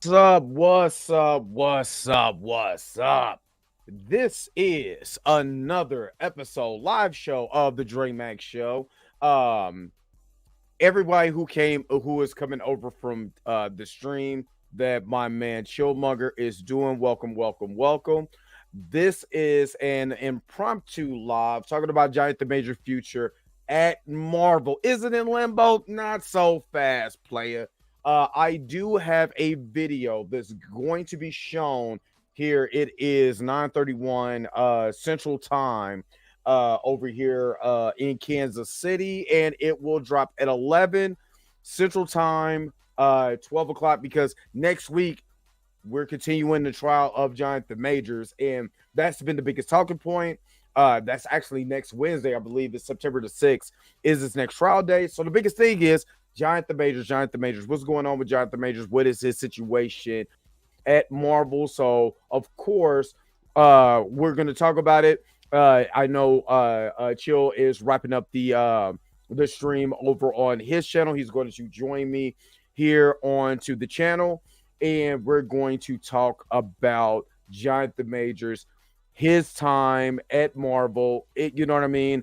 What's up? This is another episode, live show of the Dre Max Show. Um, Everybody who is coming over from the stream that my man Chillmugger is doing, welcome. This is an impromptu live talking about Giant the Major future at Marvel. Is it in limbo? Not so fast, player. I do have a video that's going to be shown here. It is 9:31 Central Time over here in Kansas City, and it will drop at 11 Central Time, 12 o'clock, because next week we're continuing the trial of Giant the Majors, and that's been the biggest talking point. That's actually next Wednesday, I believe. It's September the 6th, is his next trial day. So the biggest thing is Giant the Majors. What's going on with Giant the Majors? What is his situation at Marvel? So, of course, we're going to talk about it. I know Chill is wrapping up the stream over on his channel. He's going to join me here onto the channel, and we're going to talk about Giant the Majors, his time at Marvel. You know what I mean?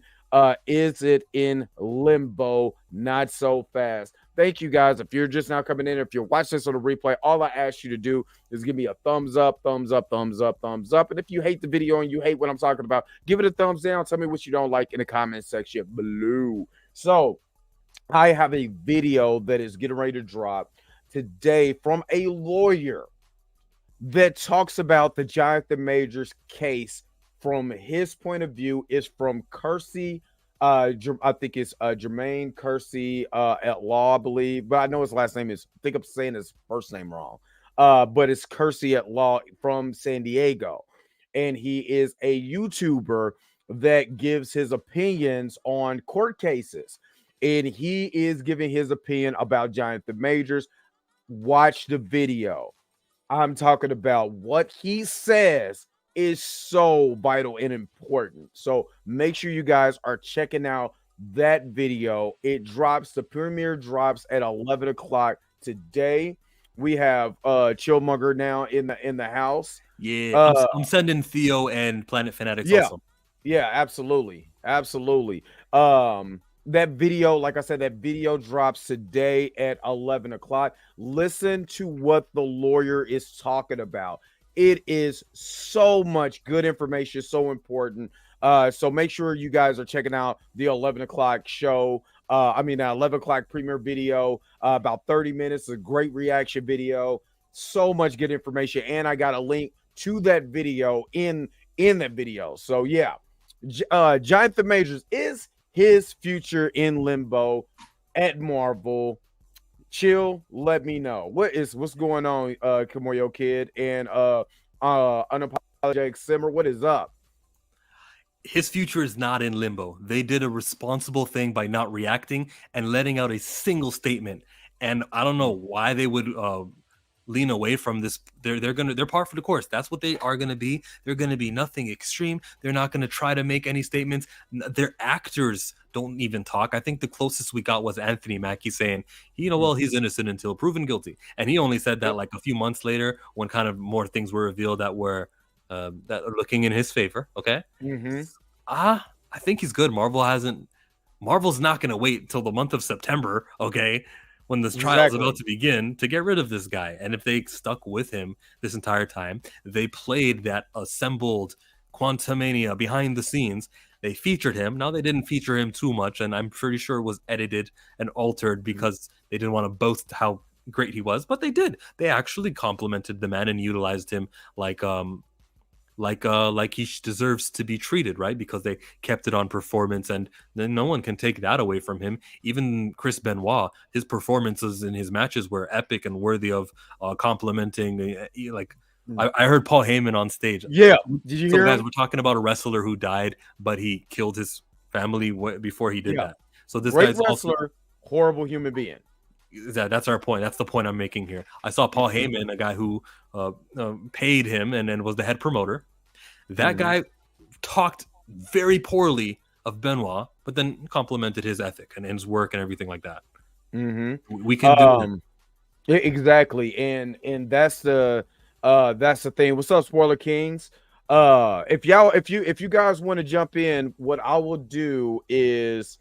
Is it in limbo? Not so fast. Thank you guys. If you're just now coming in, if you're watching this on the replay, all I ask you to do is give me a thumbs up. And if you hate the video and you hate what I'm talking about, give it a thumbs down. Tell me what you don't like in the comment section below. So I have a video that is getting ready to drop today from a lawyer that talks about the Giant the Majors case from his point of view. Is from Kersey. I think it's Jermaine Kersey at law, I believe, but I know his last name is. I think I'm saying his first name wrong. But it's Kersey at law from San Diego, and he is a YouTuber that gives his opinions on court cases, and he is giving his opinion about Giant the Majors. Watch the video. I'm talking about what he says is so vital and important. So make sure you guys are checking out that video. The premiere drops at 11 o'clock today. We have Chillmugger now in the house. Yeah, Uh I'm sending Theo and Planet Fanatics yeah, also. yeah, absolutely. That video, like I said, that video drops today at 11 o'clock. Listen to what the lawyer is talking about. It is so much good information, so important. So make sure you guys are checking out the 11 o'clock show. 11 o'clock premiere video, about 30 minutes, a great reaction video. So much good information. And I got a link to that video in that video. So yeah, Giant the Majors, is his future in limbo at Marvel? Chill, let me know what's going on, Kamoyo Kid and Unapologetic Simmer. What is up? His future is not in limbo. They did a responsible thing by not reacting and letting out a single statement. And I don't know why they would lean away from this. They're par for the course. That's what they are gonna be. They're gonna be nothing extreme. They're not gonna try to make any statements. Their actors don't even talk. I think the closest we got was Anthony Mackie saying, well, he's innocent until proven guilty. And he only said that like a few months later when kind of more things were revealed that are looking in his favor. Okay. Mm-hmm. I think he's good. Marvel's not going to wait until the month of September, okay, when this trial is about to begin to get rid of this guy. And if they stuck with him this entire time, they played that assembled Quantumania behind the scenes. They featured him. Now they didn't feature him too much, and I'm pretty sure it was edited and altered because they didn't want to boast how great he was, but they did. They actually complimented the man and utilized him like he deserves to be treated, right? Because they kept it on performance, and then no one can take that away from him. Even Chris Benoit, his performances in his matches were epic and worthy of complimenting. I heard Paul Heyman on stage. Yeah, did you hear guys, him? we're talking about a wrestler who died, but he killed his family before he did that. So this great guy's wrestler, also horrible human being. That's our point. That's the point I'm making here. I saw Paul Heyman, a guy who paid him and was the head promoter. That guy talked very poorly of Benoit, but then complimented his ethic and his work and everything like that. We can do it. Exactly, and that's the thing. What's up, Spoiler Kings? If you guys want to jump in, what I will do is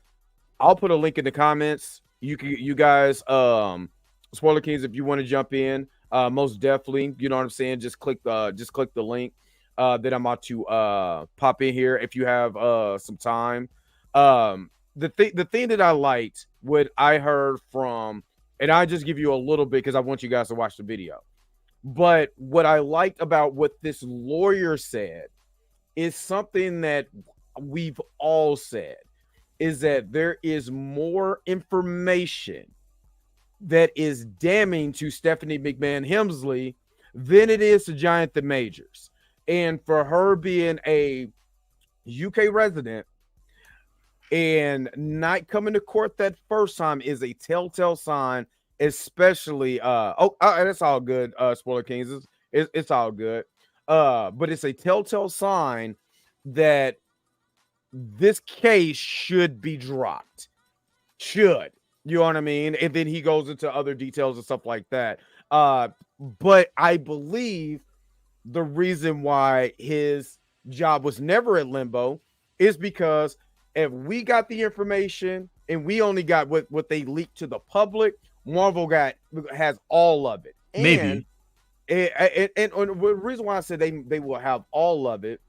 I'll put a link in the comments. You guys, Spoiler Kings, if you want to jump in, most definitely, you know what I'm saying. Just click the link that I'm about to pop in here if you have some time. The thing that I liked, what I heard from, and I just give you a little bit because I want you guys to watch the video. But what I liked about what this lawyer said is something that we've all said, is that there is more information that is damning to Stephanie McMahon Hemsley than it is to Jonathan Majors. And for her being a UK resident and not coming to court that first time is a telltale sign, especially that's all good, Spoiler Kings. It's all good. But it's a telltale sign that this case should be dropped. Should. You know what I mean? And then he goes into other details and stuff like that. But I believe the reason why his job was never at Limbo is because if we got the information and we only got what they leaked to the public, Marvel has all of it. Maybe. And the reason why I said they will have all of it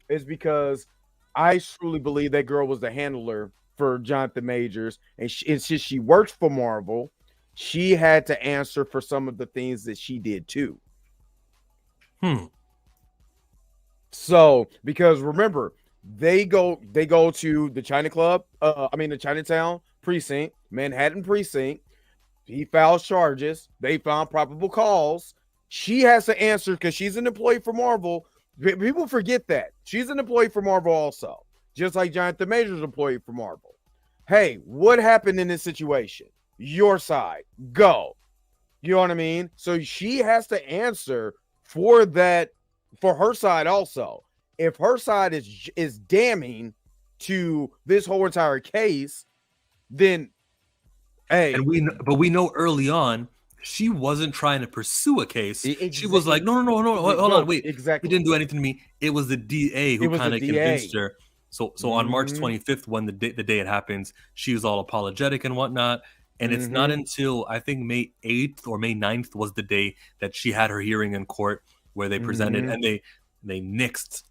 is because I truly believe that girl was the handler for Jonathan Majors, and since she worked for Marvel, she had to answer for some of the things that she did too. So, because remember, they go to the China Club, the Chinatown precinct, Manhattan precinct. He files charges. They found probable cause. She has to answer because she's an employee for Marvel. People forget that she's an employee for Marvel also, just like Jonathan Majors an employee for Marvel. Hey, what happened in this situation? Your side, go. You know what I mean? So she has to answer for that, for her side also. If her side is damning to this whole entire case, then hey, and we know early on she wasn't trying to pursue a case. She was like, no, hold on, wait. Exactly. He didn't do anything to me. It was the DA who kind of convinced her. So on March 25th, when the day it happens, she was all apologetic and whatnot. And it's not until I think May 8th or May 9th was the day that she had her hearing in court where they presented and they nixed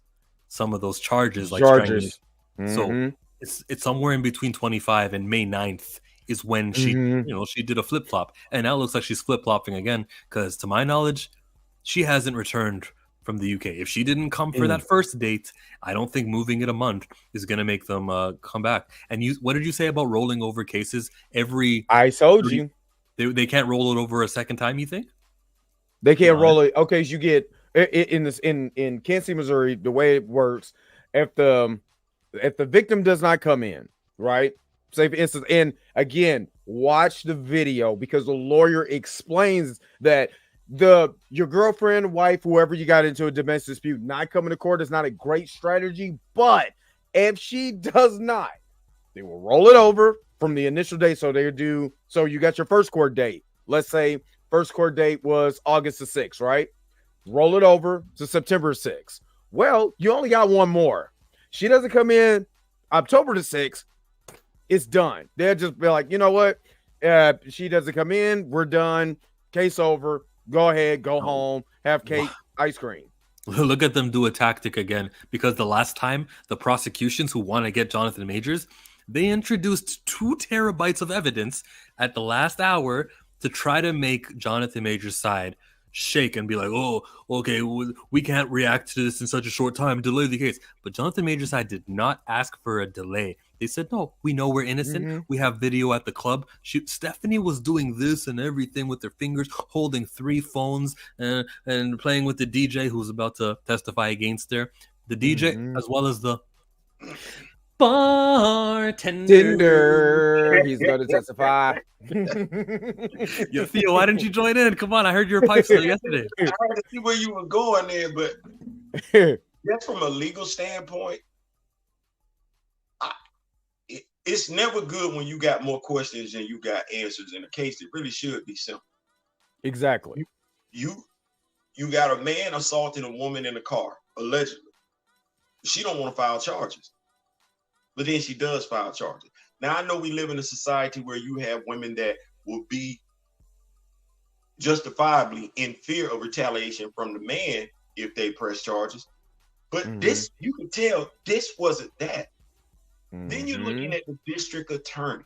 some of those charges. So it's somewhere in between 25 and May 9th is when she she did a flip-flop. And now it looks like she's flip-flopping again because to my knowledge, she hasn't returned from the UK. If she didn't come for that first date, I don't think moving it a month is going to make them come back. And what did you say about rolling over cases? I told you. They can't roll it over a second time, you think? They can't roll it. Okay, so you get in Kansas City, Missouri, the way it works, if the victim does not come in, right? Say for instance, and again, watch the video because the lawyer explains that your girlfriend, wife, whoever you got into a domestic dispute, not coming to court is not a great strategy. But if she does not, they will roll it over from the initial date. So so you got your first court date. Let's say first court date was August the 6th, right? Roll it over to September 6th. Well, you only got one more. She doesn't come in October the 6th. It's done. They'll just be like, you know what? She doesn't come in. We're done. Case over. Go ahead. Go home. Have cake, ice cream. Look at them do a tactic again. Because the last time, the prosecutions who want to get Jonathan Majors, they introduced 2 terabytes of evidence at the last hour to try to make Jonathan Majors' side shake and be like, oh, okay, we can't react to this in such a short time, delay the case. But Jonathan Majors' side did not ask for a delay. They said, no, we know we're innocent. We have video at the club. Stephanie was doing this and everything with her fingers, holding 3 phones and playing with the DJ who's about to testify against her. The DJ, as well as the bartender. He's going to testify. Yo, Theo, why didn't you join in? Come on, I heard your pipe still yesterday. I had to see where you were going there, but just from a legal standpoint, it's never good when you got more questions than you got answers in a case. It really should be simple. Exactly. You got a man assaulting a woman in a car, allegedly. She don't want to file charges, but then she does file charges. Now, I know we live in a society where you have women that will be justifiably in fear of retaliation from the man if they press charges. But this, you can tell this wasn't that. Then you're looking at the district attorney.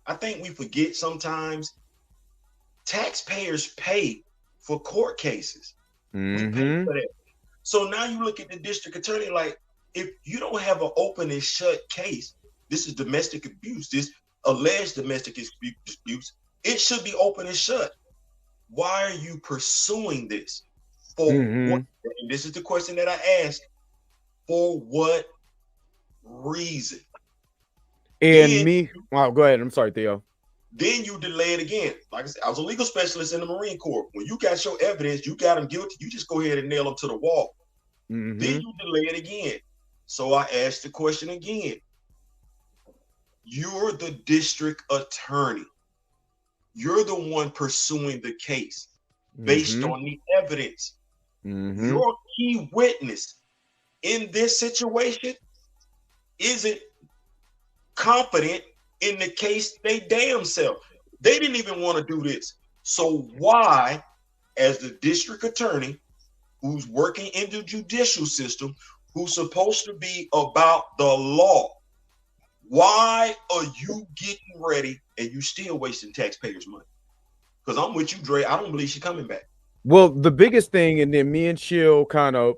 I think we forget sometimes taxpayers pay for court cases. We pay for that. So now you look at the district attorney like, if you don't have an open and shut case, this is domestic abuse, this alleged domestic abuse, it should be open and shut. Why are you pursuing this? For what? And this is the question that I asked. For what reason? And wow, go ahead. I'm sorry, Theo. Then you delay it again. Like I said, I was a legal specialist in the Marine Corps. When you got your evidence, you got them guilty, you just go ahead and nail them to the wall. Then you delay it again. So I asked the question again. You're the district attorney. You're the one pursuing the case based on the evidence. Your key witness in this situation isn't confident in the case they damn self. They didn't even want to do this. So why, as the district attorney who's working in the judicial system, who's supposed to be about the law, why are you getting ready and you still wasting taxpayers' money? Because I'm with you, Dre. I don't believe she's coming back. Well, the biggest thing, and then me and Chill kind of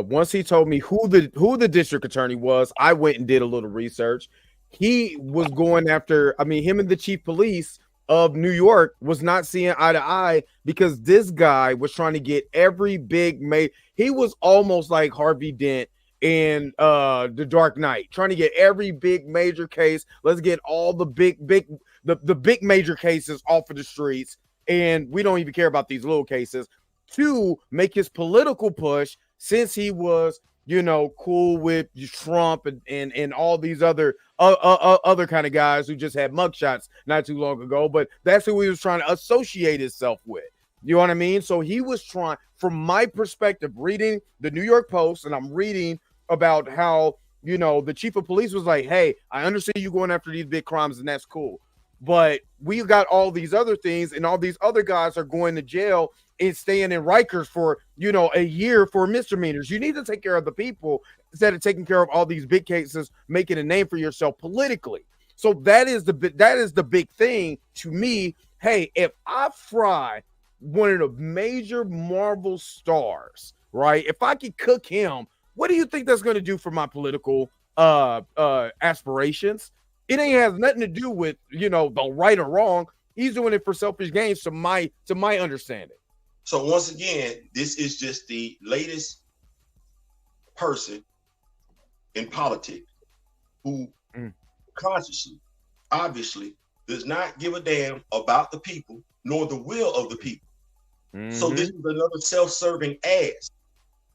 once he told me who the district attorney was, I went and did a little research. He was going after, I mean, him and the chief police of New York was not seeing eye to eye because this guy was trying to get every big he was almost like Harvey Dent in The Dark Knight, trying to get every big major case. Let's get all the big major cases off of the streets, and we don't even care about these little cases, to make his political push, since he was, you know, cool with Trump and all these other kind of guys who just had mugshots not too long ago. But that's who he was trying to associate himself with. You know what I mean? So he was trying, from my perspective, reading the New York Post, and I'm reading about how, you know, the chief of police was like, hey, I understand you going after these big crimes, and that's cool, but we got all these other things, and all these other guys are going to jail and staying in Rikers for, you know, a year for misdemeanors. You need to take care of the people instead of taking care of all these big cases, making a name for yourself politically. So that is the big thing to me. Hey, if I fry one of the major Marvel stars, right, if I could cook him, what do you think that's going to do for my political aspirations? It ain't has nothing to do with, you know, the right or wrong. He's doing it for selfish gains, to my understanding. So once again, this is just the latest person in politics who consciously, obviously, does not give a damn about the people nor the will of the people. So this is another self-serving ass.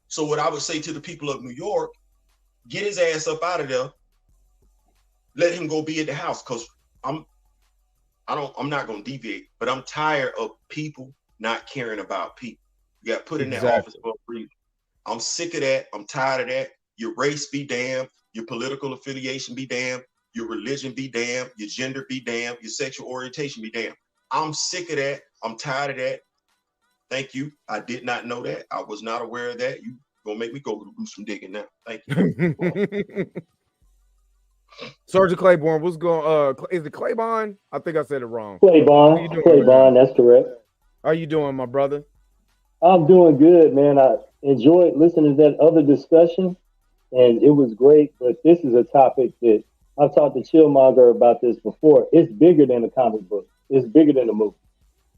So what I would say to the people of New York, get his ass up out of there. Let him go be at the house, because I'm not going to deviate, but I'm tired of people not caring about people. You got put in that office for a reason. I'm sick of that. I'm tired of that. Your race be damned. Your political affiliation be damned. Your religion be damned. Your gender be damned. Your sexual orientation be damned. I'm sick of that. I'm tired of that. Thank you. I did not know that. I was not aware of that. You gonna make me go do some digging now. Thank you. Sergeant Claiborne, what's going? Is it Claiborne? I think I said it wrong. Claiborne, that's correct. How you doing, my brother? I'm doing good, man. I enjoyed listening to that other discussion, and it was great. But this is a topic that I've talked to Chillmonger about this before. It's bigger than a comic book. It's bigger than a movie,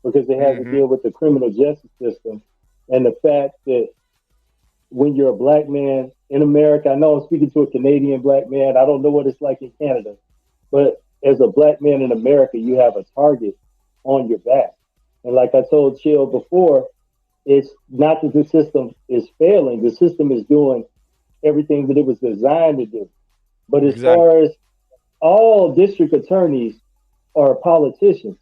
because it has to deal with the criminal justice system and the fact that when you're a black man in America, I know I'm speaking to a Canadian black man. I don't know what it's like in Canada, but as a black man in America, you have a target on your back. And like I told Chill before, it's not that the system is failing. The system is doing everything that it was designed to do. But as far as all district attorneys are politicians,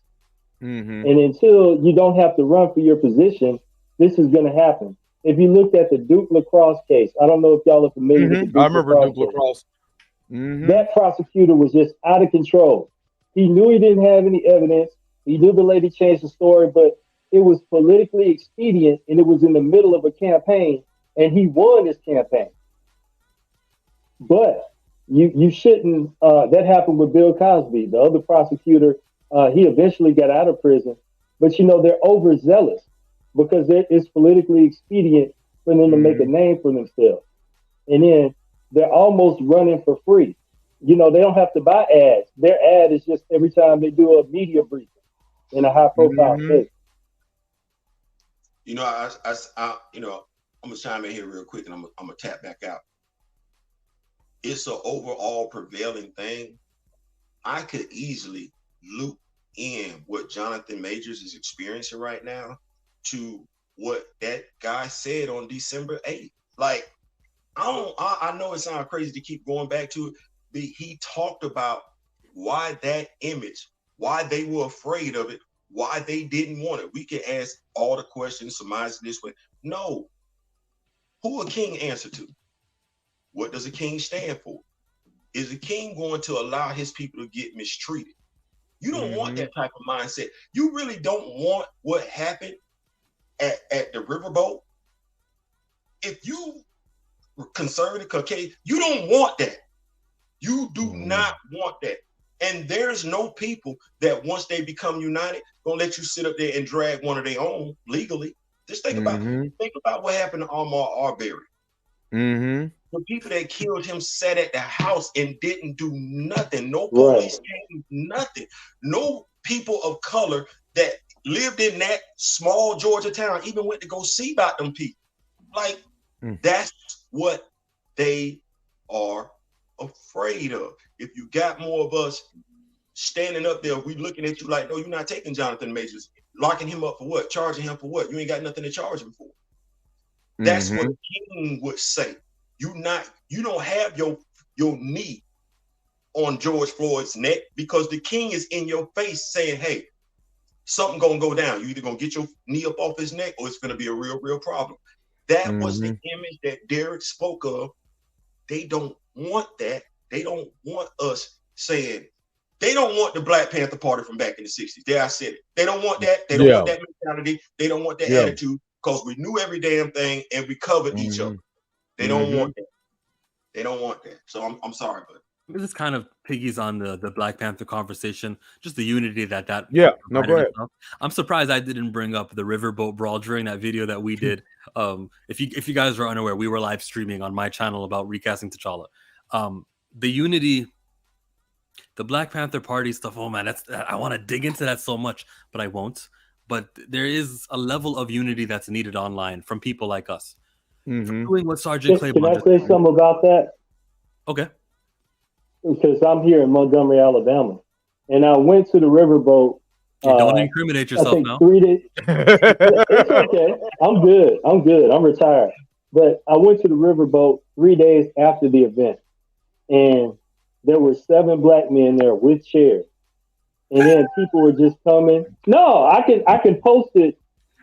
Mm-hmm. And until you don't have to run for your position, this is going to happen. If you looked at the Duke lacrosse case, I don't know if y'all are familiar with the Duke I remember lacrosse Duke case. lacrosse. That prosecutor was just out of control. He knew he didn't have any evidence. He knew the lady changed the story, but it was politically expedient, and it was in the middle of a campaign, and he won his campaign. But you shouldn't. That happened with Bill Cosby, the other prosecutor. He eventually got out of prison, but they're overzealous because it's politically expedient for them to make a name for themselves, and then they're almost running for free. They don't have to buy ads. Their ad is just every time they do a media briefing in a high-profile case. I'm gonna chime in here real quick, and I'm gonna tap back out. It's an overall prevailing thing. I could easily loop in what Jonathan Majors is experiencing right now to what that guy said on December 8th. Like, I know it sounds crazy to keep going back to it, but he talked about why that image, why they were afraid of it, why they didn't want it. We can ask all the questions, surmise this way. No. Who a king answer to? What does a king stand for? Is a king going to allow his people to get mistreated? You don't want that type of mindset. You really don't want what happened at the riverboat. If you were conservative, Caucasian, you don't want that. You do not want that. And there's no people that once they become united, gonna let you sit up there and drag one of their own legally. Just think about what happened to Ahmaud Arbery. The people that killed him sat at the house and didn't do nothing. No police came, nothing. No people of color that lived in that small Georgia town even went to go see about them people. Like, that's what they are afraid of. If you got more of us standing up there, we looking at you like, no, you're not taking Jonathan Majors. Locking him up for what? Charging him for what? You ain't got nothing to charge him for. That's what the king would say. You don't have your knee on George Floyd's neck because the king is in your face saying, hey, something gonna go down. You either gonna get your knee up off his neck or it's gonna be a real problem. That was the image that Derek spoke of. They don't want that. They don't want us saying, they don't want the Black Panther Party from back in the 60s. There, I said it. They don't want that. They don't want that mentality. They don't want that attitude because we knew every damn thing and we covered each other. They don't want that. They don't want that. So I'm sorry, but this kind of piggies on the Black Panther conversation, just the unity that go ahead. I'm surprised I didn't bring up the riverboat brawl during that video that we did. If you guys are unaware, we were live streaming on my channel about recasting T'Challa. The unity, the Black Panther Party stuff. Oh man, I want to dig into that so much, but I won't. But there is a level of unity that's needed online from people like us. Doing what Sergeant Claiborne. Can I say something about that? Okay. Because I'm here in Montgomery, Alabama, and I went to the riverboat. Don't incriminate yourself now. 3 days. It's okay. I'm good. I'm retired. But I went to the riverboat 3 days after the event, and there were 7 black men there with chairs, and then people were just coming. No, I can post it.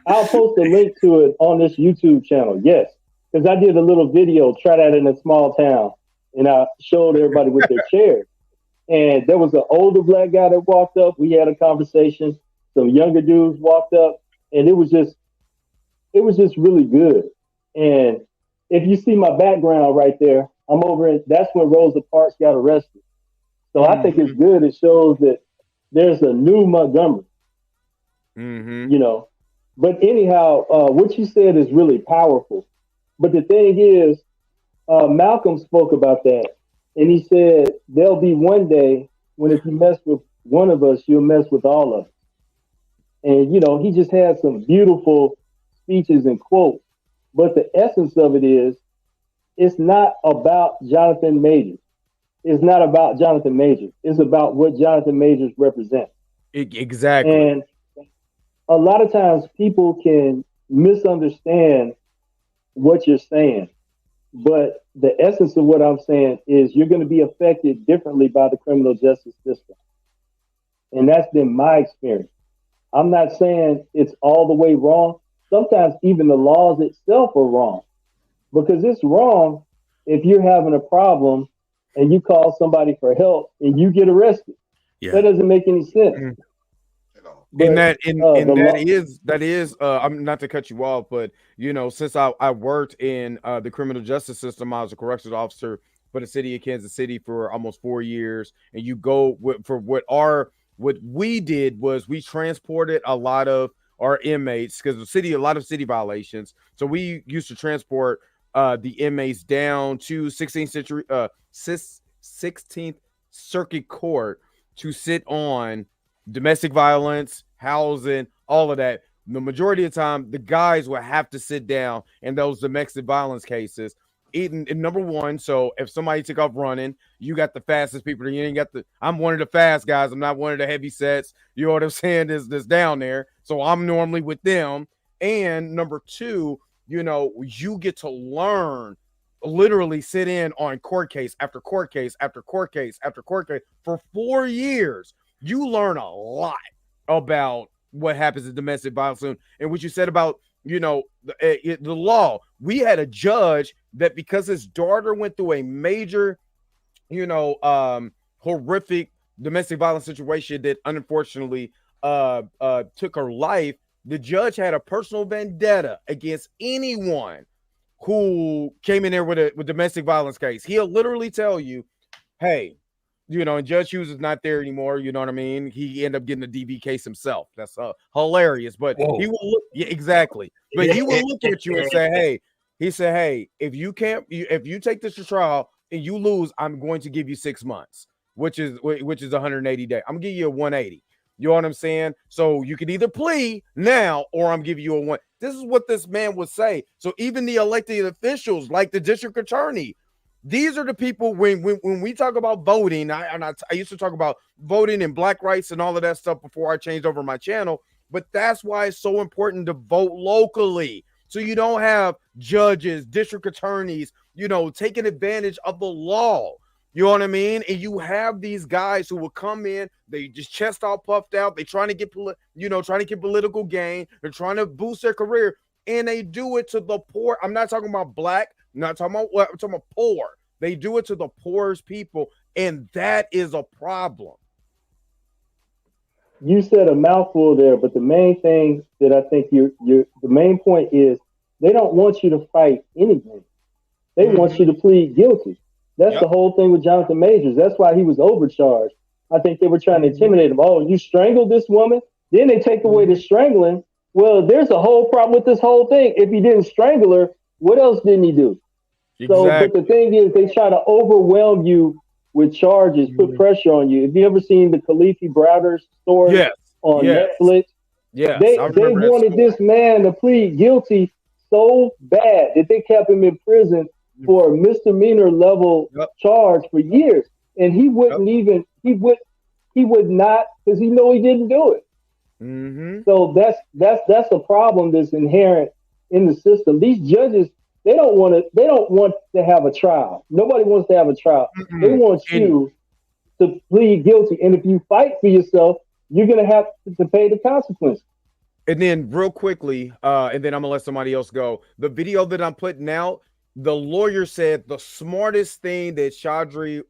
I'll post a link to it on this YouTube channel. Yes, because I did a little video, try that in a small town, and I showed everybody with their chairs. And there was an older black guy that walked up. We had a conversation. Some younger dudes walked up, and it was just really good. And if you see my background right there, I'm over in, that's when Rosa Parks got arrested. So I think it's good. It shows that there's a new Montgomery, But anyhow, what you said is really powerful. But the thing is, Malcolm spoke about that. And he said, there'll be one day when if you mess with one of us, you'll mess with all of us. And, he just had some beautiful speeches and quotes. But the essence of it is, it's not about Jonathan Majors. It's not about Jonathan Majors. It's about what Jonathan Majors represents. Exactly. And a lot of times people can misunderstand what you're saying. But the essence of what I'm saying is you're going to be affected differently by the criminal justice system. And that's been my experience. I'm not saying it's all the way wrong. Sometimes even the laws itself are wrong, because it's wrong if you're having a problem and you call somebody for help and you get arrested. Yeah. That doesn't make any sense. Mm. But, And that the that is I'm not to cut you off, but you know, since I worked in the criminal justice system, I was a corrections officer for the city of Kansas City for almost 4 years. And you go for what we did was we transported a lot of our inmates, because a lot of city violations. So we used to transport the inmates down to 16th Circuit Court to sit on domestic violence, housing, all of that. The majority of the time, the guys would have to sit down in those domestic violence cases. In number one, so if somebody took off running, you got the fastest people. You ain't got I'm one of the fast guys. I'm not one of the heavy sets. You know what I'm saying? This down there. So I'm normally with them. And number two, you know, you get to learn, literally sit in on court case after court case after court case after court case for 4 years. You learn a lot about what happens in domestic violence. And what you said about, you know, the law. We had a judge that, because his daughter went through a major, you know, horrific domestic violence situation that unfortunately took her life, the judge had a personal vendetta against anyone who came in there with a domestic violence case. He'll literally tell you, hey, you know, and Judge Hughes is not there anymore. You know what I mean? He ended up getting a DV case himself. That's hilarious. But he will look, yeah, exactly. But he will look at you and say, hey, he said, hey, if you take this to trial and you lose, I'm going to give you 6 months, which is 180 days. I'm gonna give you a 180. You know what I'm saying? So you can either plea now or I'm giving you a one. This is what this man would say. So even the elected officials, like the district attorney, these are the people when we talk about voting. I used to talk about voting and black rights and all of that stuff before I changed over my channel. But that's why it's so important to vote locally, so you don't have judges, district attorneys, you know, taking advantage of the law. You know what I mean? And you have these guys who will come in, they just chest all puffed out. They trying to get political gain. They're trying to boost their career, and they do it to the poor. I'm not talking about black. I'm not talking about what. I'm talking about poor. They do it to the poorest people, and that is a problem. You said a mouthful there, but the main thing that I think the main point is they don't want you to fight anything. They want you to plead guilty. That's the whole thing with Jonathan Majors. That's why he was overcharged. I think they were trying to intimidate him. Oh, you strangled this woman? Then they take away the strangling. Well, there's a whole problem with this whole thing. If he didn't strangle her, what else didn't he do? Exactly. So, but the thing is, they try to overwhelm you with charges, put pressure on you. Have you ever seen the Khalifi Browder story on Netflix? Yeah, they wanted this man to plead guilty so bad that they kept him in prison for a misdemeanor level charge for years, and he wouldn't even he would not, because he know he didn't do it. So that's a problem that's inherent in the system. These judges, they don't want to have a trial. Nobody wants to have a trial. They want you to plead guilty, and if you fight for yourself, you're gonna have to pay the consequences. And then real quickly, and then I'm gonna let somebody else go. The video that I'm putting out, the lawyer said the smartest thing that Pyra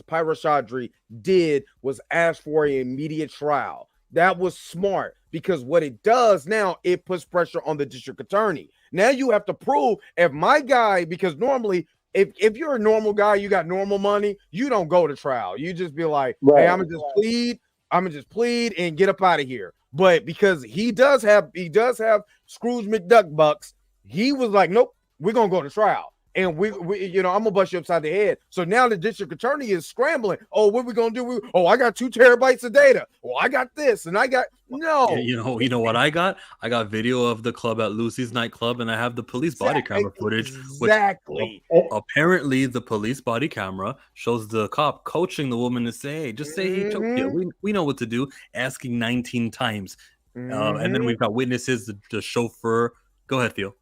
Chaudhry did was ask for an immediate trial. That was smart, because what it does now, it puts pressure on the district attorney. Now you have to prove, if my guy, because normally if you're a normal guy, you got normal money, you don't go to trial. You just be like, hey, I'm gonna just plead and get up out of here. But because he does have Scrooge McDuck bucks, he was like, nope, we're gonna go to trial. And we I'm gonna bust you upside the head. So now the district attorney is scrambling. Oh, what we gonna do? I got 2 terabytes of data. Oh, I got this, and I got no. Yeah, you know what I got? I got video of the club at Lucy's nightclub, and I have the police body camera footage. Exactly. Which, apparently, the police body camera shows the cop coaching the woman to say, "Hey, just say he choked you. We know what to do." Asking 19 times, and then we've got witnesses, the chauffeur. Go ahead, Theo.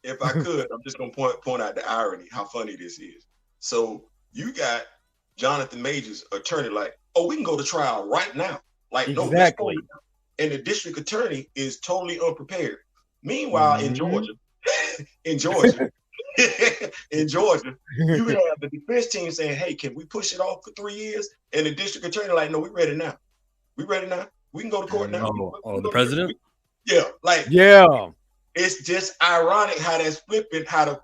If I could, I'm just gonna point out the irony, how funny this is. So you got Jonathan Majors' attorney like, oh, we can go to trial right now. Like, exactly. No, and the district attorney is totally unprepared. Meanwhile, in Georgia, in Georgia, you have the defense team saying, "Hey, can we push it off for 3 years?" And the district attorney like, "No, we ready now. We ready now. We can go to court now." The president? Yeah, like yeah. It's just ironic how that's flipping. How the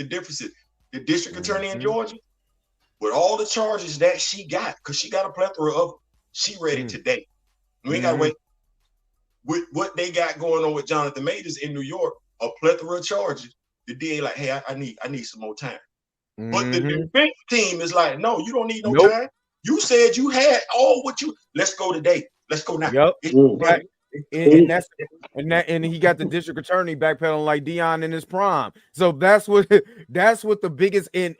differences. The district attorney in Georgia, with all the charges that she got, because she got a plethora of them, she ready today. We ain't gotta wait. With what they got going on with Jonathan Majors in New York, a plethora of charges. The DA like, "Hey, I need some more time." But the defense team is like, "No, you don't need no time. You said you had all what you. Let's go today. Let's go now." Yep. And he got the district attorney backpedaling like Dion in his prime. So that's what the biggest and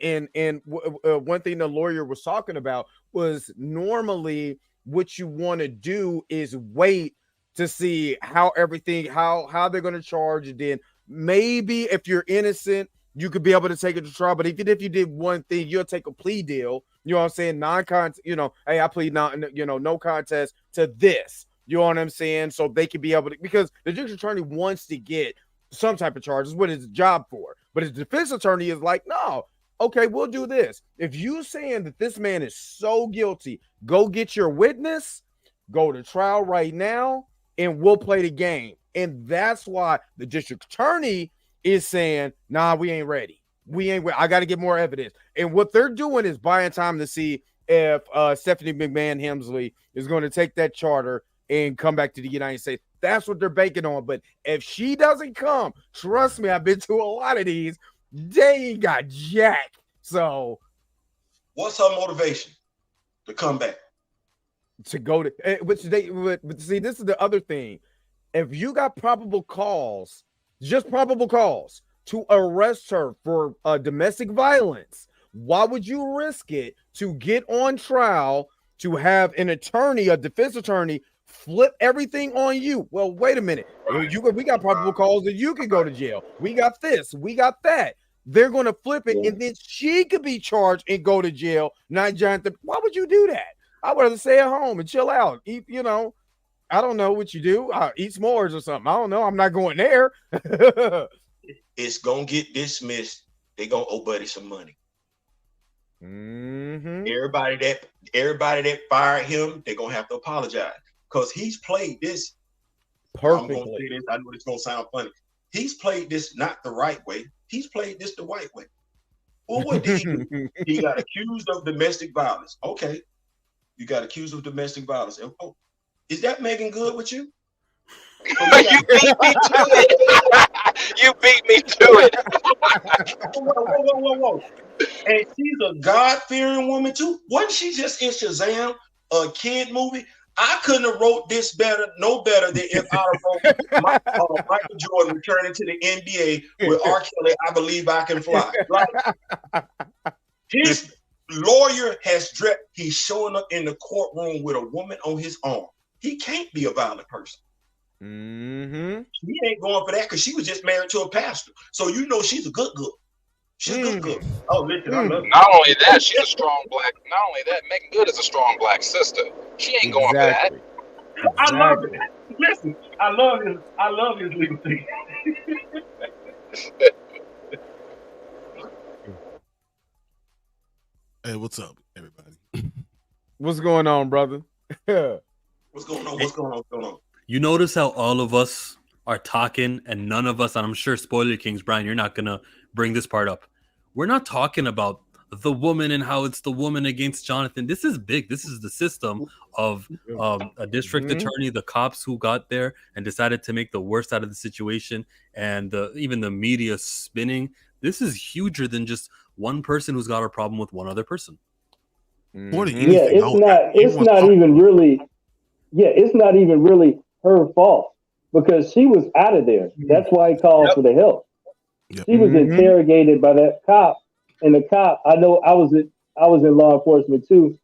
one thing the lawyer was talking about was normally what you want to do is wait to see how they're going to charge it. Then maybe if you're innocent, you could be able to take it to trial. But even if you did one thing, you'll take a plea deal. You know what I'm saying? Non-contest, hey, I plead no contest to this. You know what I'm saying? So they can be able to, because the district attorney wants to get some type of charges, what it's job for. But his defense attorney is like, no, okay, we'll do this. If you saying that this man is so guilty, go get your witness, go to trial right now, and we'll play the game. And that's why the district attorney is saying, nah, we ain't ready. I got to get more evidence. And what they're doing is buying time to see if Stephanie McMahon Hemsley is going to take that charter and come back to the United States. That's what they're banking on. But if she doesn't come, trust me, I've been to a lot of these. They ain't got jack. So, what's her motivation to come back? To go to, but see, this is the other thing. If you got probable cause, just probable cause to arrest her for domestic violence, why would you risk it to get on trial to have an attorney, a defense attorney, flip everything on you? Well, wait a minute. We got probable cause that you could go to jail. We got this. We got that. They're going to flip it, and then she could be charged and go to jail. Not Jonathan. Why would you do that? I would rather stay at home and chill out. Eat, I don't know what you do. Eat s'mores or something. I don't know. I'm not going there. It's going to get dismissed. They're going to owe Buddy some money. Everybody that fired him, they're going to have to apologize. Because he's played this perfectly. I'm gonna say this, I know it's gonna sound funny. He's played this not the right way. He's played this the white way. Well, what did he do? He got accused of domestic violence. Okay, you got accused of domestic violence. Oh, is that making good with you? You beat me to it. You beat me to it. Whoa. And she's a God-fearing woman too. Wasn't she just in Shazam, a kid movie? I couldn't have wrote this no better than if I wrote Michael Jordan returning to the NBA with R. Kelly, I Believe I Can Fly. Like, his lawyer he's showing up in the courtroom with a woman on his arm. He can't be a violent person. He ain't going for that because she was just married to a pastor. So she's a good girl. She's a good girl. Oh, listen, I love her. Not only that, she's a strong black. Not only that, Megan Good is a strong black sister. She ain't going for that. I love it. Listen, I love his legal thing. Hey, what's up, everybody? What's going on, brother? What's going on? You notice how all of us are talking and none of us, and I'm sure Spoiler Kings, Brian, you're not going to bring this part up. We're not talking about the woman and how it's the woman against Jonathan. This is big. This is the system of a district attorney, the cops who got there and decided to make the worst out of the situation, and even the media spinning. This is huger than just one person who's got a problem with one other person. It's not even really her fault because she was out of there. That's why he called for the help. She was interrogated by that cop, and the cop, I know I was in law enforcement too.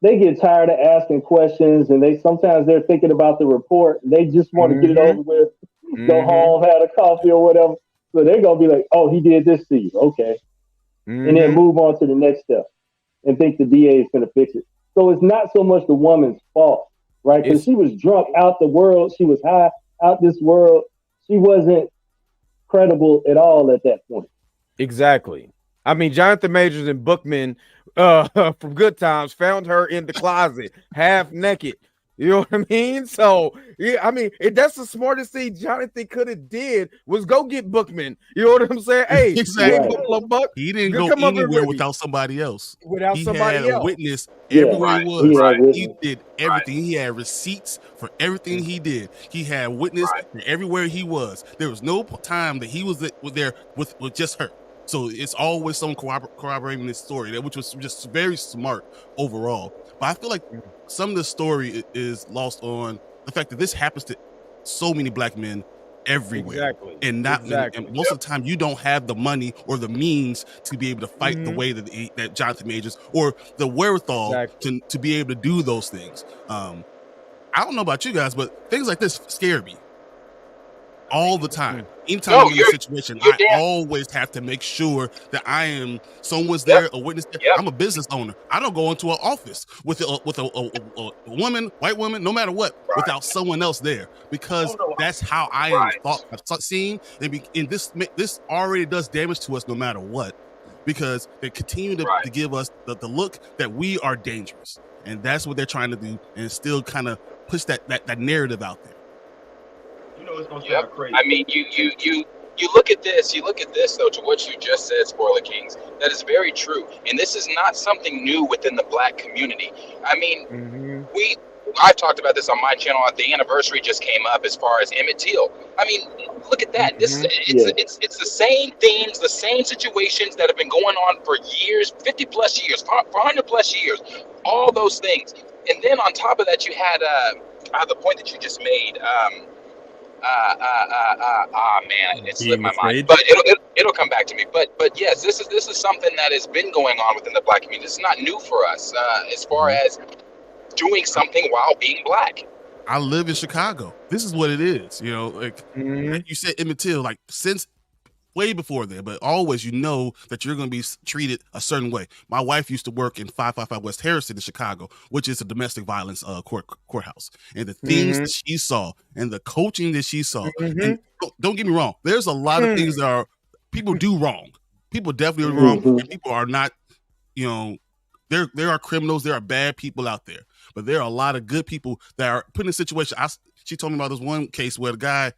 They get tired of asking questions, and sometimes they're thinking about the report. And they just want to get it over with, go home, have a coffee or whatever. So they're gonna be like, "Oh, he did this to you, okay," and then move on to the next step, and think the DA is gonna fix it. So it's not so much the woman's fault. right? Because It's she was drunk out the world. She was high out this world. She wasn't credible at all at that point. exactly. I mean, Jonathan Majors and Bookman from Good Times found her in the closet, half naked. You know what I mean? So yeah, I mean, that's the smartest thing Jonathan could have did was go get Bookman. You know what I'm saying? Hey, Exactly. Buck, He didn't go come up here anywhere with me without somebody else. without He had somebody a else. witness Yeah, everywhere he Right, he was. had right, He witness. did right, everything. He had receipts for everything he did. He had witness right. everywhere he was. There was no time that he was there with just her. So it's always someone corroborating this story, which was just very smart overall. But I feel like some of the story is lost on the fact that this happens to so many black men everywhere. Exactly. And not many, and Exactly. most of the time you don't have the money or the means to be able to fight the way that Jonathan Majors, or the wherewithal Exactly. to be able to do those things. I don't know about you guys, but things like this scare me all the time. Anytime No, I'm in a situation, you're I damn. always have to make sure that someone's Yep, there, a witness there. yep. I'm a business owner. I don't go into an office with a woman, white woman, no matter what, Right. without someone else there, because that's how I am Right. I've seen. And this already does damage to us no matter what, because they continue to Right. give us the look that we are dangerous, and that's what they're trying to do, and still kind of push that narrative out there. You know, it's gonna Yep. sound crazy. I mean, you look at this. You look at this though. To what you just said, Spoiler Kings. That is very true, and this is not something new within the black community. I mean, I've talked about this on my channel. The anniversary just came up as far as Emmett Till. I mean, look at that. It's the same themes, the same situations that have been going on for years, 50 plus years, 400 plus years, all those things. And then on top of that, you had the point that you just made. Man, it slipped Being my mind, afraid. but it'll come back to me. But yes, this is something that has been going on within the black community. It's not new for us as far as doing something while being black. I live in Chicago. This is what it is. You know, like you said, Emmett Till, like since way before then, but always you know that you're going to be treated a certain way. My wife used to work in 555 West Harrison in Chicago, which is a domestic violence courthouse. And the things that she saw and the coaching that she saw, and don't get me wrong, there's a lot of things that people do wrong. People definitely are wrong, and people are not, you know, there are criminals, there are bad people out there, but there are a lot of good people that are put in a situation. She told me about this one case where the guy,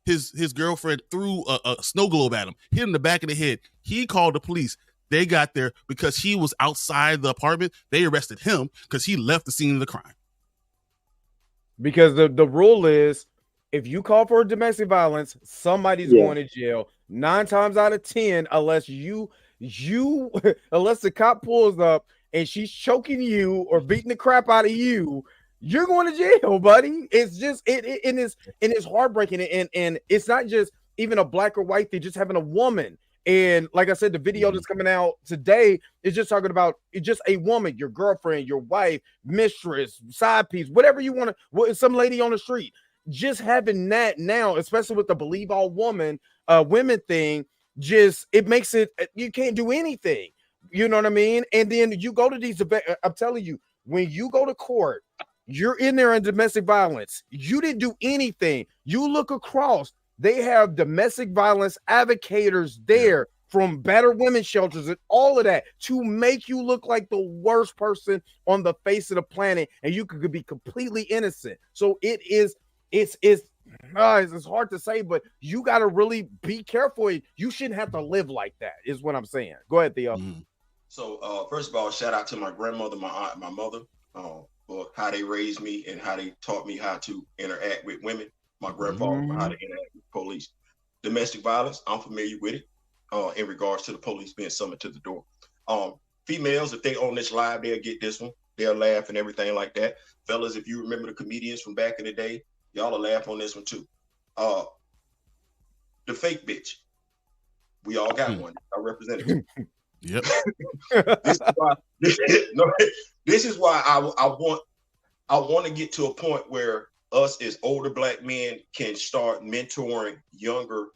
his girlfriend threw a snow globe at him, hit him in the back of the head. He called the police. They got there because he was outside the apartment. They arrested him because he left the scene of the crime. Because the rule is, if you call for domestic violence, somebody's going to jail 9 times out of 10, unless unless the cop pulls up and she's choking you or beating the crap out of you, you're going to jail, buddy. It's just it is heartbreaking, and it's not just even a black or white thing, just having a woman. And like I said, the video that's coming out today is just talking about just a woman, your girlfriend, your wife, mistress, side piece, whatever you want to, some lady on the street. Just having that now, especially with the believe all women thing, just it makes it, you can't do anything. You know what I mean? And then you go to these events. I'm telling you, when you go to court, you're in there in domestic violence. You didn't do anything. You look across, they have domestic violence advocates there from battered women's shelters and all of that to make you look like the worst person on the face of the planet, and you could be completely innocent. So it's hard to say, but you got to really be careful. You shouldn't have to live like that, is what I'm saying. Go ahead, Theo. So first of all, shout out to my grandmother, my aunt, my mother, for how they raised me and how they taught me how to interact with women. My grandfather, how to interact with police. Domestic violence, I'm familiar with it in regards to the police being summoned to the door. Females, if they on this live, they'll get this one. They'll laugh and everything like that. Fellas, if you remember the comedians from back in the day, y'all will laugh on this one too. The fake bitch. We all got one. Our representative. Yep. This is why I want to get to a point where us as older black men can start mentoring younger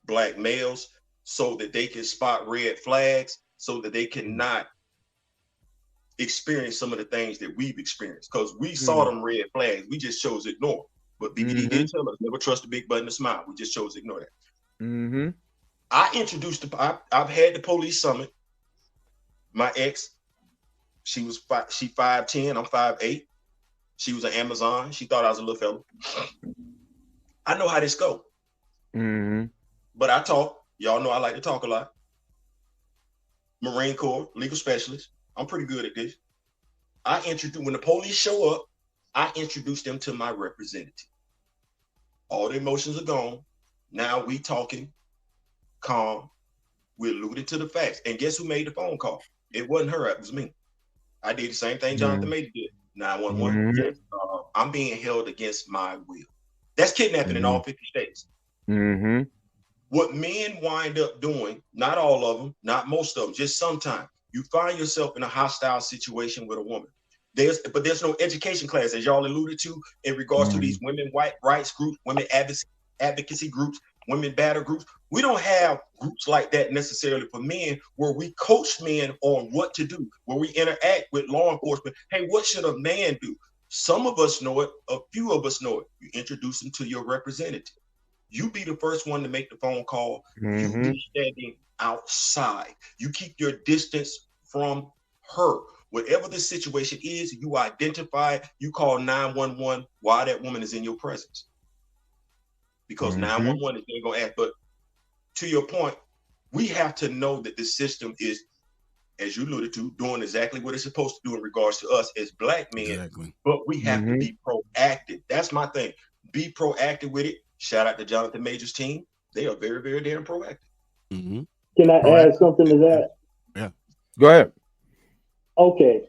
black males so that they can spot red flags, so that they cannot experience some of the things that we've experienced because we saw them red flags. We just chose to ignore. But BBD did tell us never trust the big button to smile. We just chose to ignore that. I introduced I've had the police summit. My ex, she 5'10", I'm 5'8". She was an Amazon. She thought I was a little fella. I know how this go. But I talk. Y'all know I like to talk a lot. Marine Corps, legal specialist. I'm pretty good at this. When the police show up, I introduce them to my representative. All the emotions are gone. Now we talking calm. We alluded to the facts. And guess who made the phone call? It wasn't her, it was me. I did the same thing Jonathan Major did. 911. Yes, I'm being held against my will. That's kidnapping in all 50 states. What men wind up doing, not all of them, not most of them, just sometimes, you find yourself in a hostile situation with a woman. But there's no education class, as y'all alluded to, in regards to these women rights groups, women advocacy groups, women battle groups. We don't have groups like that necessarily for men where we coach men on what to do, where we interact with law enforcement. Hey, what should a man do? Some of us know it, a few of us know it. You introduce them to your representative. You be the first one to make the phone call. You be standing outside. You keep your distance from her. Whatever the situation is, you identify, you call 911 while that woman is in your presence. Because 911 is going to ask. But to your point, we have to know that the system is, as you alluded to, doing exactly what it's supposed to do in regards to us as Black men. But we have to be proactive. That's my thing. Be proactive with it. Shout out to Jonathan Major's team. They are very, very damn proactive. Can I add something to that? Yeah. Go ahead. Okay.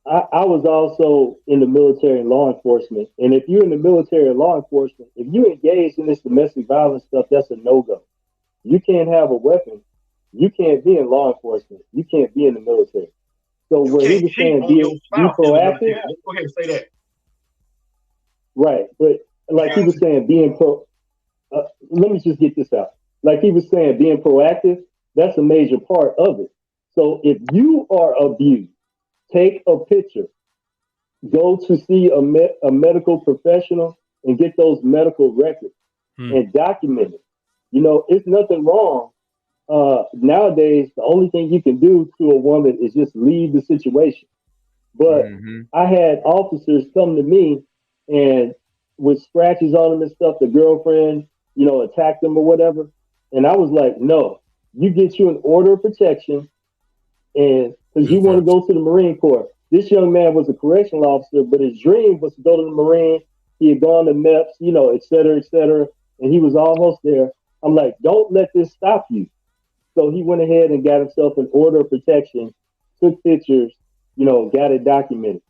I was also in the military and law enforcement. And if you're in the military and law enforcement, if you engage in this domestic violence stuff, that's a no-go. You can't have a weapon. You can't be in law enforcement. You can't be in the military. So where he was saying be proactive. Go ahead and say that. Right. But like he was saying, let me just get this out. Like he was saying, being proactive, that's a major part of it. So if you are abused, take a picture, go to see a medical professional and get those medical records and document it. You know, it's nothing wrong. Nowadays, the only thing you can do to a woman is just leave the situation. But I had officers come to me and with scratches on them and stuff, the girlfriend, you know, attacked them or whatever. And I was like, no, you get you an order of protection. And because you want to go to the Marine Corps. This young man was a correctional officer, but his dream was to go to the Marine. He had gone to MEPS, you know, et cetera, and he was almost there. I'm like, don't let this stop you. So he went ahead and got himself an order of protection, took pictures, you know, got it documented.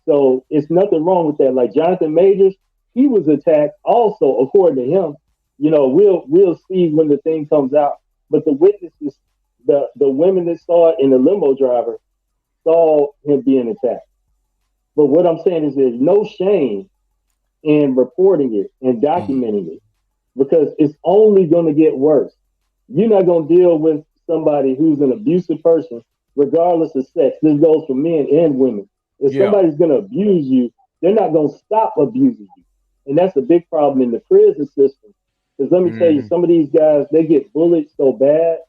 So it's nothing wrong with that. Like Jonathan Majors, he was attacked also, according to him. You know, we'll see when the thing comes out. But the witnesses, the women that saw it and the limo driver saw him being attacked. But what I'm saying is there's no shame in reporting it and documenting it because it's only going to get worse. You're not going to deal with somebody who's an abusive person, regardless of sex. This goes for men and women. If somebody's going to abuse you, they're not going to stop abusing you. And that's a big problem in the prison system. Because let me tell you, some of these guys, they get bullied so bad.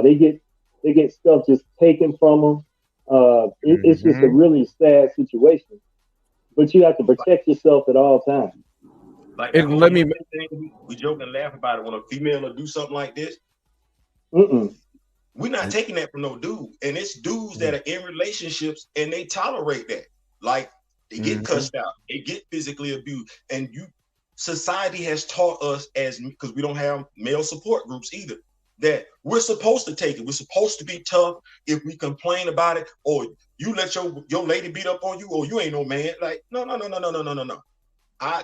They get stuff just taken from them. It's just a really sad situation. But you have to protect yourself at all times. Like, we joke and laugh about it when a female will do something like this. We're not taking that from no dude. And it's dudes that are in relationships and they tolerate that. Like, they get cussed out, they get physically abused. And society has taught us, because we don't have male support groups either, that we're supposed to take it. We're supposed to be tough. If we complain about it, or you let your lady beat up on you, or you ain't no man. Like, no.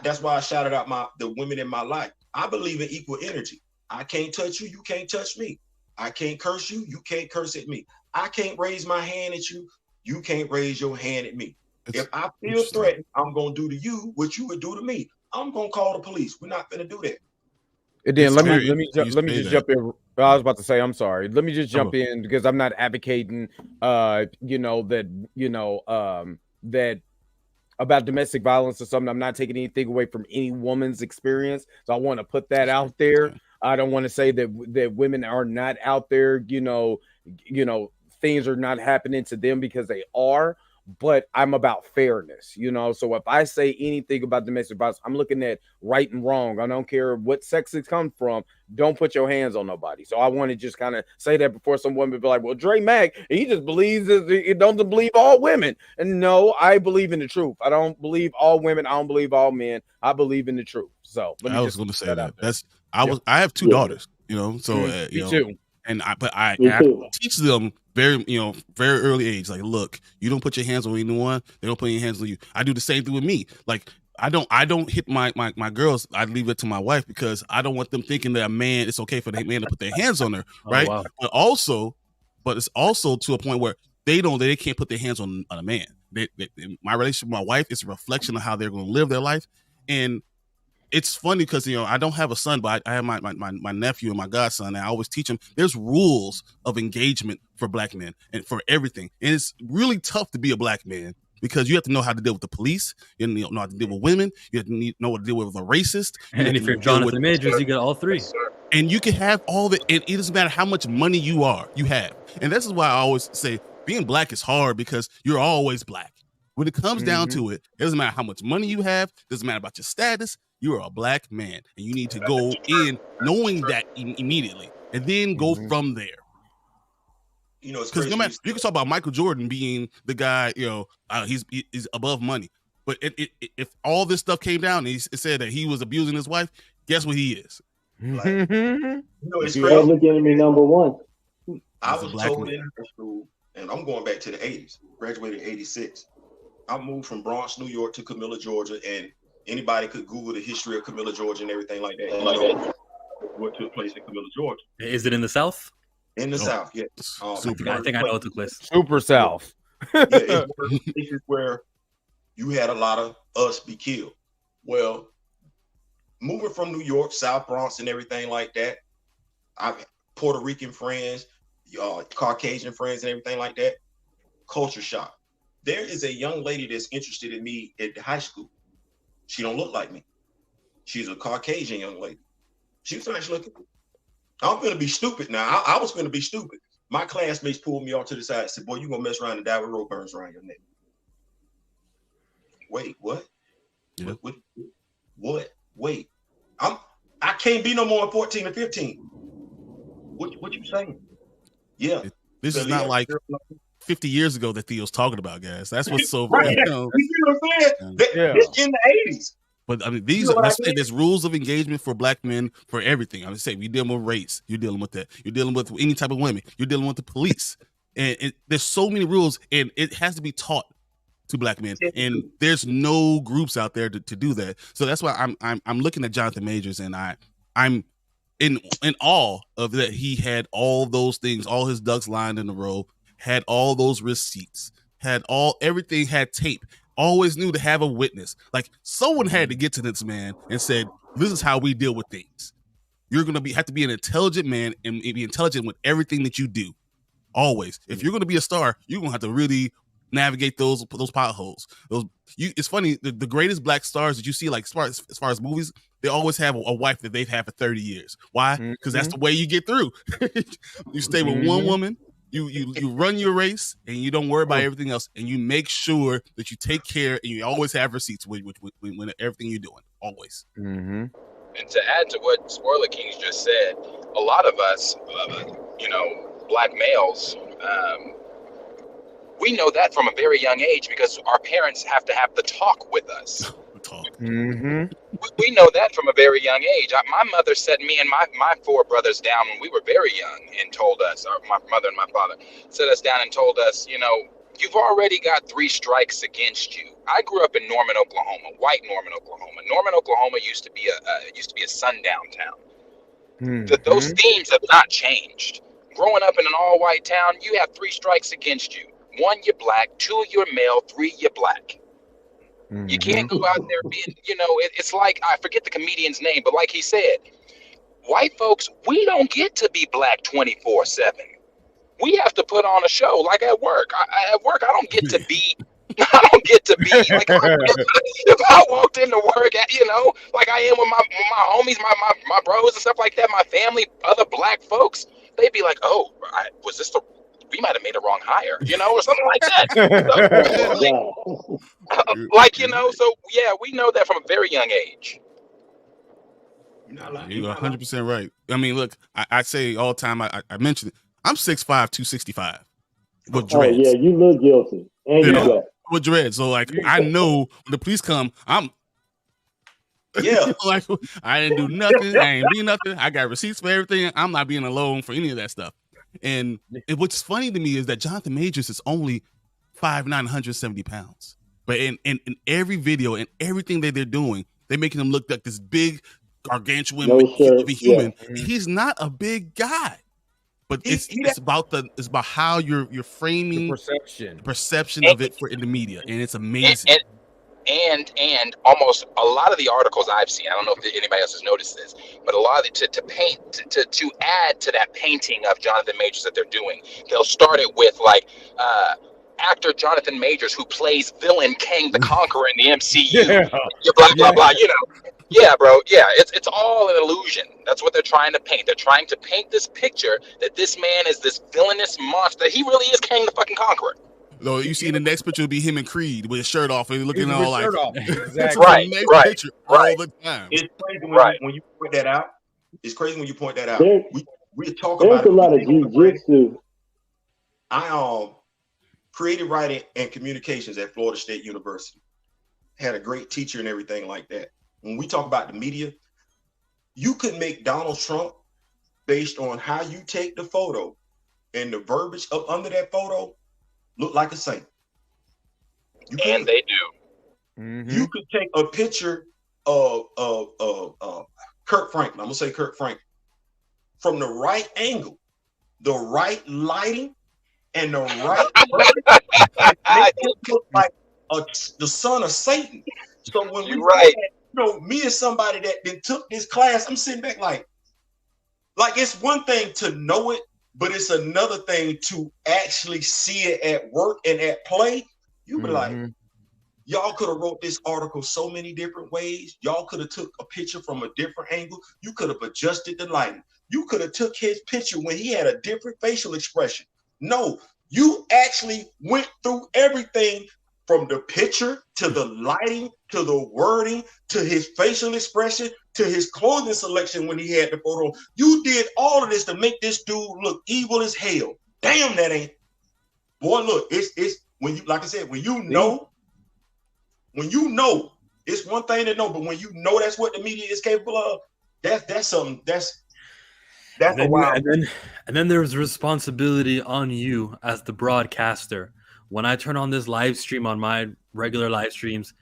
That's why I shouted out the women in my life. I believe in equal energy. I can't touch you, you can't touch me. I can't curse you, you can't curse at me. I can't raise my hand at you, you can't raise your hand at me. If I feel threatened, I'm gonna do to you what you would do to me. I'm gonna call the police. We're not gonna do that. And then It's let very me just jump in. I was about to say, I'm sorry. Let me just jump in because I'm not advocating that about domestic violence or something. I'm not taking anything away from any woman's experience. So I want to put that out there. I don't want to say that women are not out there, things are not happening to them, because they are. But I'm about fairness, So if I say anything about domestic violence, I'm looking at right and wrong. I don't care what sex it comes from. Don't put your hands on nobody. So I want to just kind of say that before some women be like, well, Dre Mack, he just believes he don't believe all women. And no, I believe in the truth. I don't believe all women. I don't believe all men. I believe in the truth. So I was going to say that. I have two daughters, so me too. And I teach them very early age. Like, look, you don't put your hands on anyone. They don't put your hands on you. I do the same thing with me. Like, I don't hit my girls. I leave it to my wife because I don't want them thinking that it's okay for the man to put their hands on her. Right. Wow. But it's also to a point where they can't put their hands on a man. My relationship with my wife is a reflection of how they're going to live their life. And it's funny because I don't have a son, but I have my nephew and my godson, and I always teach them there's rules of engagement for black men and for everything. And it's really tough to be a black man because you have to know how to deal with the police, you know how to deal with women, you have to know how to deal with a racist. And if you're Jonathan Majors, you get all three. And you can have all the, and it doesn't matter how much money you have. And this is why I always say being black is hard because you're always black. When it comes down to it, it doesn't matter how much money you have, it doesn't matter about your status. You're a black man, and you need to go in knowing that immediately, and then go from there. Because no matter, you can talk about Michael Jordan being the guy, he's above money, but if all this stuff came down and it said that he was abusing his wife, guess what he is? It's crazy. Public enemy number one. I was told in high school, and I'm going back to the 80s. Graduated in '86. I moved from Bronx, New York, to Camilla, Georgia, and anybody could Google the history of Camilla, Georgia, and everything like that. What took place in Camilla, Georgia? Is it in the South? In the South, yes. I think I know what took place. Super South. It's places where you had a lot of us be killed. Well, moving from New York, South Bronx, and everything like that, I have Puerto Rican friends, Caucasian friends, and everything like that. Culture shock. There is a young lady that's interested in me at high school. She don't look like me. She's a Caucasian young lady. She was nice looking. I'm going to be stupid now. I was going to be stupid. My classmates pulled me off to the side and said, boy, you're going to mess around and die with rope burns around your neck. Wait, what? Yeah. What? Wait. I can't be no more than 14 or 15. What you saying? Yeah. This is not like 50 years ago that Theo's talking about, guys. That's what's so right. You see what I'm saying? It's in the 80s. But I mean, there's rules of engagement for black men for everything. I'm saying you're dealing with race, you're dealing with that, you're dealing with any type of women, you're dealing with the police, and there's so many rules, and it has to be taught to black men. And there's no groups out there to do that. So that's why I'm looking at Jonathan Majors, and I'm in awe of that. He had all those things, all his ducks lined in a row, had all those receipts, everything had tape. Always knew to have a witness. Like someone had to get to this man and said, "This is how we deal with things. You're gonna have to be an intelligent man and be intelligent with everything that you do. Always, if you're gonna be a star, you're gonna have to really navigate those potholes. It's funny. The greatest black stars that you see, like as far as movies, they always have a wife that they've had for 30 years. Why? Because that's the way you get through. You stay with one woman. You run your race and you don't worry about everything else, and you make sure that you take care and you always have receipts with everything you're doing, always. Mm-hmm. And to add to what Spoiler Kings just said, a lot of us, black males, we know that from a very young age because our parents have to have the talk with us. Mm-hmm. We know that from a very young age. My mother set me and my four brothers down when we were very young and told us, my mother and my father set us down and told us, you've already got 3 strikes against you. I grew up in Norman, Oklahoma, white Norman, Oklahoma. Norman, Oklahoma used to be a sundown town. Mm-hmm. Those themes have not changed. Growing up in an all-white town, you have 3 strikes against you. 1, you're black. 2, you're male. 3, you're black. Mm-hmm. You can't go out there being, it's like, I forget the comedian's name, but like he said, white folks, we don't get to be black 24/7. We have to put on a show like at work. At work, I don't get to be. I don't get to be like if I walked into work, like I am with my homies, my bros and stuff like that, my family, other black folks, they'd be like, "Oh, we might have made a wrong hire," or something like that. So yeah, we know that from a very young age. You're 100% right. I mean, look, I say all the time, I mentioned it. I'm 6'5", 265 with dreads. Oh, yeah, you look guilty. And you black. With dreads. So, like, I know when the police come, I'm like, I didn't do nothing. I ain't be nothing. I got receipts for everything. I'm not being alone for any of that stuff. And what's funny to me is that Jonathan Majors is only 5'9", 170 pounds. But in every video and everything that they're doing, they're making him look like this big, gargantuan human. Yeah. He's not a big guy. But it's about how you're framing the perception of it in the media, and it's amazing. And almost a lot of the articles I've seen, I don't know if anybody else has noticed this, but a lot of to add to that painting of Jonathan Majors that they're doing, they'll start it with like actor Jonathan Majors who plays villain Kang the Conqueror in the MCU. Blah blah. Yeah, bro. Yeah, it's all an illusion. That's what they're trying to paint. They're trying to paint this picture that this man is this villainous monster. He really is Kang the fucking Conqueror. No, you see in the next picture will be him and Creed with his shirt off and looking all like exactly. Right. Picture all the time. It's crazy when you point that out. It's crazy when you point that out. We talk about there's a lot of jiu-jitsu. I creative writing and communications at Florida State University. Had a great teacher and everything like that. When we talk about the media, you could make Donald Trump based on how you take the photo and the verbiage up under that photo look like a saint. And they do. Mm-hmm. You could take a picture of Kurt Franklin. I'm gonna say Kurt Franklin from the right angle, the right lighting, and the right make it look like the son of Satan. So when we me as somebody that then took this class, I'm sitting back like it's one thing to know it, but it's another thing to actually see it at work and at play. You be like, y'all could have wrote this article so many different ways. Y'all could have took a picture from a different angle. You could have adjusted the lighting. You could have took his picture when he had a different facial expression. No, you actually went through everything from the picture to the lighting to the wording to his facial expression to his clothing selection when he had the photo. You did all of this to make this dude look evil as hell. Damn, that ain't. Boy, look, it's when you, like I said, when you know, it's one thing to know, but when you know that's what the media is capable of, that's something that's a wild. And then there's responsibility on you as the broadcaster. When I turn on this live stream on my regular live streams,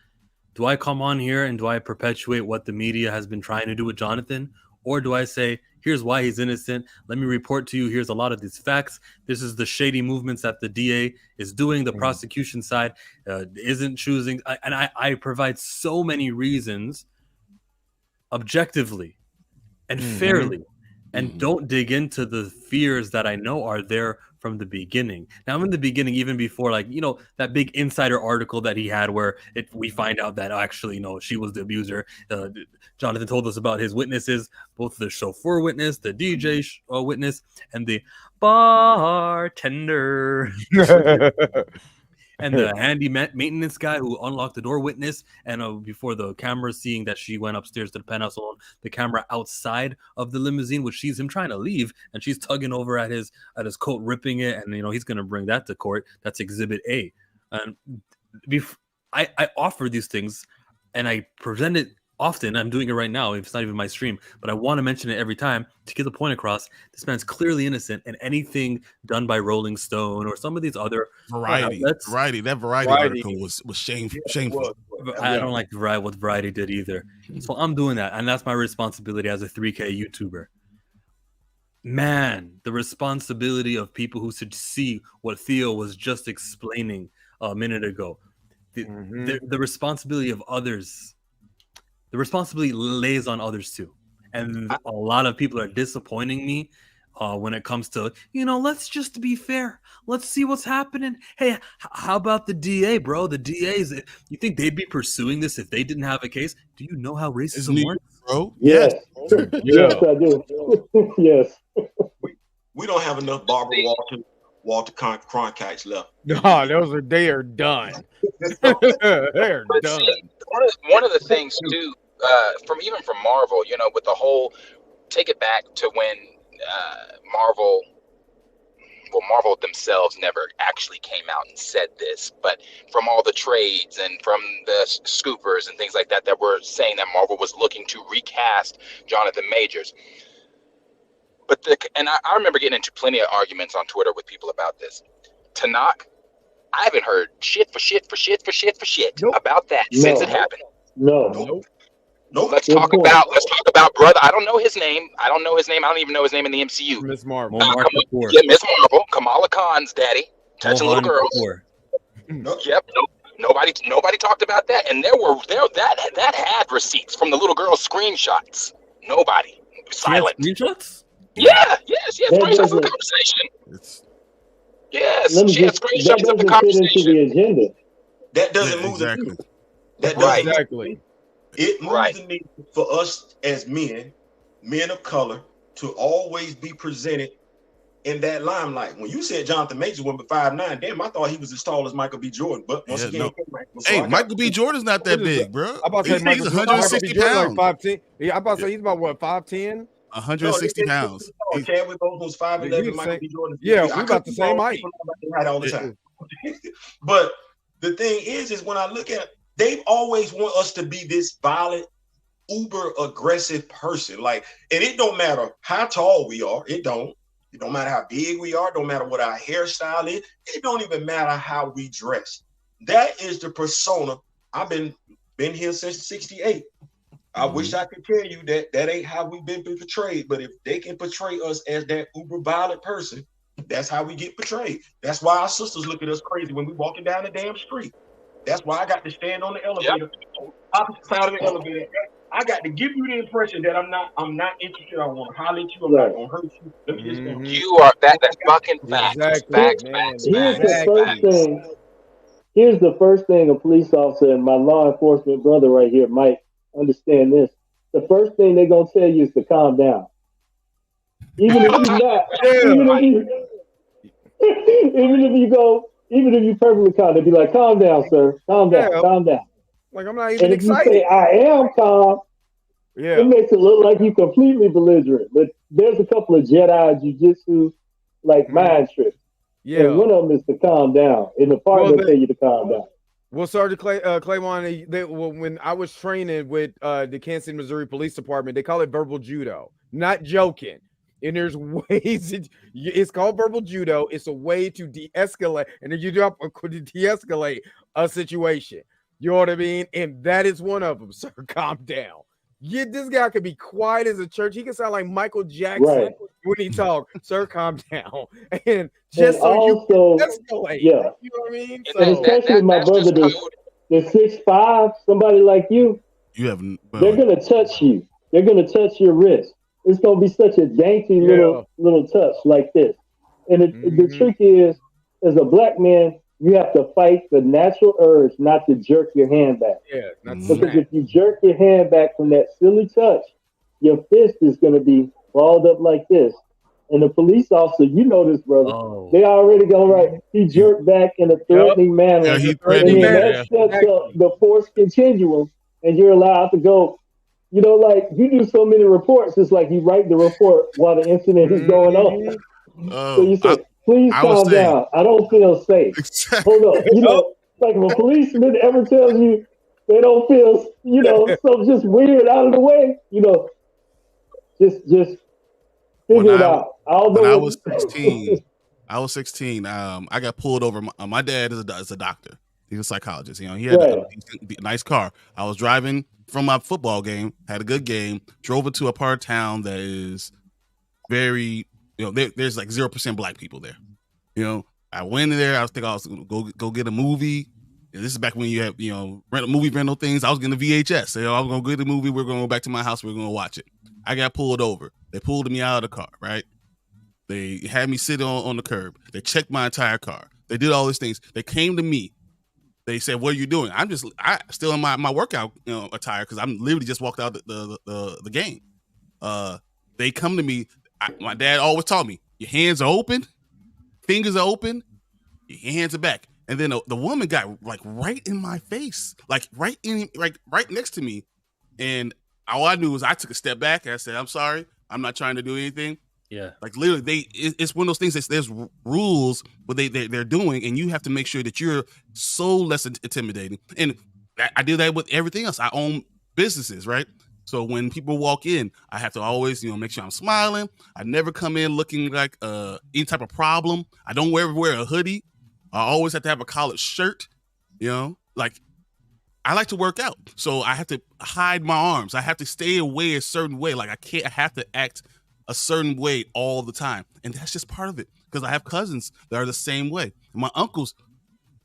do I come on here and do I perpetuate what the media has been trying to do with Jonathan? Or do I say, here's why he's innocent. Let me report to you. Here's a lot of these facts. This is the shady movements that the DA is doing. The prosecution side isn't choosing. I provide so many reasons objectively and fairly, and don't dig into the fears that I know are there from the beginning. Now, in the beginning, even before, that big insider article that he had where we find out that actually, she was the abuser. Jonathan told us about his witnesses, both the chauffeur witness, the DJ witness, and the bartender. And the handy maintenance guy who unlocked the door witness, and before the camera seeing that she went upstairs to the penthouse alone, the camera outside of the limousine, which sees him trying to leave, and she's tugging over at his coat, ripping it, and he's going to bring that to court. That's Exhibit A. And I offer these things, and I present it often. I'm doing it right now. It's not even my stream, but I want to mention it every time to get the point across. This man's clearly innocent, and anything done by Rolling Stone or some of these other Variety article was shameful. I don't like what Variety did either. So I'm doing that, and that's my responsibility as a 3K YouTuber. Man, the responsibility of people who should see what Theo was just explaining a minute ago. The responsibility of others. The responsibility lays on others too. and a lot of people are disappointing me when it comes to, let's just be fair. Let's see what's happening. Hey, how about the DA, bro? The DAs, you think they'd be pursuing this if they didn't have a case? Do you know how racism works, bro? Yes. Yes, I do. Yes. We don't have enough Barbara Walter Cronkite's left. No, they are done. They're But done. see, one of the things too, from Marvel, with the whole, take it back to when Marvel themselves never actually came out and said this, but from all the trades and from the scoopers and things like that were saying that Marvel was looking to recast Jonathan Majors. But I remember getting into plenty of arguments on Twitter with people about this. Tanakh, I haven't heard shit Nope. about that since it happened. Nope. Let's talk about brother. I don't know his name. I don't even know his name in the MCU. Miss Marvel. Miss Marvel, Kamala Khan's daddy, touching little girls. Yep. Nobody talked about that, and that had receipts from the little girl's screenshots. Nobody. Silent. Screenshots? Yes, screenshots of the conversation. Yes, she has screenshots of the conversation. The agenda. That doesn't move the needle. Exactly. It moves the needle for us as men of color, to always be presented in that limelight. When you said Jonathan Majors went 5'9", damn, I thought he was as tall as Michael B. Jordan. But once again, Michael B. Jordan's not that big, bro. I'm about to say he's 160 pounds. Like 5'10". Yeah, I'm about to say he's about what, 5'10"? 160 pounds. Chadwick Boseman's 5'11", Michael B. Jordan. Yeah, we about the same height. All the time. But the thing is when I look at, they've always want us to be this violent, uber aggressive person. Like, and it don't matter how tall we are. It don't matter how big we are. Don't matter what our hairstyle is. It don't even matter how we dress. That is the persona. I've been here since '68. I wish I could tell you that ain't how we've been portrayed. But if they can portray us as that uber violent person, that's how we get portrayed. That's why our sisters look at us crazy when we walking down the damn street. That's why I got to stand on the elevator, opposite side of the elevator. I got to give you the impression that I'm not interested. I want to holler at you. I'm not gonna hurt you. Let me just You are that's fucking facts. Exactly, Facts. Here's the first thing a police officer and my law enforcement brother right here might understand this. The first thing they're gonna tell you is to calm down. Even if you're not, even if you perfectly calm, they'd be like, calm down, sir. Calm down. Like, I'm not even and if excited. You say, I am calm, it makes it look like you completely belligerent. But there's a couple of Jedi jiu-jitsu, like mind tricks. Yeah. And one of them is to calm down. And the part will tell you to calm down. Well, Sergeant Claymon, when I was training with the Kansas City, Missouri Police Department, they call it verbal judo. Not joking. And there's ways, it's called verbal judo. It's a way to de-escalate, and then you do to de-escalate a situation. You know what I mean? And that is one of them, sir. Calm down. This guy could be quiet as a church. He can sound like Michael Jackson when he talks. Sir, calm down. And just you escalate. Yeah. You know what I mean? So, and especially my brother, the 6'5", somebody like you, they're going to touch you. They're going to touch your wrist. It's going to be such a dainty little touch like this. And the trick is, as a black man, you have to fight the natural urge not to jerk your hand back. Yeah, because if you jerk your hand back from that silly touch, your fist is going to be balled up like this. And the police officer, you know this, brother, they already go right. He jerked back in a threatening manner. Yeah, he threatening that sets up the force continuum, and you're allowed to go. You know, like, you do so many reports, it's like you write the report while the incident is going on. So you say, please calm down. I don't feel safe. Exactly. Hold up. You know, like if a policeman ever tells you they don't feel, so just weird out of the way, just figure it out. When I was 16, I got pulled over. My dad is a doctor. He's a psychologist. He had a nice car. I was driving from my football game, had a good game, drove into a part of town that is very, there's like 0% black people there. I went in there. I was thinking I was going to go get a movie, This is back when you have, movie rental things. I was getting the VHS. I was going to get the movie. We're going to go back to my house. We're going to watch it. I got pulled over. They pulled me out of the car, right? They had me sit on the curb. They checked my entire car. They did all these things. They came to me. They said, "What are you doing?" I still in my workout attire because I'm literally just walked out the game. They come to me. My dad always taught me, your hands are open, fingers are open, your hands are back. And then the woman got like right in my face, like right next to me. And all I knew was I took a step back and I said, "I'm sorry, I'm not trying to do anything." Yeah, like literally, it's one of those things that there's rules, but they're doing, and you have to make sure that you're so less intimidating. And I do that with everything else. I own businesses, right? So when people walk in, I have to always, make sure I'm smiling. I never come in looking like any type of problem. I don't wear a hoodie. I always have to have a collared shirt. Like I like to work out, so I have to hide my arms. I have to stay away a certain way. Like I have to act a certain way all the time. And that's just part of it. Because I have cousins that are the same way. And my uncles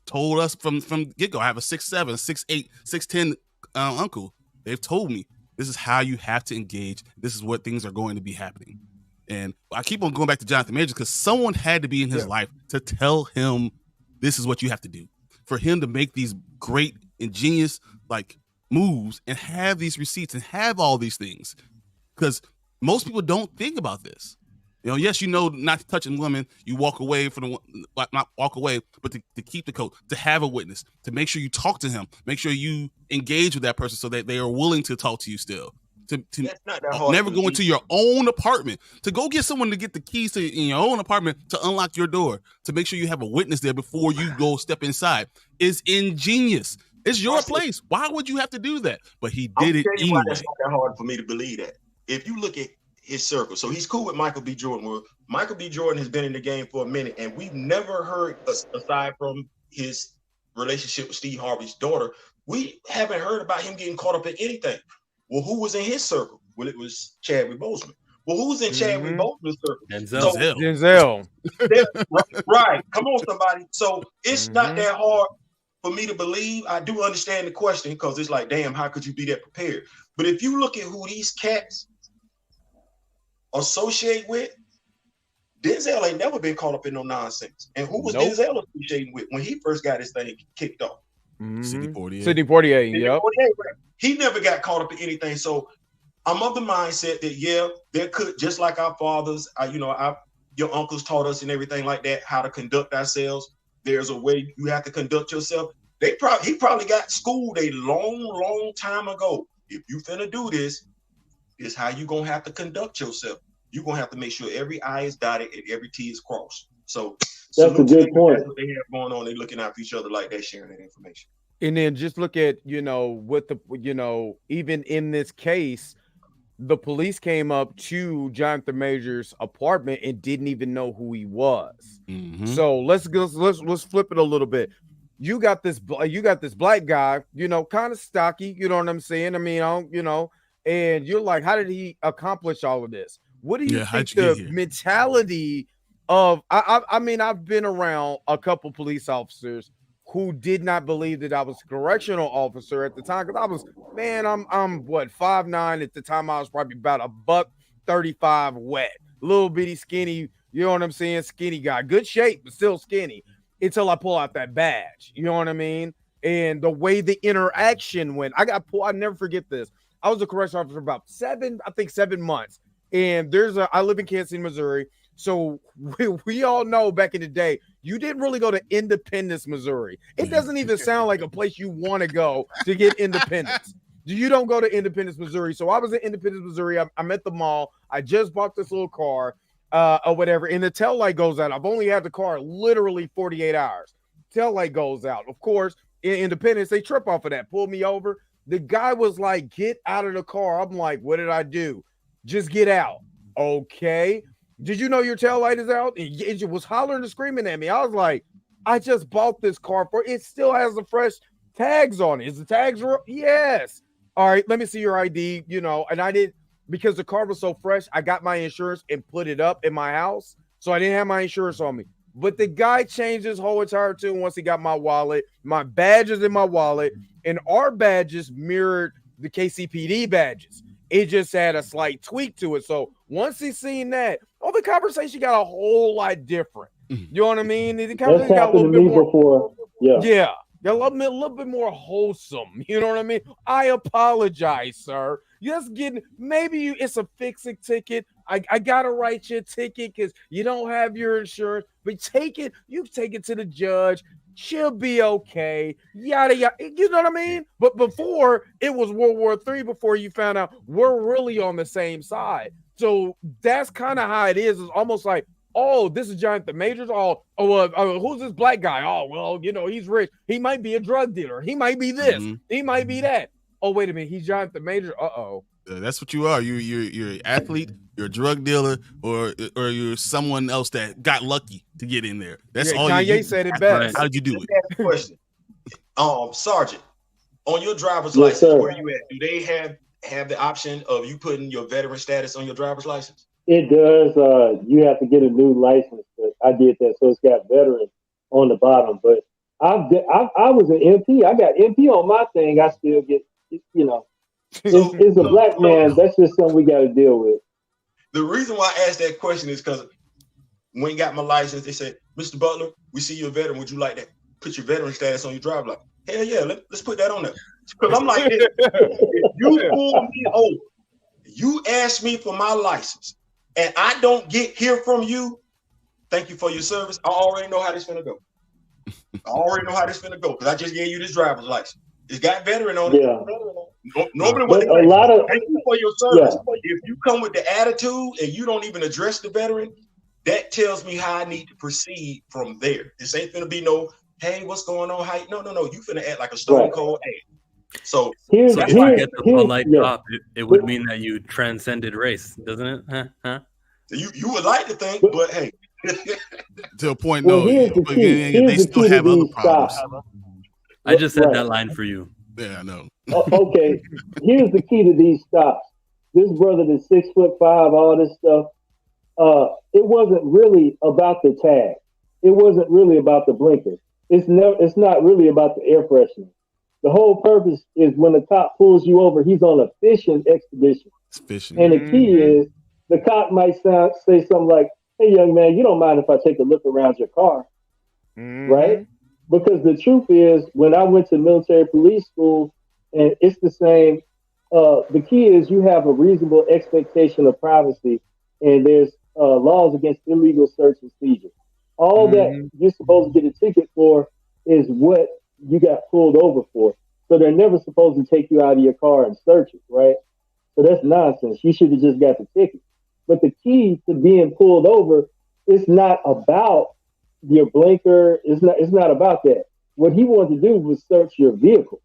told us from get-go. I have a 6'7", 6'8", 6'10" uncle. They've told me this is how you have to engage. This is what things are going to be happening. And I keep on going back to Jonathan Majors because someone had to be in his life to tell him this is what you have to do. For him to make these great, ingenious moves and have these receipts and have all these things. Because most people don't think about this. Yes, not touching women, you walk away not walk away, but to keep the code, to have a witness, to make sure you talk to him, make sure you engage with that person so that they are willing to talk to you still. To never go into your own apartment, to go get someone to get the keys to in your own apartment to unlock your door, to make sure you have a witness there before you go step inside is ingenious. It's your place. Why would you have to do that? But he did it anyway. It's not that hard for me to believe that. If you look at his circle, so he's cool with Michael B. Jordan. Well, Michael B. Jordan has been in the game for a minute, and we've never heard, aside from his relationship with Steve Harvey's daughter, we haven't heard about him getting caught up in anything. Well, who was in his circle? Well, it was Chadwick Boseman. Well, who was in Chadwick Boseman's circle? Denzel. Right. Come on, somebody. So it's not that hard for me to believe. I do understand the question because it's like, damn, how could you be that prepared? But if you look at who these cats associate with, Denzel ain't never been caught up in no nonsense. And who was Denzel associating with when he first got his thing kicked off? Sidney Poitier, yep. He never got caught up in anything. So I'm of the mindset that, there could, just like our fathers, your uncles taught us and everything like that, how to conduct ourselves. There's a way you have to conduct yourself. He probably got schooled a long, long time ago. If you finna do this how you gonna have to conduct yourself. You're gonna have to make sure every I is dotted and every T is crossed. So that's a good point. That's what they have going on. They're looking out for each other like that, sharing that information. And then just look at, what the, even in this case, the police came up to Jonathan Majors' apartment and didn't even know who he was. So let's flip it a little bit. You got this black guy, kind of stocky, you know what I'm saying? I mean, and you're like, how did he accomplish all of this? What do you think the mentality of? I mean, I've been around a couple police officers who did not believe that I was a correctional officer at the time, because I was, I'm what, 5'9" at the time. I was probably about $135 wet, little bitty skinny, you know what I'm saying? Skinny guy, good shape, but still skinny, until I pull out that badge, you know what I mean? And the way the interaction went, I never forget this. I was a correctional officer for about 7 months. And I live in Kansas City, Missouri. So we all know back in the day, you didn't really go to Independence, Missouri. It doesn't even sound like a place you want to go to get independence. You don't go to Independence, Missouri. So I was in Independence, Missouri. I'm at the mall. I just bought this little car or whatever. And the tail light goes out. I've only had the car literally 48 hours. Tail light goes out. Of course, in Independence, they trip off of that, pull me over. The guy was like, get out of the car. I'm like, what did I do? Just get out. Okay. Did you know your tail light is out? And it was hollering and screaming at me. I was like, I just bought this car it still has the fresh tags on it. Is the tags real? Yes. All right, let me see your ID, and I did, because the car was so fresh, I got my insurance and put it up in my house. So I didn't have my insurance on me. But the guy changed his whole entire tune once he got my wallet. My badges in my wallet, and our badges mirrored the KCPD badges. It just had a slight tweak to it. So once he seen that, the conversation got a whole lot different. You know what I mean? The conversation got a little bit more before. Yeah. Got a little bit more wholesome. You know what I mean? I apologize, sir. Just getting, maybe it's a fixing ticket. I gotta write you a ticket because you don't have your insurance, but you take it to the judge. She'll be okay. Yada yada. You know what I mean? But before it was World War III, before you found out we're really on the same side. So that's kind of how it is. It's almost like, oh, this is Jonathan Majors. Who's this black guy? Oh, well, he's rich. He might be a drug dealer. He might be this. He might be that. Oh, wait a minute. He's Jonathan Majors. Uh-oh. That's what you are. You're an athlete, you're a drug dealer, or you're someone else that got lucky to get in there. That's all. Kanye said it best. How did you do it? Question, Sergeant, on your driver's license, where you at? Do they have the option of you putting your veteran status on your driver's license? It does. You have to get a new license, but I did that, so it's got veteran on the bottom. But I was an MP. I got MP on my thing. I still get, It's a black man. That's just something we got to deal with. The reason why I asked that question is because when I got my license, they said, Mr. Butler, we see you're a veteran. Would you like to put your veteran status on your driver's license? Hell yeah, let's put that on there. Because I'm like, if you pull me over, you ask me for my license, and I don't hear from you, thank you for your service. I already know how this finna go. Because I just gave you this driver's license. It's got veteran on it. Yeah. Nobody would thank you for your service. Yeah. If you come with the attitude and you don't even address the veteran, that tells me how I need to proceed from there. This ain't finna be no, hey, what's going on? No. You finna act like a stone cold ass. So if I get the polite drop, it would mean that you transcended race, doesn't it? Huh? You would like to think, but hey. To a point, no. They still have other problems. I just said that line for you. Yeah, I know. Okay, here's the key to these stops. This brother that's 6'5", all this stuff. It wasn't really about the tag. It wasn't really about the blinker. It's not really about the air freshener. The whole purpose is when the cop pulls you over, he's on a fishing expedition. It's fishing. And the key is the cop might say something like, "Hey, young man, you don't mind if I take a look around your car," right? Because the truth is, when I went to military police school, and it's the same, the key is you have a reasonable expectation of privacy, and there's laws against illegal search and seizure. All that you're supposed to get a ticket for is what you got pulled over for. So they're never supposed to take you out of your car and search it, right? So that's nonsense. You should have just got the ticket. But the key to being pulled over, it's not about your blinker. It's not about that. What he wanted to do was search your vehicle.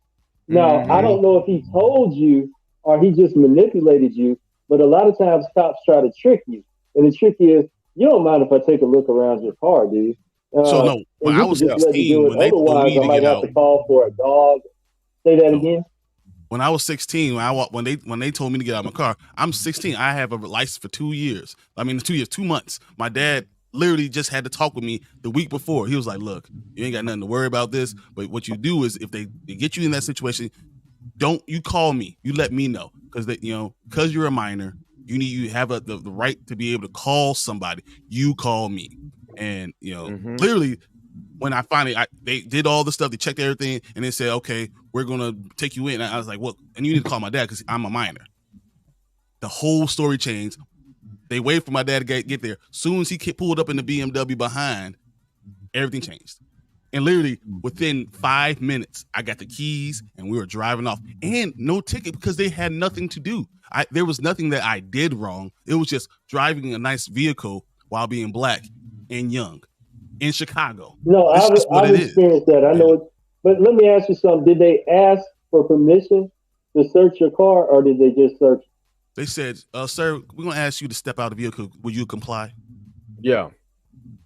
Now, I don't know if he told you or he just manipulated you, but a lot of times cops try to trick you. And the trick is, you don't mind if I take a look around your car, do you? So no, when I was 16, when they told me to get out, have to call for a dog. Say that again. When I was 16, when they told me to get out of my car, I'm 16. I have a license for 2 years. 2 months. My dad literally just had to talk with me the week before. He was like, "Look, you ain't got nothing to worry about this. But what you do is, if they get you in that situation, don't you call me. You let me know because you're a minor. You have the right to be able to call somebody. You call me." And literally, when I finally they did all the stuff, they checked everything, and they said, "Okay, we're gonna take you in." And I was like, "Well," and you need to call my dad because I'm a minor. The whole story changed. They waited for my dad to get there. Soon as he pulled up in the BMW behind, everything changed. And literally within 5 minutes, I got the keys and we were driving off. And no ticket because they had nothing to do. There was nothing that I did wrong. It was just driving a nice vehicle while being black and young in Chicago. No, I've experienced that. I know it. But let me ask you something. Did they ask for permission to search your car or did they just search? They said, "Sir, we're going to ask you to step out of the vehicle. Will you comply?" Yeah.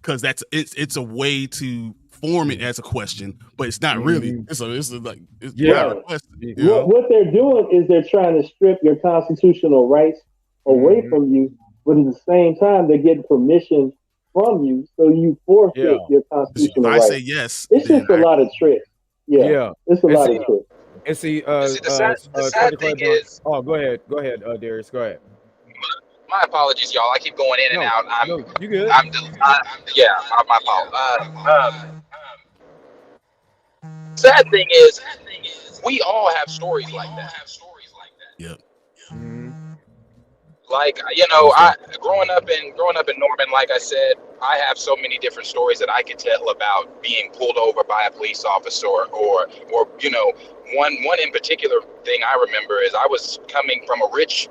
Because it's a way to form it as a question, but it's not really. It's like What they're doing is they're trying to strip your constitutional rights away from you, but at the same time they're getting permission from you, so you forfeit your If constitutional I right. say yes, It's then just a lot of tricks. Yeah, it's a And lot see, of tricks. and see, The sad Tony thing Claiborne. is, Oh, go ahead, Darius, go ahead. my apologies, y'all. I keep going in and No, out. no, you good? Yeah, my fault. Sad thing is, we all have stories like that. yep. Like, you know, growing up in Norman, like I said, I have so many different stories that I could tell about being pulled over by a police officer, or you know, one in particular thing I remember is I was coming from a rich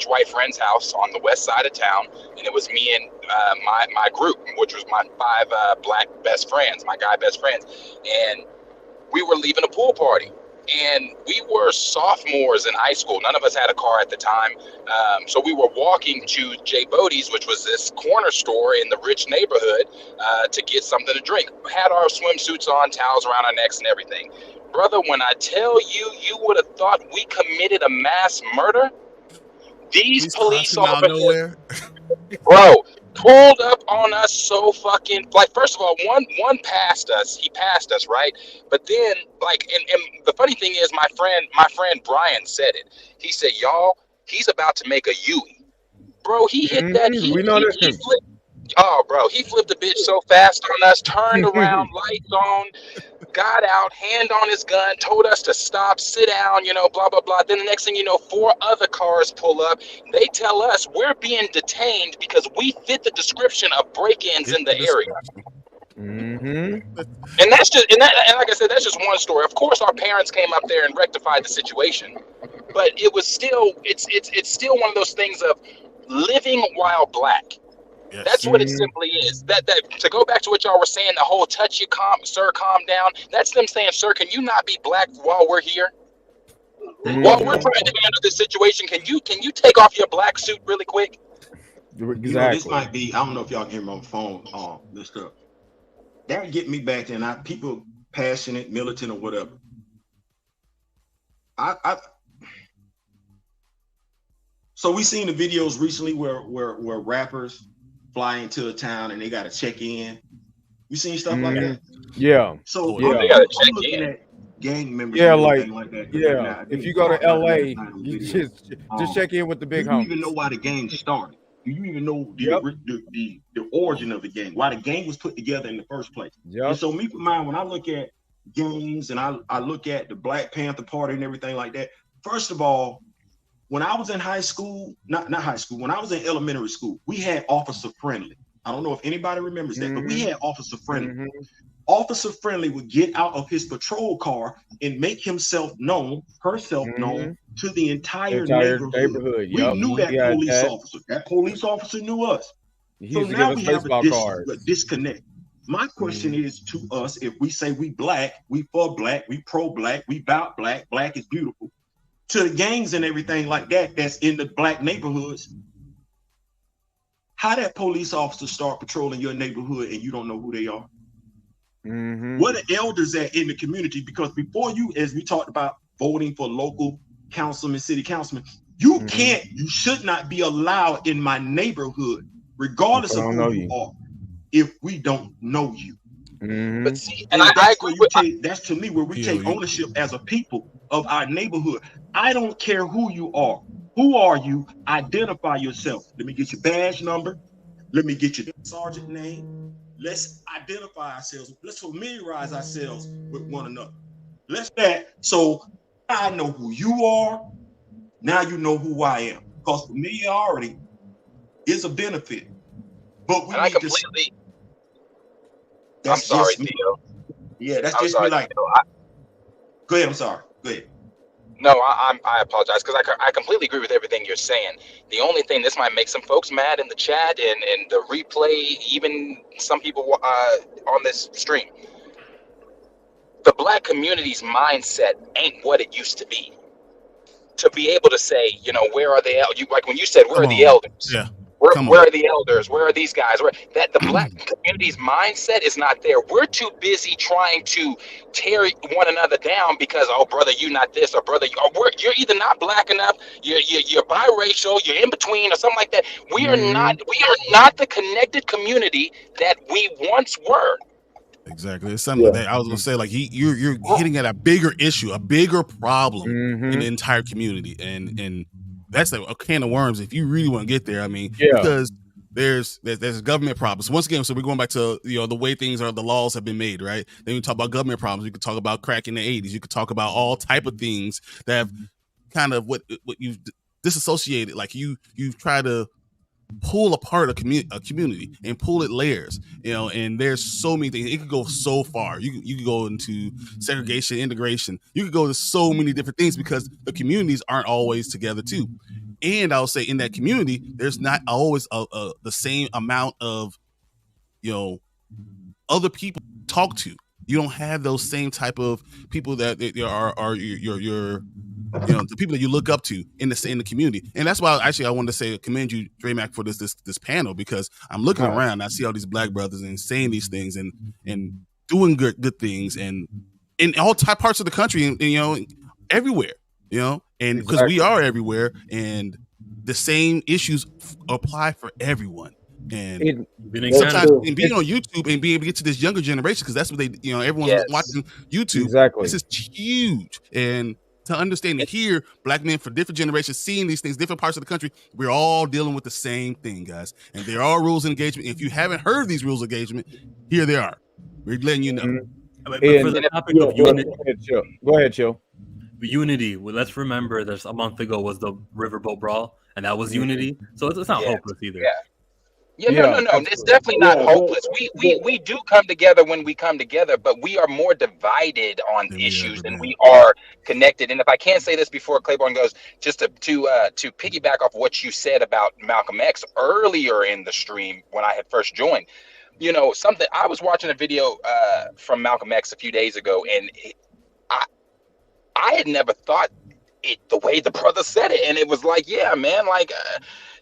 white friend's house on the west side of town, and it was me and my group, which was my 5 black best friends, my guy best friends, and we were leaving a pool party. And we were sophomores in high school. None of us had a car at the time. So we were walking to J. Bodie's, which was this corner store in the rich neighborhood, to get something to drink. Had our swimsuits on, towels around our necks and everything. Brother, when I tell you, you would have thought we committed a mass murder. These police out officers, nowhere. bro, pulled up on us so fucking, like, first of all, one passed us. He passed us, right? But then, like, and the funny thing is, my friend Brian said it. He said, y'all, he's about to make a Yui. Bro, he hit that. We know he this. flipped. Oh, bro, he flipped the bitch so fast on us, turned around, lights on, got out, hand on his gun, told us to stop, sit down, you know, blah, blah, blah. Then the next thing you know, 4 other cars pull up. They tell us we're being detained because we fit the description of break-ins in the area. And that's just, and like I said, that's just one story. Of course, our parents came up there and rectified the situation, but it was still, it's still one of those things of living while black. Yes. That's what it simply is. That to go back to what y'all were saying, the whole touch you, calm down. That's them saying, sir, can you not be black while we're here? While we're trying to handle this situation, can you take off your black suit really quick? Exactly. You know, this might be, I don't know if y'all can hear me on the phone, this stuff. That would get me back to, and people passionate, militant, or whatever. So we seen the videos recently where rappers fly into a town and they got to check in. You seen stuff like that? Yeah. So yeah. I'm looking at gang members. Yeah, and like everything like that. yeah. Now, If you go to LA, you video. just check in with the big Do you homies. even know why the gang started? Do you even know the origin of the gang? Why the gang was put together in the first place? And so me for mine, when I look at gangs and I look at the Black Panther Party and everything like that, first of all, when I was in high school, not high school, when I was in elementary school, we had Officer Friendly. I don't know if anybody remembers that, but we had Officer Friendly. Officer Friendly would get out of his patrol car and make herself known to the entire neighborhood. We knew that police officer. That police officer knew us. So now we have a disconnect. My question is to us, if we say we black, we for black, we pro-black, we bout black, black is beautiful, to the gangs and everything like that that's in the black neighborhoods, how that police officer start patrolling your neighborhood and you don't know who they are? What are elders at in the community? Because before you, as we talked about voting for local councilman, city councilman, you you should not be allowed in my neighborhood, regardless of who you are, if we don't know you. But see, and I agree with that's to me where we take ownership as a people of our neighborhood. I don't care who you are. Who are you? Identify yourself. Let me get your badge number. Let me get your sergeant name. Let's identify ourselves. Let's familiarize ourselves with one another. Let's that. So I know who you are. Now you know who I am. Because familiarity is a benefit. But we need to. I'm sorry, Theo. Yeah, that's just me. Like, go ahead. I'm sorry. Go ahead. No, I apologize because I completely agree with everything you're saying. The only thing, this might make some folks mad in the chat and the replay, even some people on this stream. The black community's mindset ain't what it used to be. To be able to say, you know, where are they? Like when you said, where are the elders? Yeah. Come Where on. are the elders? Where are these guys? That the black community's mindset is not there. We're too busy trying to tear one another down because, oh brother, you not this, or brother, you're either not black enough, you're biracial, you're in between, or something like that. We are not the connected community that we once were. Exactly. It's something that I was gonna say, like you're hitting at a bigger issue, a bigger problem in the entire community, and that's a can of worms if you really want to get there. I mean, because there's government problems. Once again, so we're going back to the way things are, the laws have been made, right? Then we talk about government problems. You could talk about crack in the 80s. You could talk about all type of things that have kind of what you've disassociated. Like you try to pull apart a community and pull it layers, and there's so many things. It could go so far. You could go into segregation, integration. You could go to so many different things because the communities aren't always together too. And I'll say in that community, there's not always the same amount of other people to talk to. You don't have those same type of people that are your the people that you look up to in the community. And that's why I wanted to say commend you, Dre Mac, for this panel, because I'm looking around and I see all these black brothers and saying these things and doing good things and in all parts of the country and everywhere, and because we are everywhere and the same issues apply for everyone. And sometimes being on YouTube and being able to get to this younger generation, because that's what they, everyone's watching YouTube. Exactly. This is huge. And to understand and hear black men from different generations seeing these things, different parts of the country, we're all dealing with the same thing, guys. And there are rules of engagement. If you haven't heard these rules of engagement, here they are. We're letting you know. But for the topic of unity, go ahead, Chill. Unity. Well, let's remember, there's a month ago was the Riverboat Brawl, and that was unity. So it's not hopeless either. No. It's definitely not hopeless. We do come together when we come together, but we are more divided on issues than we are connected. And if I can't say this before Claiborne goes, just to piggyback off what you said about Malcolm X earlier in the stream when I had first joined, something, I was watching a video from Malcolm X a few days ago, and I had never thought it the way the brother said it, and it was like, yeah, man, like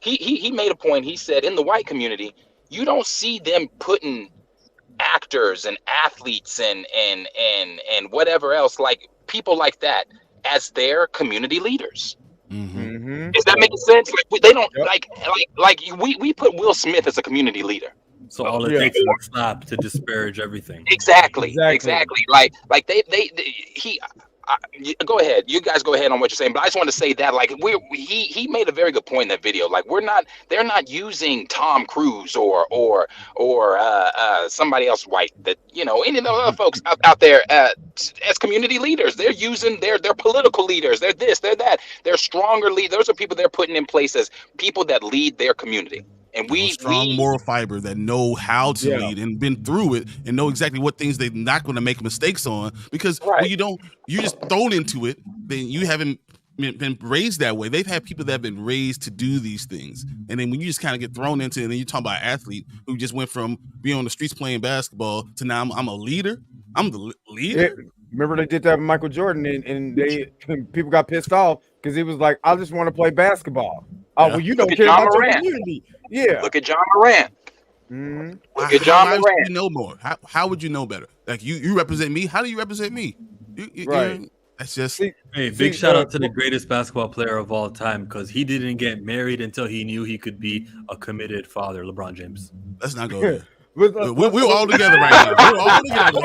he made a point. He said in the white community, you don't see them putting actors and athletes and whatever else, like people like that, as their community leaders. Is that making sense? Like they don't like we put Will Smith as a community leader. So all it takes is a slap to disparage everything. Exactly. Like go ahead. You guys go ahead on what you're saying, but I just want to say that like he made a very good point in that video. Like they're not using Tom Cruise or somebody else white that any of the other folks out there as community leaders. They're using their political leaders. They're this, they're that. They're stronger leaders. Those are people they're putting in place as people that lead their community. And strong moral fiber that know how to lead and been through it and know exactly what things they're not going to make mistakes on, because when you're just thrown into it, then you haven't been raised that way. They've had people that have been raised to do these things, and then when you just kind of get thrown into it, and then you talk about an athlete who just went from being on the streets playing basketball to now I'm a leader. I'm the leader. Remember they did that with Michael Jordan, and people got pissed off because he was like, I just want to play basketball. Oh, well, you don't care about your community. Yeah. Look at John Moran. Look at John Moran. How would you know more? How would you know better? Like you represent me. How do you represent me? Right. That's just big shout out to the greatest basketball player of all time, because he didn't get married until he knew he could be a committed father. LeBron James. Let's not go there. We're all together right now. We're all together.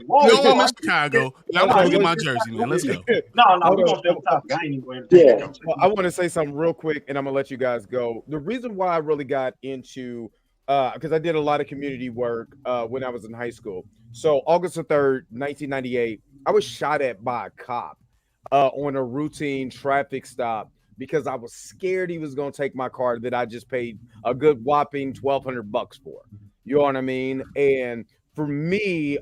No one in Chicago. I'm going to get my jersey, man. Let's go. No, we're going to talk. I ain't going to. Well, I want to say something real quick, and I'm going to let you guys go. The reason why I really got into, because I did a lot of community work when I was in high school. So August the 3rd, 1998, I was shot at by a cop on a routine traffic stop because I was scared he was going to take my car that I just paid a good whopping $1,200 for. You know what I mean? And for me,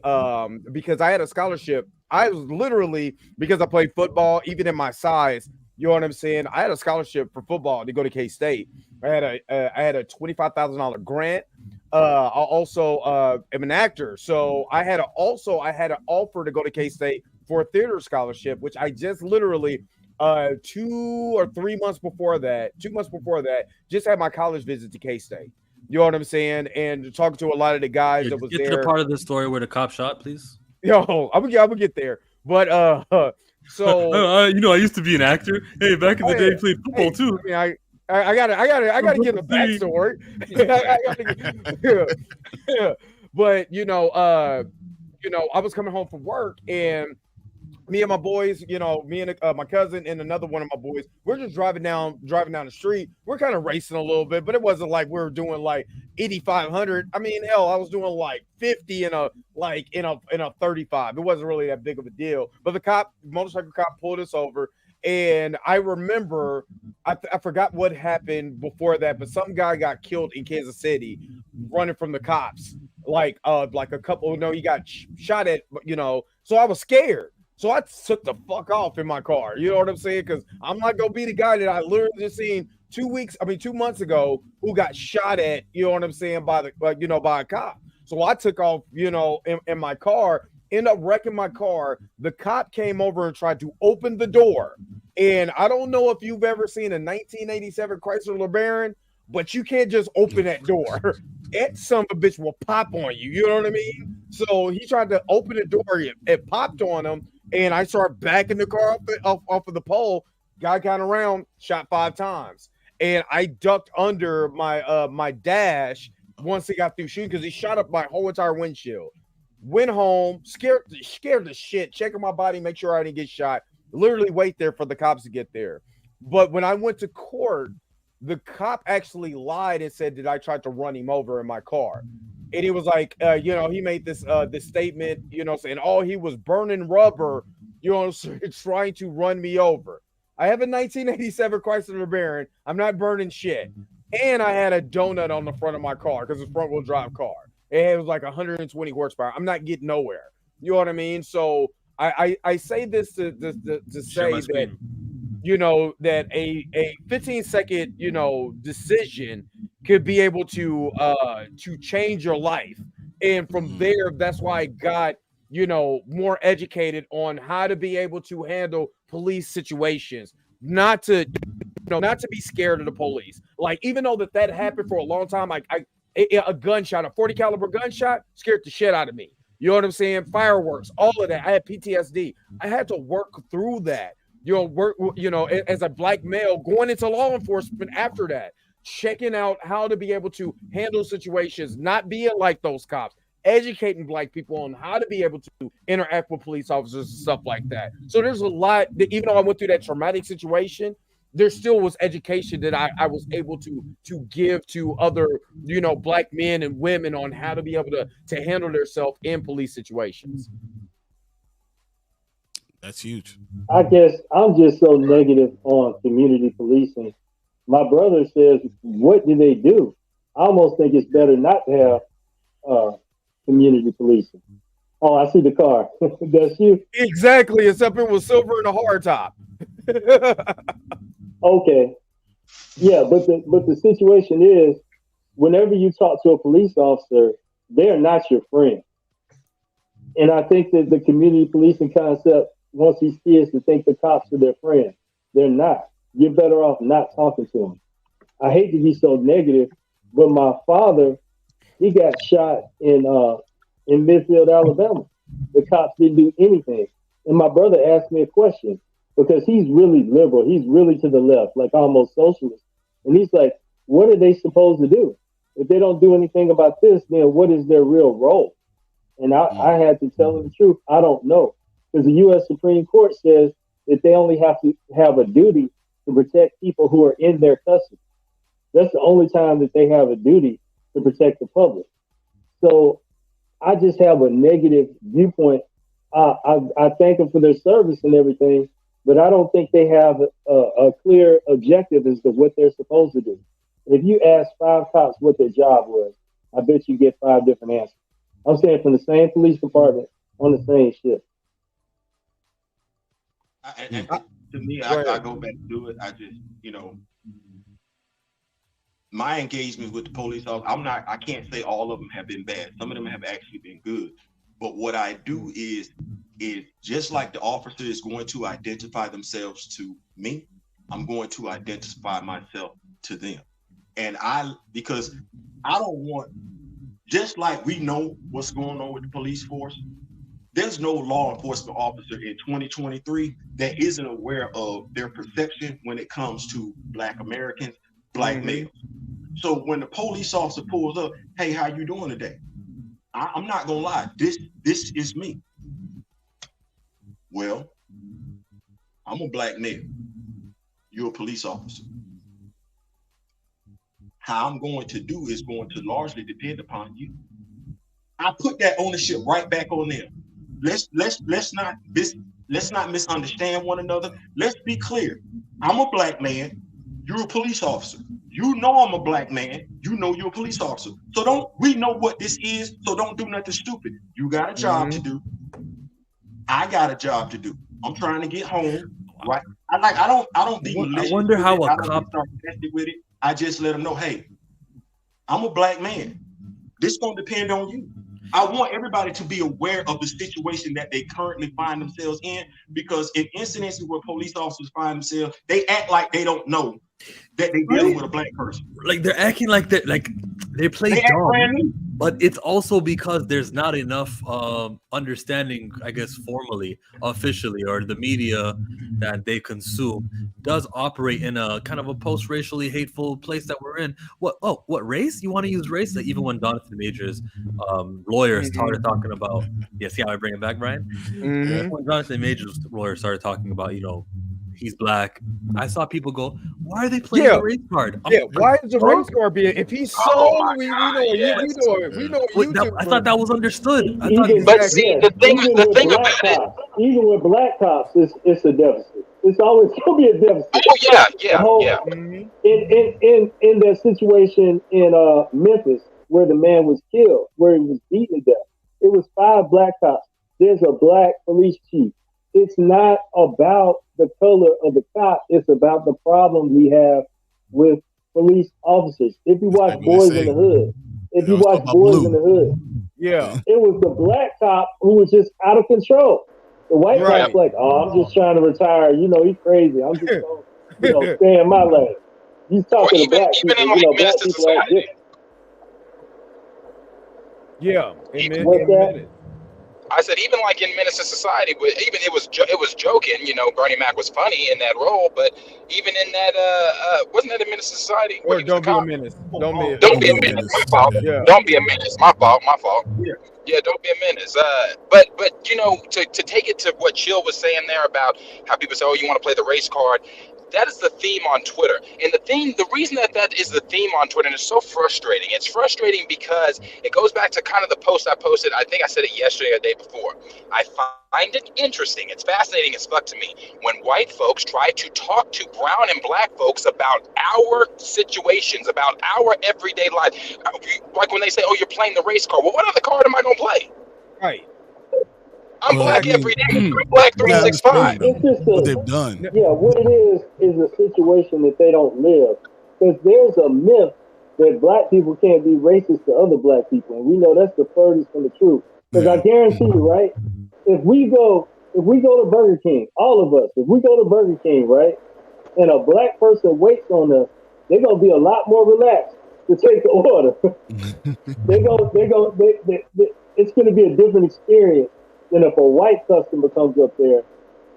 because I had a scholarship, I was literally, because I played football, even in my size, you know what I'm saying? I had a scholarship for football to go to K-State. I had a $25,000 grant. I also am an actor, so I had an offer to go to K-State for a theater scholarship, which I just literally 2 or 3 months before that, 2 months before that, just had my college visit to K-State. You know what I'm saying? And talking to a lot of the guys that was get there. to the part of the story where the cop shot, please. Yo, I'm gonna get there. But so I used to be an actor. Hey, back in the day, I played football too. I mean, I gotta get the backstory. But I was coming home from work, and me and my boys, me and my cousin and another one of my boys, we're just driving down the street. We're kind of racing a little bit, but it wasn't like we were doing like 8,500. I mean, hell, I was doing like 50 in a 35. It wasn't really that big of a deal. But the motorcycle cop pulled us over, and I remember, I forgot what happened before that, but some guy got killed in Kansas City running from the cops. Like a couple, he got shot at, so I was scared. So I took the fuck off in my car. You know what I'm saying? Because I'm not gonna be the guy that I literally just seen 2 months ago who got shot at. You know what I'm saying? By a cop. So I took off. In my car, ended up wrecking my car. The cop came over and tried to open the door. And I don't know if you've ever seen a 1987 Chrysler LeBaron, but you can't just open that door. That son of a bitch will pop on you. You know what I mean? So he tried to open the door. It popped on him. And I started backing the car off of the pole. Guy got around, shot 5 times. And I ducked under my dash once he got through shooting, because he shot up my whole entire windshield. Went home, scared the shit, checking my body, make sure I didn't get shot. Literally wait there for the cops to get there. But when I went to court, the cop actually lied and said that I tried to run him over in my car. And he was like, he made this statement, saying, oh, he was burning rubber, trying to run me over. I have a 1987 Chrysler LeBaron. I'm not burning shit. And I had a donut on the front of my car because it's a front-wheel drive car. It was like 120 horsepower. I'm not getting nowhere. You know what I mean? So I say this to say that, that a 15-second, decision could be able to change your life. And from there, that's why I got, more educated on how to be able to handle police situations, not to be scared of the police. Like, even though that happened for a long time, a gunshot, a 40 caliber gunshot scared the shit out of me. You know what I'm saying? Fireworks, all of that. I had PTSD. I had to work through that. As a black male going into law enforcement after that, checking out how to be able to handle situations, not being like those cops, educating black people on how to be able to interact with police officers and stuff like that. So there's a lot that, even though I went through that traumatic situation, there still was education that I was able to give to other, black men and women on how to be able to handle themselves in police situations. That's huge. I guess I'm just so negative on community policing. My brother says, what do they do? I almost think it's better not to have community policing. Oh, I see the car. That's you? Exactly, except it was silver and a hard top. Okay. Yeah, but the situation is, whenever you talk to a police officer, they're not your friend. And I think that the community policing concept wants these kids to think the cops are their friend. They're not. You're better off not talking to them. I hate to be so negative, but my father, he got shot in Midfield, Alabama. The cops didn't do anything. And my brother asked me a question, because he's really liberal. He's really to the left, like almost socialist. And he's like, what are they supposed to do? If they don't do anything about this, then what is their real role? And I had to tell him the truth. I don't know. Because the U.S. Supreme Court says that they only have to have a duty to protect people who are in their custody. That's the only time that they have a duty to protect the public. So I just have a negative viewpoint. I thank them for their service and everything, but I don't think they have a clear objective as to what they're supposed to do. If you ask 5 cops what their job was, I bet you get 5 different answers. I'm saying from the same police department on the same shift. To me, I go back to it. I just, my engagement with the police officer, I can't say all of them have been bad. Some of them have actually been good. But what I do is just like the officer is going to identify themselves to me, I'm going to identify myself to them. And because I don't want, just like we know what's going on with the police force, there's no law enforcement officer in 2023 that isn't aware of their perception when it comes to Black Americans, Black males. So when the police officer pulls up, hey, how you doing today? I'm not gonna lie, this is me. Well, I'm a Black male. You're a police officer. How I'm going to do is going to largely depend upon you. I put that ownership right back on them. Let's not misunderstand one another. Let's be clear. I'm a Black man. You're a police officer. You know I'm a Black man. You know you're a police officer. So we know what this is. So don't do nothing stupid. You got a job to do. I got a job to do. I'm trying to get home. Right? I don't be malicious. I wonder how a cop with it. I just let them know, hey, I'm a Black man. This gonna depend on you. I want everybody to be aware of the situation that they currently find themselves in, because in incidences where police officers find themselves, they act like they don't know that they're dealing with a Black person. Like they're acting like they play dumb, but it's also because there's not enough understanding, I guess, formally, officially, or the media that they consume does operate in a kind of a post-racially hateful place that we're in. What race? You want to use race? Like, even when Jonathan Majors' lawyers started talking about, see how I bring it back, Brian? When Jonathan Majors' lawyer started talking about, he's Black, I saw people go, why are they playing the race card? Why is the race card being, if he's so, we know it. I thought that was understood. But see, the thing about it, even with Black cops, it's a deficit. It's always going to be a deficit. Oh yeah. In that situation in Memphis, where the man was killed, where he was beaten to death, it was 5 Black cops. There's a Black police chief. It's not about the color of the cop. It's about the problem we have with police officers. If you watch Boys in the Hood, it was the Black cop who was just out of control. The white cop's like, I'm just trying to retire. He's crazy. I'm just going to stay in my lane. He's talking to Black people. Black people are different. What's that? I said, even like in Menace to Society, even it was joking. Bernie Mac was funny in that role, but even in that, wasn't that a Menace to Society? Or don't be a menace. Don't be a menace. My fault. Yeah. Don't be a menace. My fault. Yeah, don't be a menace. But to take it to what Chill was saying there about how people say, you want to play the race card. That is the theme on Twitter. And the reason that is the theme on Twitter, and it's so frustrating. It's frustrating because it goes back to kind of the post I posted. I think I said it yesterday or the day before. I find it interesting. It's fascinating as fuck to me when white folks try to talk to brown and Black folks about our situations, about our everyday life. Like when they say, you're playing the race card. Well, what other card am I going to play? Right. I'm Black every day. I'm Black 365. What they've done. Yeah, what it is a situation that they don't live. Because there's a myth that Black people can't be racist to other Black people, and we know that's the furthest from the truth. Because I guarantee you, right? If we go to Burger King, all of us, if we go to Burger King, right, and a Black person waits on us, they're gonna be a lot more relaxed to take the order. It's gonna be a different experience than if a white customer comes up there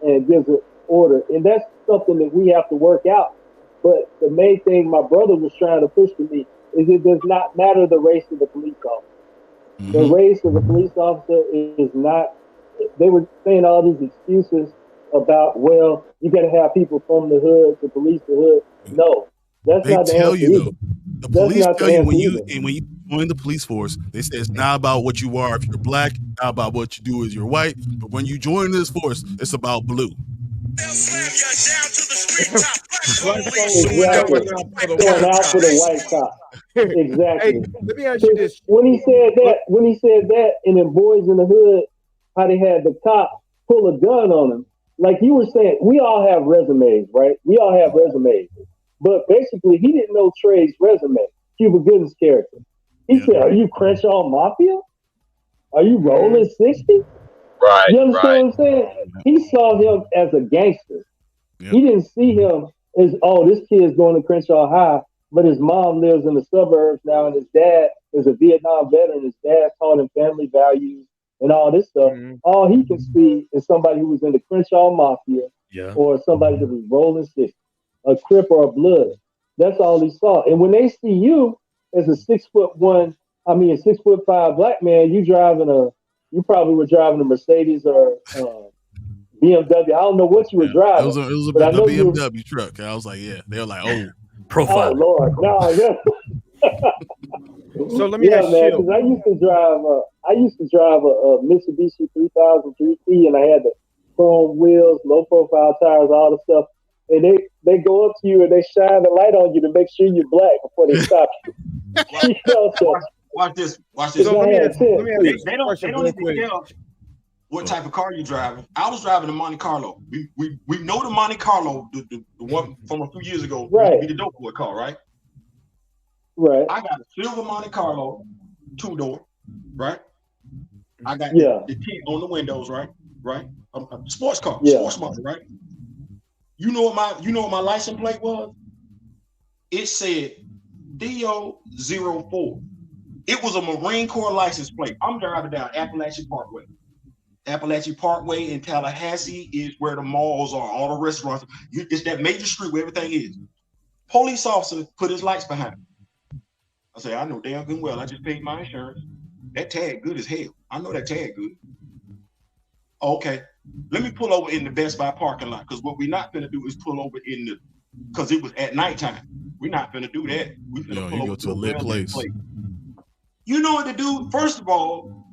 and gives an order. And that's something that we have to work out. But the main thing my brother was trying to push to me is it does not matter the race of the police officer. The race of the police officer is not, they were saying all these excuses about, you got to have people from the hood to police the hood. No, that's not the answer either. The police tell you when you join the police force, they say it's not about what you are if you're Black, not about what you do if you're white, but when you join this force, it's about blue. They'll slam you down to the street top. Going out for the white cop. Exactly. Hey, let me ask you this. When he said that, and in Boys in the Hood, how they had the cop pull a gun on him, like you were saying, we all have resumes, right? We all have resumes. But basically, he didn't know Trey's resume, Cuba Gooding's character. He said, are you Crenshaw Mafia? Are you rolling 60? Right. You understand what I'm saying? He saw him as a gangster. He didn't see him as, oh, this kid's going to Crenshaw High, but his mom lives in the suburbs now, and his dad is a Vietnam veteran. His dad taught him family values and all this stuff. All he can see is somebody who was in the Crenshaw Mafia or somebody that was rolling 60, a Crip or a Blood. That's all he saw. And when they see you as a 6'1", a 6'5" black man, you probably were driving a Mercedes or BMW. I don't know what you were driving. It was a BMW truck. I was like, yeah. They were like, oh, profile. Oh Lord, no. Yeah. So let me ask man, you. because I used to drive a Mitsubishi 3000 3T, and I had the chrome wheels, low profile tires, all the stuff. And they go up to you and they shine the light on you to make sure you're black before they stop you. Watch this. So let me ask you. They don't even care what type of car you're driving. I was driving a Monte Carlo. We know the Monte Carlo, the one from a few years ago, right? Be the dope boy car, right? Right. I got a silver Monte Carlo, 2-door, right? I got the tint on the windows, right? A sports car, sports model, right? You know what my license plate was? It said DO04. It was a Marine Corps license plate. I'm driving down Appalachian Parkway. Appalachian Parkway in Tallahassee is where the malls are, all the restaurants. It's that major street where everything is. Police officer put his lights behind me. I say, I know damn good well. I just paid my insurance. That tag good as hell. I know that tag good. Okay, let me pull over in the Best Buy parking lot, because what we're not gonna do is pull over because it was at nighttime. We're not gonna do that. We're gonna pull over to a lit place. You know what to do? First of all,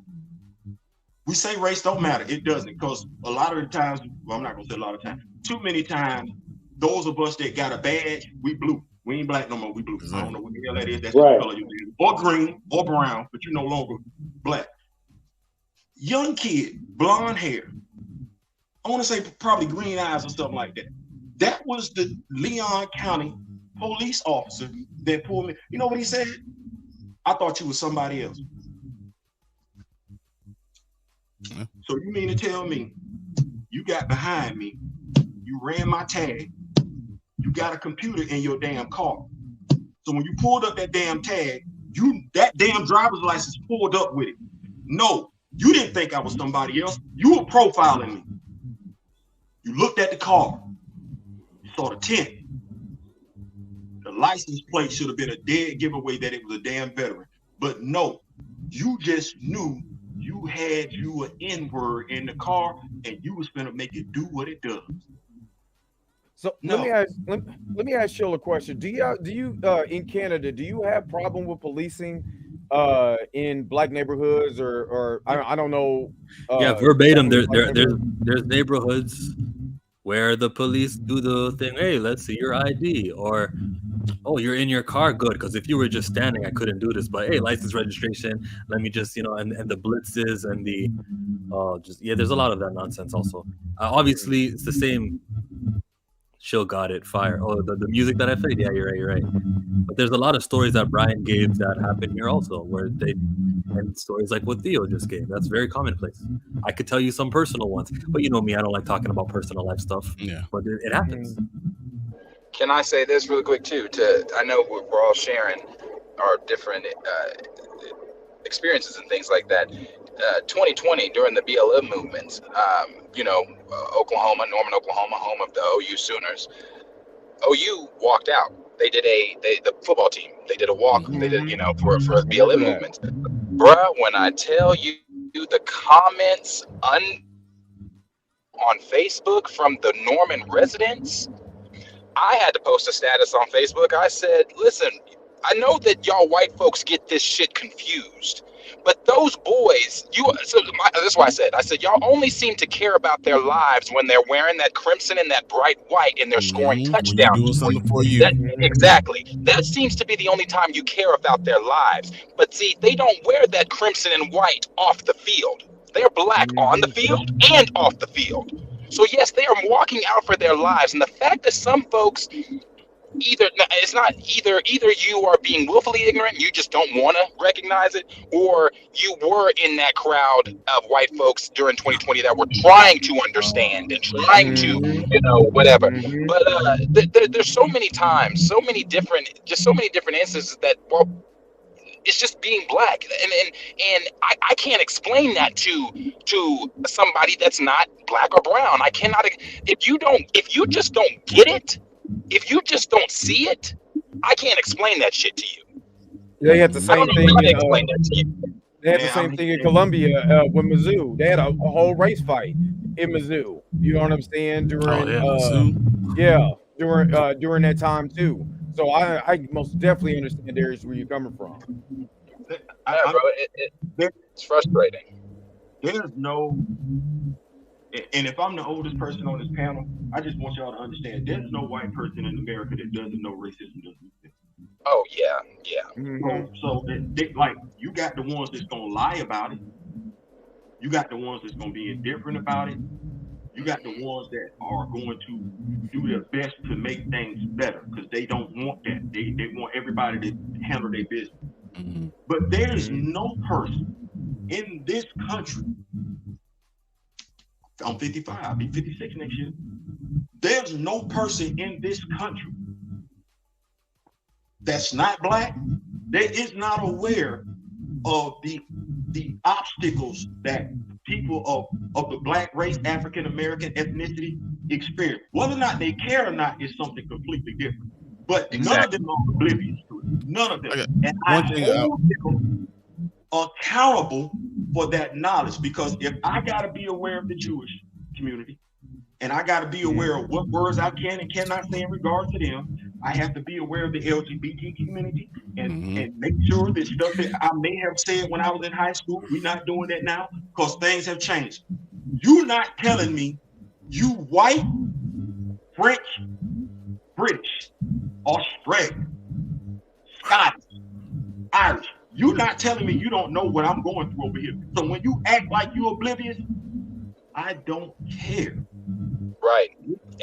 we say race don't matter. It doesn't, because a lot of the times, well, I'm not gonna say a lot of times, too many times, those of us that got a badge, we blue. We ain't black no more, we blue. Exactly. I don't know what the hell that is. That's the color you is. Or green, or brown, but you're no longer black. Young kid, blonde hair. I want to say probably green eyes or something like that. That was the Leon County police officer that pulled me. You know what he said? I thought you was somebody else. Yeah. So you mean to tell me you got behind me, you ran my tag, you got a computer in your damn car. So when you pulled up that damn tag, that damn driver's license pulled up with it. No, you didn't think I was somebody else. You were profiling me. You looked at the car. You saw the tint. The license plate should have been a dead giveaway that it was a damn veteran. But no, you just knew you had an N-word in the car, and you was gonna make it do what it does. So let me ask you a question. Do you in Canada, do you have problem with policing in black neighborhoods or I don't know? Verbatim. There's neighborhoods where the police do the thing. Hey, let's see your ID, or oh, you're in your car, good. Because if you were just standing, I couldn't do this. But hey, license, registration. Let me just and the blitzes and the there's a lot of that nonsense also. Obviously, it's the same. Chill got it, fire. Oh, the music that I played. Yeah, you're right. But there's a lot of stories that Brian gave that happen here also, and stories like what Theo just gave. That's very commonplace. I could tell you some personal ones, but you know me, I don't like talking about personal life stuff. Yeah, but it happens. Can I say this really quick too? I know we're all sharing our different experiences and things like that. 2020 during the BLM movement, Oklahoma, Norman, Oklahoma, home of the OU Sooners. OU walked out. They did the football team. They did a walk. They did, for the BLM movement. Bruh, when I tell you the comments on Facebook from the Norman residents, I had to post a status on Facebook. I said, listen, I know that y'all white folks get this shit confused. But those boys, that's why I said, y'all only seem to care about their lives when they're wearing that crimson and that bright white and they're scoring touchdowns. Doing something for you. Exactly. That seems to be the only time you care about their lives. But see, they don't wear that crimson and white off the field. They're black on the field and off the field. So yes, they are walking out for their lives. And the fact that some folks either you are being willfully ignorant, you just don't want to recognize it, or you were in that crowd of white folks during 2020 that were trying to understand and trying to, whatever. Mhm. But there's so many times, so many different instances that, well, it's just being black, and I can't explain that to somebody that's not black or brown. I cannot. If you just don't get it, if you just don't see it, I can't explain that shit to you. They had the I same don't know thing how to in explain that to you. they had the Man, same thing in Colombia with Mizzou. They had a whole race fight in Mizzou. You know what I'm saying? Oh yeah, Mizzou. During that time too. So I most definitely understand Darius where you're coming from. Yeah, bro, it's frustrating. There's no, and if I'm the oldest person on this panel, I just want y'all to understand there's no white person in America that doesn't know racism doesn't exist. Oh yeah. Mhm. So like, you got the ones that's gonna lie about it. You got the ones that's gonna be indifferent about it. You got the ones that are going to do their best to make things better because they don't want that. They want everybody to handle their business. Mhm. But there is no person in this country. I'm 55. I'll be 56 next year. There's no person in this country that's not black that is not aware of the obstacles that people of the black race, African American ethnicity experience. Whether or not they care or not is something completely different. But none of them are oblivious to it. None of them. Okay. And I One thing hold them accountable for that knowledge, because if I got to be aware of the Jewish community, and I got to be aware of what words I can and cannot say in regards to them, I have to be aware of the LGBT community and make sure that stuff that I may have said when I was in high school, we're not doing that now because things have changed. You're not telling me you white, French, British, Australian, Scottish, Irish. You're not telling me you don't know what I'm going through over here. So when you act like you're oblivious, I don't care. Right.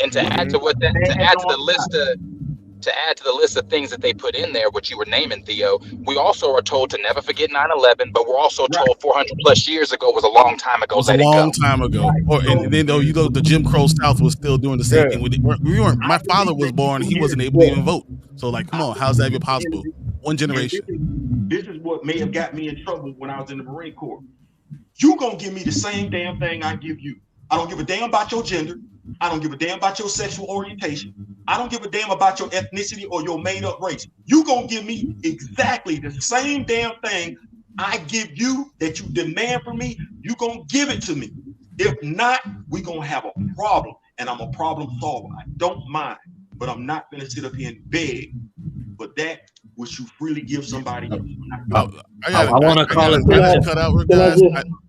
And to add to the list of things that they put in there, which you were naming, Theo, we also are told to never forget 9/11, but we're also told 400 plus years ago was a long time ago. It was a long time ago. Or, and then though you go, the Jim Crow South was still doing the same thing. We weren't. My father was born; he wasn't able to even vote. So like, come on, how's that even possible? One generation. This is what may have got me in trouble when I was in the Marine Corps. You gonna give me the same damn thing I give you. I don't give a damn about your gender. I don't give a damn about your sexual orientation. I don't give a damn about your ethnicity or your made up race. You gonna give me exactly the same damn thing I give you that you demand from me. You gonna give it to me. If not, we gonna have a problem, and I'm a problem solver. I don't mind, but I'm not gonna sit up here and beg for that which you freely give somebody else. I want to call it. I cut out, guys.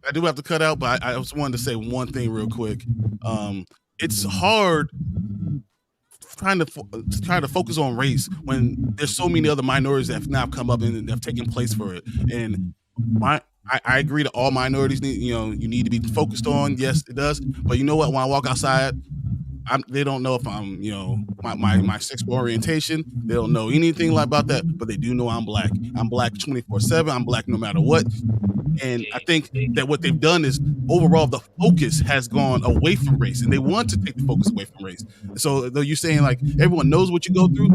I do have to cut out, but I just wanted to say one thing real quick. It's hard trying to focus on race when there's so many other minorities that have now come up and have taken place for it. And I agree that all minorities need, you need to be focused on. Yes, it does. But you know what? When I walk outside, they don't know if I'm, my sexual orientation. They don't know anything about that, but they do know I'm black. I'm black 24/7. I'm black no matter what. And I think that what they've done is overall the focus has gone away from race, and they want to take the focus away from race. So though you're saying like everyone knows what you go through,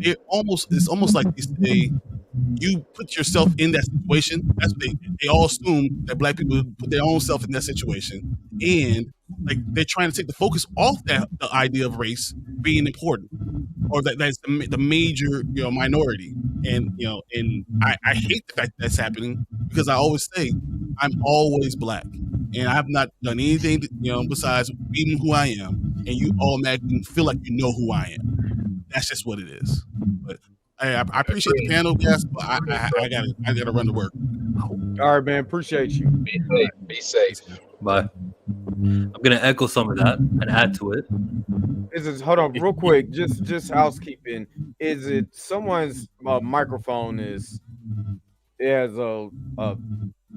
it's almost like you put yourself in that situation. That's what they all assume that black people put their own self in that situation, and like they're trying to take the focus off the idea of race being important, or that's the major minority. And and I hate the fact that's happening, because I always say I'm always black, and I've not done anything besides being who I am, and you automatically feel like you know who I am. That's just what it is. But I appreciate the panel, guys, but I gotta run to work. All right, man. Appreciate you. Be safe. Bye. I'm gonna echo some of that and add to it. Hold on, real quick. Just housekeeping. Is it someone's microphone has a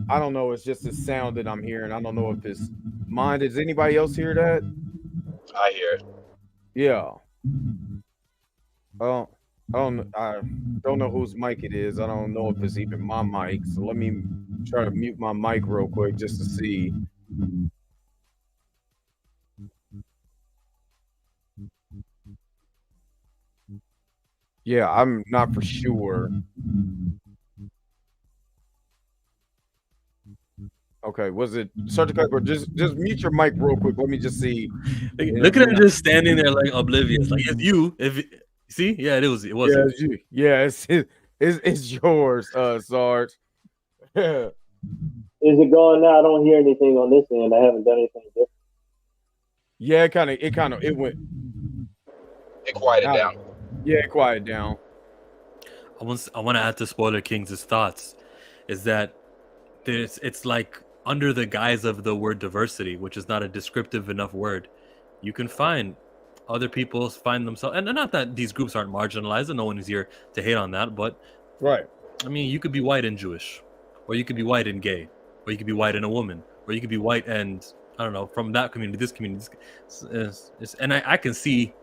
I don't know. It's just a sound that I'm hearing. I don't know if it's mine. Does anybody else hear that? I hear it. Yeah. Oh, I don't know whose mic it is. I don't know if it's even my mic. So let me try to mute my mic real quick just to see. Yeah, I'm not for sure. Okay, was it Surgical? Or just mute your mic real quick. Let me just see. Look at him just standing there like oblivious. Like it's you. If see, yeah, it was. It was. Yeah, it's you. Yeah, it's yours, Sarge. Is it going now? I don't hear anything on this end. I haven't done anything different. Yeah, it went. It quieted down. Yeah, it quieted down. I want to add to Spoiler King's thoughts, is that it's like under the guise of the word diversity, which is not a descriptive enough word, you can find other people find themselves, and not that these groups aren't marginalized, and no one is here to hate on that, but right. I mean, you could be white and Jewish, or you could be white and gay, or you could be white and a woman, or you could be white and I don't know, from that community, this community, and I can see.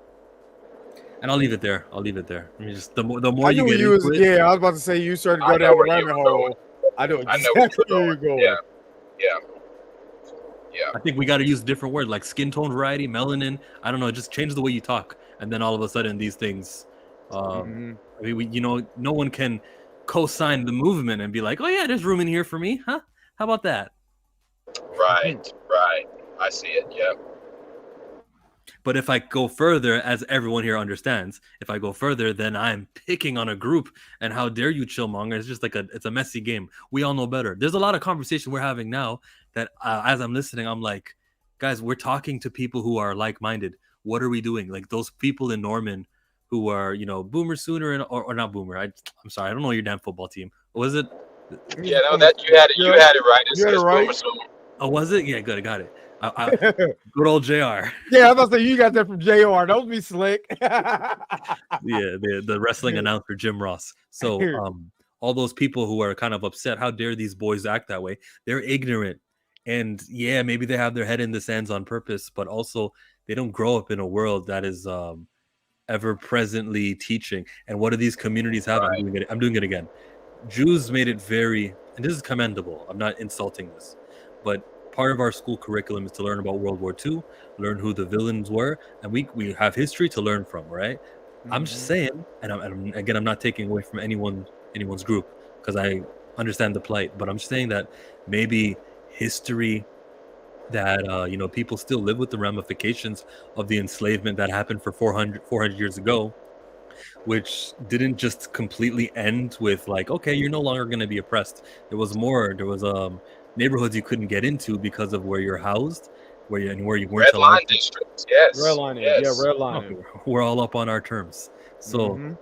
And I'll leave it there. I mean, just the more you get into it. Yeah, I was about to say you started to go down the rabbit hole. I know exactly where you're going. Yeah. I think we got to use a different word like skin tone variety, melanin. I don't know. Just change the way you talk, and then all of a sudden these things. I mean, no one can co-sign the movement and be like, "Oh yeah, there's room in here for me, huh? How about that?" Right. I see it. Yeah. But if I go further, as everyone here understands, if I go further, then I'm picking on a group. And how dare you, Chillmonger? It's just like it's a messy game. We all know better. There's a lot of conversation we're having now that as I'm listening, I'm like, guys, we're talking to people who are like-minded. What are we doing? Like those people in Norman who are, Boomer Sooner or not Boomer. I'm sorry, I don't know your damn football team. Was it? Yeah, no, that you had it right. It's right. Boomer Sooner. Oh, was it? Yeah, good. I got it. Good old JR. Yeah, I was about to say you got that from JR. Don't be slick. Yeah, the wrestling announcer Jim Ross. So all those people who are kind of upset, how dare these boys act that way? They're ignorant. And yeah, maybe they have their head in the sands on purpose, but also they don't grow up in a world that is ever presently teaching. And what do these communities have? Right. I'm doing it again. Jews made it very, and this is commendable. I'm not insulting this, but part of our school curriculum is to learn about World War II, learn who the villains were, and we have history to learn from, right? Mm-hmm. I'm just saying, and I'm not taking away from anyone's group because I understand the plight, but I'm just saying that maybe history that people still live with the ramifications of the enslavement that happened for 400 years ago, which didn't just completely end with like, okay, you're no longer going to be oppressed. There was neighborhoods you couldn't get into because of where you're housed, where you weren't red line districts. Yes, red line. Yes. Yeah, red line. We're all up on our terms. So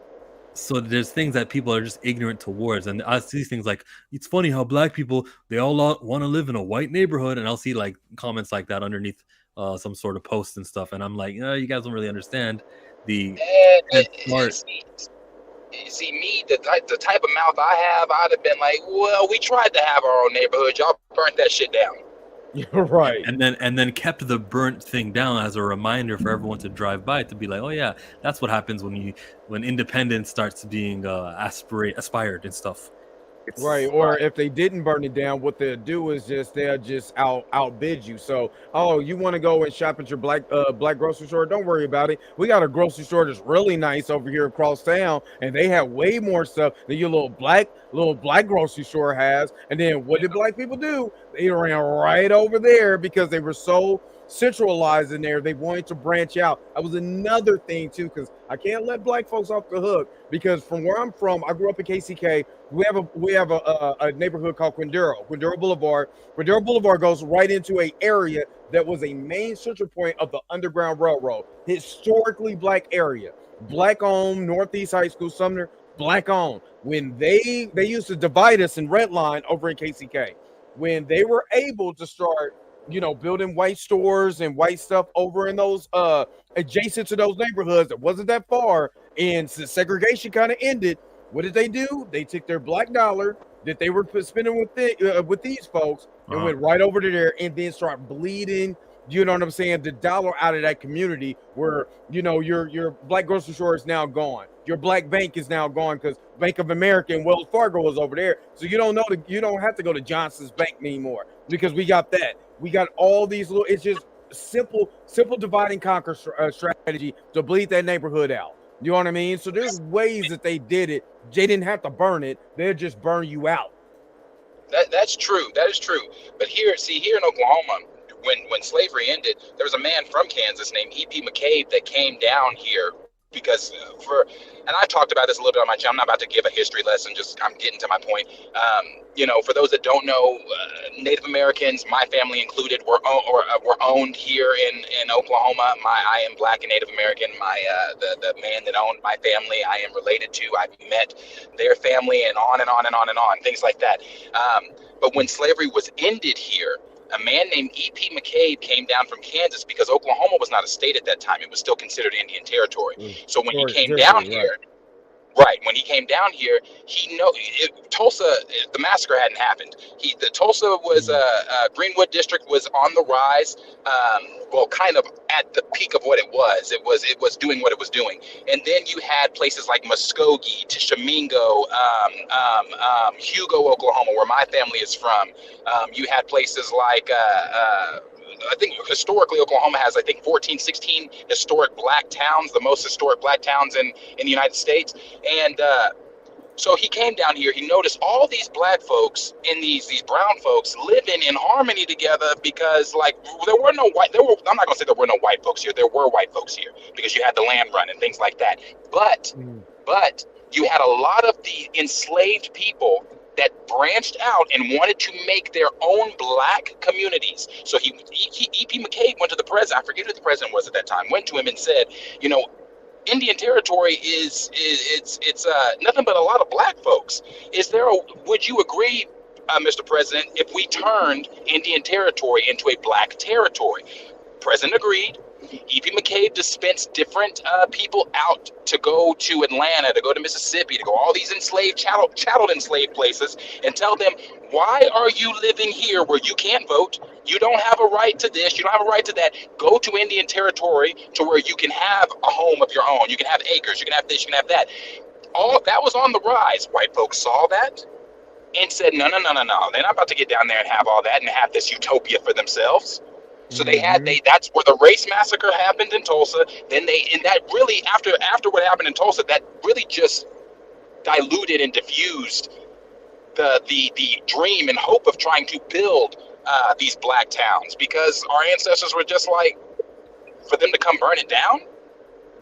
so there's things that people are just ignorant towards, and I see things like, it's funny how black people, they all want to live in a white neighborhood, and I'll see like comments like that underneath some sort of posts and stuff, and I'm like, you guys don't really understand the See me, the type of mouth I have, I'd have been like, well, we tried to have our own neighborhood, y'all burnt that shit down. You're right. And then kept the burnt thing down as a reminder for everyone to drive by, to be like, oh yeah, that's what happens when independence starts being aspired and stuff. Right, or if they didn't burn it down, what they'll do is they'll just outbid you. So, you want to go and shop at your black grocery store? Don't worry about it. We got a grocery store that's really nice over here across town, and they have way more stuff than your little black grocery store has. And then what did black people do? They ran right over there because they were so centralized in there. They wanted to branch out. That was another thing too, because I can't let black folks off the hook, because from where I'm from, I grew up in KCK. We have a neighborhood called Quindaro Boulevard. Quindaro Boulevard goes right into an area that was a main central point of the Underground Railroad. Historically black area, black owned. Northeast High School, Sumner, black owned. When they used to divide us in Red Line over in KCK, when they were able to start building white stores and white stuff over in those adjacent to those neighborhoods that wasn't that far, and segregation kind of ended, what did they do? They took their black dollar that they were spending with these folks and went right over to there, and then start bleeding you know what I'm saying, the dollar out of that community where, you know, your black grocery store is now gone. Your black bank is now gone because Bank of America and Wells Fargo is over there. So you don't have to go to Johnson's Bank anymore because we got that. We got all these little, it's just simple divide and conquer strategy to bleed that neighborhood out. You know what I mean? So there's ways that they did it. They didn't have to burn it. They'll just burn you out. That's true. That is true. But here in Oklahoma, when slavery ended, there was a man from Kansas named E.P. McCabe that came down here because and I talked about this a little bit on my channel. I'm not about to give a history lesson, just I'm getting to my point. You know, for those that don't know, Native Americans, my family included, were owned here in Oklahoma. I am Black and Native American. The man that owned my family, I am related to. I've met their family, and on and on and on and on, things like that. But when slavery was ended here, a man named E.P. McCabe came down from Kansas because Oklahoma was not a state at that time. It was still considered Indian territory. So when he came down here, when he came down here, Tulsa, the massacre hadn't happened. Tulsa was Greenwood District was on the rise. Well, kind of at the peak of what it was. It was doing what it was doing. And then you had places like Muskogee, Tishomingo, Hugo, Oklahoma, where my family is from. You had places like I think historically Oklahoma has 14, 16 historic black towns, the most historic black towns in the United States. And so he came down here, he noticed all these black folks and these brown folks living in harmony together because there were no white, I'm not gonna say there were no white folks here, there were white folks here because you had the land run and things like that. But you had a lot of the enslaved people that branched out and wanted to make their own black communities. So E.P. McCabe went to the president, I forget who the president was at that time, went to him and said, you know, Indian territory it's nothing but a lot of black folks. Would you agree, Mr. President, if we turned Indian territory into a black territory? President agreed. E.P. McCabe dispensed different people out to go to Atlanta, to go to Mississippi, to go all these enslaved, chattel enslaved places, and tell them, why are you living here where you can't vote? You don't have a right to this. You don't have a right to that. Go to Indian territory to where you can have a home of your own. You can have acres. You can have this. You can have that. All that was on the rise. White folks saw that and said, no. They're not about to get down there and have all that and have this utopia for themselves. So that's where the race massacre happened in Tulsa. Then that really, after what happened in Tulsa, that really just diluted and diffused the dream and hope of trying to build these black towns, because our ancestors were just like, for them to come burn it down.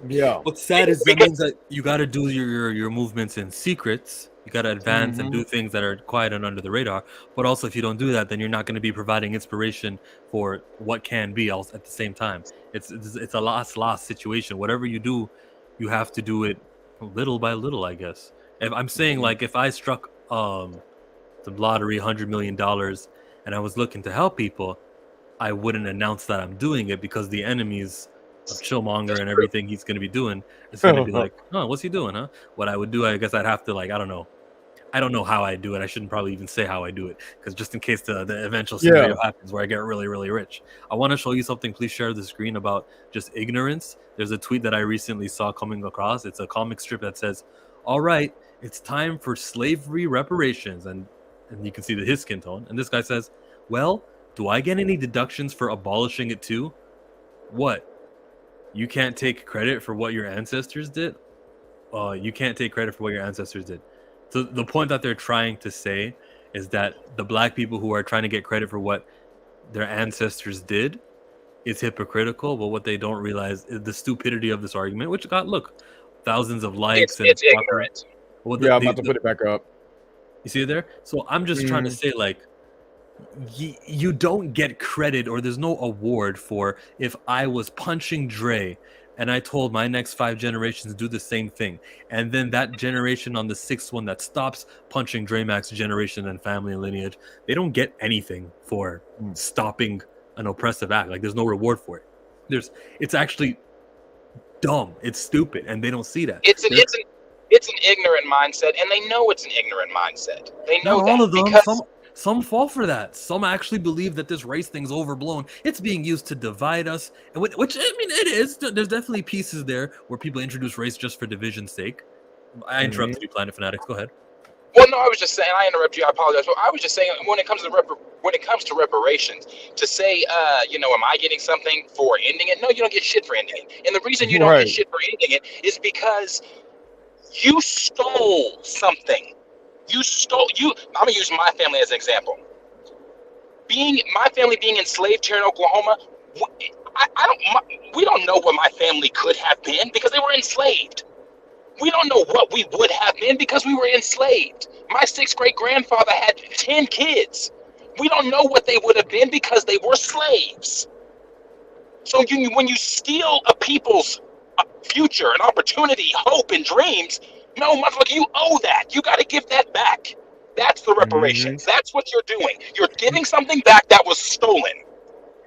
Yeah. What's sad is that means that you got to do your movements in secrets. You got to advance and do things that are quiet and under the radar. But also, if you don't do that, then you're not going to be providing inspiration for what can be else at the same time. It's a lost situation. Whatever you do, you have to do it little by little, I guess. If I'm saying, like, if I struck the lottery $100 million and I was looking to help people, I wouldn't announce that I'm doing it, because the enemies of Chillmonger and everything he's going to be doing is going to be like, oh, what's he doing, huh? What I would do, I guess I'd have to, like, I don't know how I do it. I shouldn't probably even say how I do it, because just in case the eventual scenario happens where I get really, really rich. I want to show you something. Please share the screen about just ignorance. There's a tweet that I recently saw coming across. It's a comic strip that says, all right, it's time for slavery reparations. And you can see his skin tone. And this guy says, well, do I get any deductions for abolishing it too? What? You can't take credit for what your ancestors did? You can't take credit for what your ancestors did. So the point that they're trying to say is that the black people who are trying to get credit for what their ancestors did is hypocritical, but what they don't realize is the stupidity of this argument, which got, thousands of likes. It's ignorant. Well, I'm about to put it back up. You see it there? So I'm just trying to say, like, you don't get credit, or there's no award for if I was punching Dre and I told my next 5 generations to do the same thing, and then that generation on the 6th one that stops punching Dre Mac's generation and family and lineage, they don't get anything for stopping an oppressive act. Like, there's no reward for it. It's actually dumb. It's stupid, and they don't see that. It's an ignorant mindset, and they know it's an ignorant mindset. They know not that all of them. because Some fall for that. Some actually believe that this race thing's overblown. It's being used to divide us, and which I mean, it is. There's definitely pieces there where people introduce race just for division's sake. I interrupted you, Planet Fanatics. Go ahead. Well, no, I was just saying. I interrupt you. I apologize. But I was just saying when it comes to reparations, to say, am I getting something for ending it? No, you don't get shit for ending it. And the reason you don't get shit for ending it is because you stole something. I'm gonna use my family as an example. My family being enslaved here in Oklahoma, we don't know what my family could have been because they were enslaved. We don't know what we would have been because we were enslaved. My 6th great grandfather had 10 kids. We don't know what they would have been because they were slaves. So when you steal a people's future, an opportunity, hope, and dreams, no, motherfucker, you owe that. You got to give that back. That's the reparations. That's what you're doing. You're giving something back that was stolen.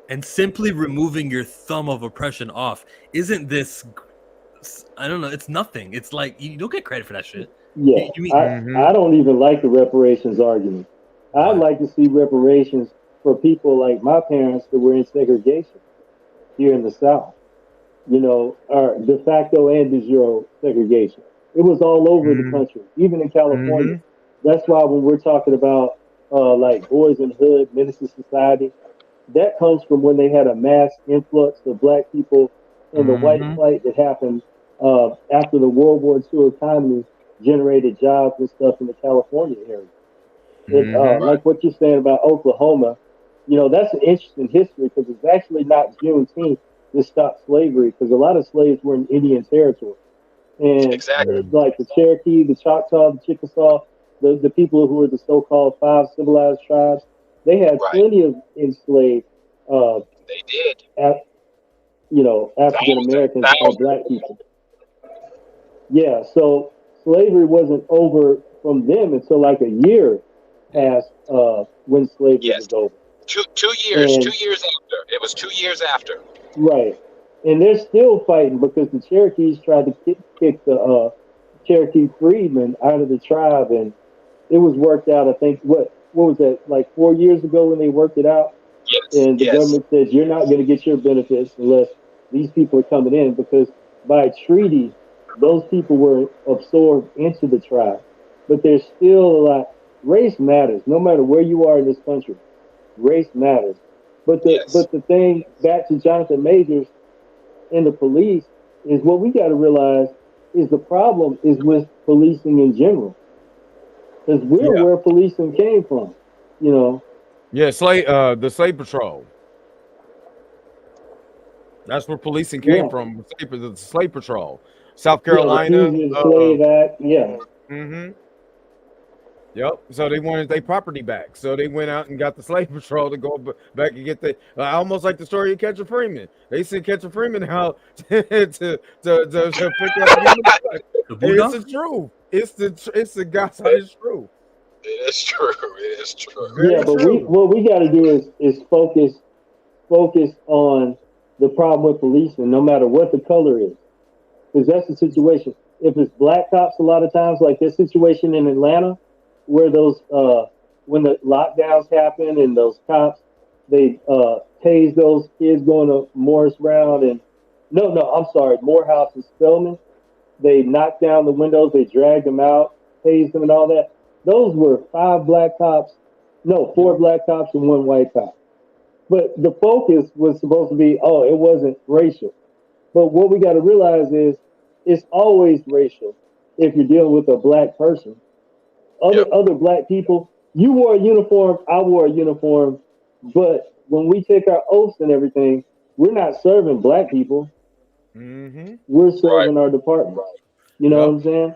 And simply removing your thumb of oppression off, isn't this... I don't know. It's nothing. It's like you don't get credit for that shit. Yeah, I don't even like the reparations argument. I'd like to see reparations for people like my parents that were in segregation here in the South. Or de facto and de jure segregation. It was all over the country, even in California. That's why when we're talking about like Boys in the Hood, Menace to Society, that comes from when they had a mass influx of black people and the white flight that happened after the World War II economy generated jobs and stuff in the California area. And, like what you're saying about Oklahoma, that's an interesting history because it's actually not Juneteenth that stopped slavery because a lot of slaves were in Indian territory. And like the Cherokee, the Choctaw, the Chickasaw, the people who were the so-called 5 civilized tribes, they had plenty of enslaved. They did. African Americans or black people. Yeah, so slavery wasn't over from them until like a year past when slavery was over. 2 years. And 2 years after. It was 2 years after. Right. And they're still fighting because the Cherokees tried to kick the Cherokee freedmen out of the tribe, and it was worked out. I think what was that, like 4 years ago when they worked it out? Yes. And the government says you're not going to get your benefits unless these people are coming in, because by treaty those people were absorbed into the tribe. But there's still a lot. Race matters, no matter where you are in this country. Race matters. But the thing, back to Jonathan Majors and the police, is what we got to realize is the problem is with policing in general. Because we're where policing came from, Yeah, the slave patrol. That's where policing came from. The slave patrol, South Carolina. Slave Act. Yep. So they wanted their property back. So they went out and got the slave patrol to go back and get almost like the story of Catcher Freeman. They sent Catcher Freeman out to pick up. It's the truth. It's the God's honest truth. It is true. It is true. Yeah, but what we got to do is focus on the problem with policing, no matter what the color is, because that's the situation. If it's black cops, a lot of times, like this situation in Atlanta, where those when the lockdowns happen and those cops they tase those kids going to Morehouse and Spelman. They knocked down the windows, they dragged them out, tased them, and all that. Those were 4 black cops and 1 white cop. But the focus was supposed to be, it wasn't racial. But what we got to realize is it's always racial if you're dealing with a black person. Other black people, you wore a uniform, I wore a uniform, but when we take our oaths and everything, we're not serving black people. We're serving our department. You know what I'm saying?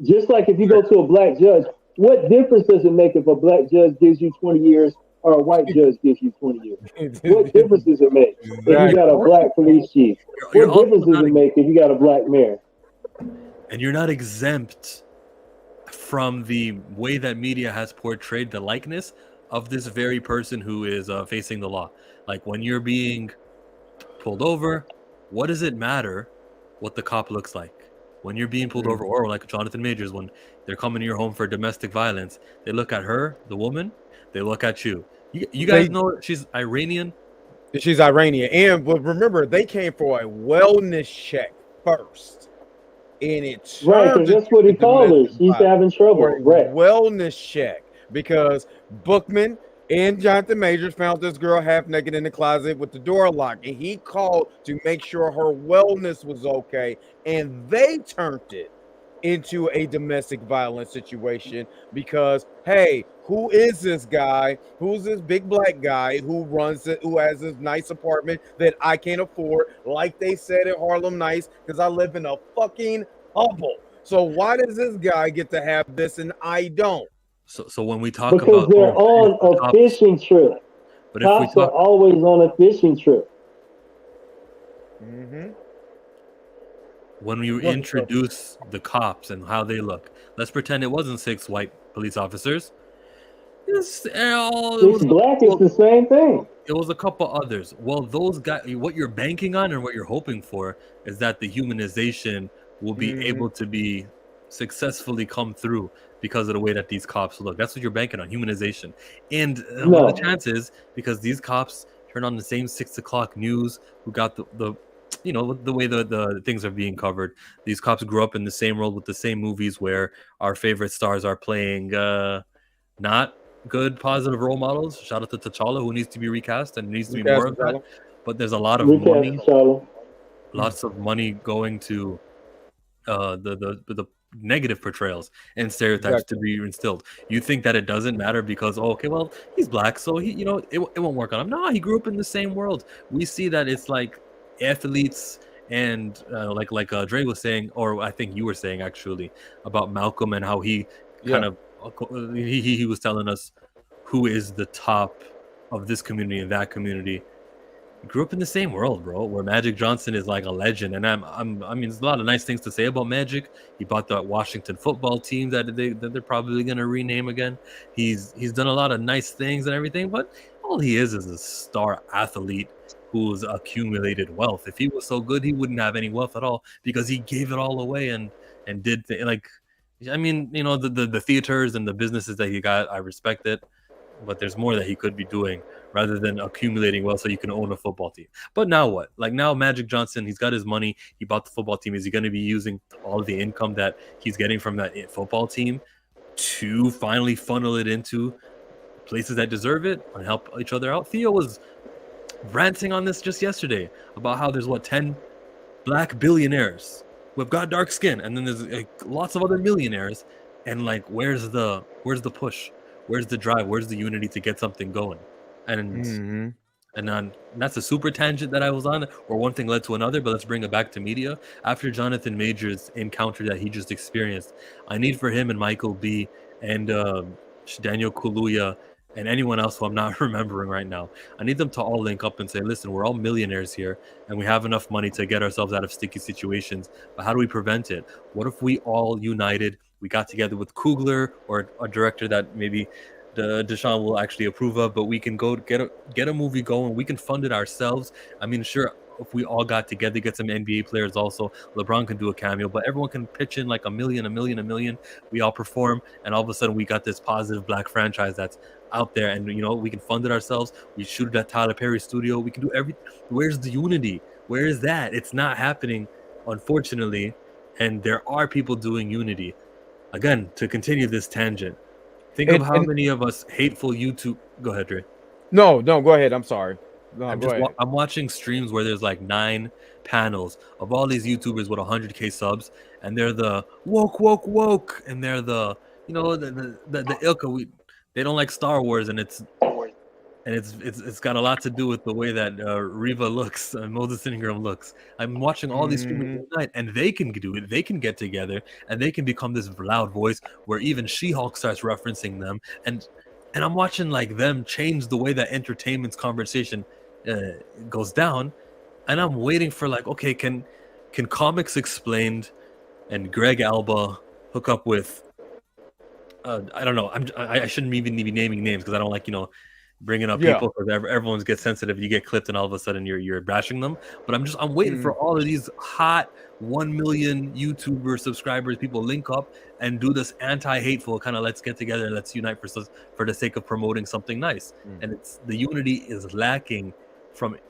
Just like if you go to a black judge, what difference does it make if a black judge gives you 20 years or a white judge gives you 20 years? What difference does it make if you got a black police chief? What difference does it make if you got a black mayor? And you're not exempt from the way that media has portrayed the likeness of this very person who is facing the law. Like when you're being pulled over, what does it matter what the cop looks like? when you're being pulled over, or like Jonathan Majors, when they're coming to your home for domestic violence, they look at her, the woman, they look at you. You guys know she's Iranian? She's Iranian. And remember, they came for a wellness check first. And it Right, because that's what he called her. She's having trouble. Right. Wellness check. Because Bookman and Jonathan Majors found this girl half naked in the closet with the door locked. And he called to make sure her wellness was okay. And they turned it into a domestic violence situation because, hey, who is this guy? Who's this big black guy who runs it, who has this nice apartment that I can't afford, like they said at Harlem Nights, because I live in a fucking hovel. So why does this guy get to have this and I don't? So when we talk because about they're on a fishing trip. But cops if we are always on a fishing trip. Mm-hmm. When you introduce the cops and how they look, let's pretend it wasn't 6 white police officers. It's black is the same thing. It was a couple others. Well, those guys, what you're banking on and what you're hoping for is that the humanization will be able to be successfully come through because of the way that these cops look. That's what you're banking on, humanization. And what the chances, because these cops turn on the same 6 o'clock news, who got the you know, the way the things are being covered. These cops grew up in the same world with the same movies where our favorite stars are playing not good positive role models. Shout out to T'Challa, who needs to be recast and needs to be more of that. But there's a lot of money, lots of money going to the negative portrayals and stereotypes to be instilled. You think that it doesn't matter because well, he's black, so he, you know, it won't work on him. No, he grew up in the same world. We see that it's like athletes and like Dre was saying, or I think you were saying actually, about Malcolm and how he kind of he was telling us who is the top of this community and that community. He grew up in the same world, bro, where Magic Johnson is like a legend. And I mean, there's a lot of nice things to say about Magic. He bought the Washington football team that they're probably going to rename again. He's done a lot of nice things and everything, but all he is a star athlete who's accumulated wealth. If he was so good, he wouldn't have any wealth at all because he gave it all away and did like, I mean, you know, the theaters and the businesses that he got, I respect it, but there's more that he could be doing rather than accumulating wealth so you can own a football team. But now what? Like now Magic Johnson, he's got his money, he bought the football team. Is he going to be using all of the income that he's getting from that football team to finally funnel it into places that deserve it and help each other out? Theo was ranting on this just yesterday about how there's 10 black billionaires who've got dark skin, and then there's like lots of other millionaires, and like where's the push, where's the drive, where's the unity to get something going? And and that's a super tangent that I was on, or one thing led to another, but let's bring it back to media. After Jonathan Majors' encounter that he just experienced, I need for him and Michael B and Daniel Kaluuya and anyone else who I'm not remembering right now, I need them to all link up and say, listen, we're all millionaires here and we have enough money to get ourselves out of sticky situations, but how do we prevent it? What if we all united, we got together with Coogler or a director that maybe Deshaun will actually approve of, but we can go get a movie going, we can fund it ourselves. I mean, sure, if we all got together, get some NBA players also, LeBron can do a cameo, but everyone can pitch in like a million. We all perform, and all of a sudden we got this positive black franchise that's out there, and you know, we can fund it ourselves. We shoot it at Tyler Perry's studio. We can do everything. Where's the unity? Where is that? It's not happening, unfortunately, and there are people doing unity. Again, to continue this tangent, think of how many of us hateful YouTube. Go ahead, Dre. No, go ahead. I'm sorry. No, I'm watching streams where there's like 9 panels of all these YouTubers with 100K subs, and they're the woke, and they're the, you know, the ilka. They don't like Star Wars, and it's got a lot to do with the way that Reva looks, Moses Ingram looks. I'm watching all these streamers tonight, and they can do it. They can get together, and they can become this loud voice where even She-Hulk starts referencing them, and I'm watching like them change the way that entertainment's conversation goes down, and I'm waiting for like, okay, can Comics Explained and Greg Alba hook up with I don't know, I shouldn't even be naming names because I don't like, you know, bringing up Yeah. people because everyone gets sensitive. You get clipped, and all of a sudden you're bashing them. But I'm waiting for all of these hot 1 million YouTuber subscribers, people link up and do this anti-hateful kind of let's get together and let's unite for the sake of promoting something nice. And it's the unity is lacking from it.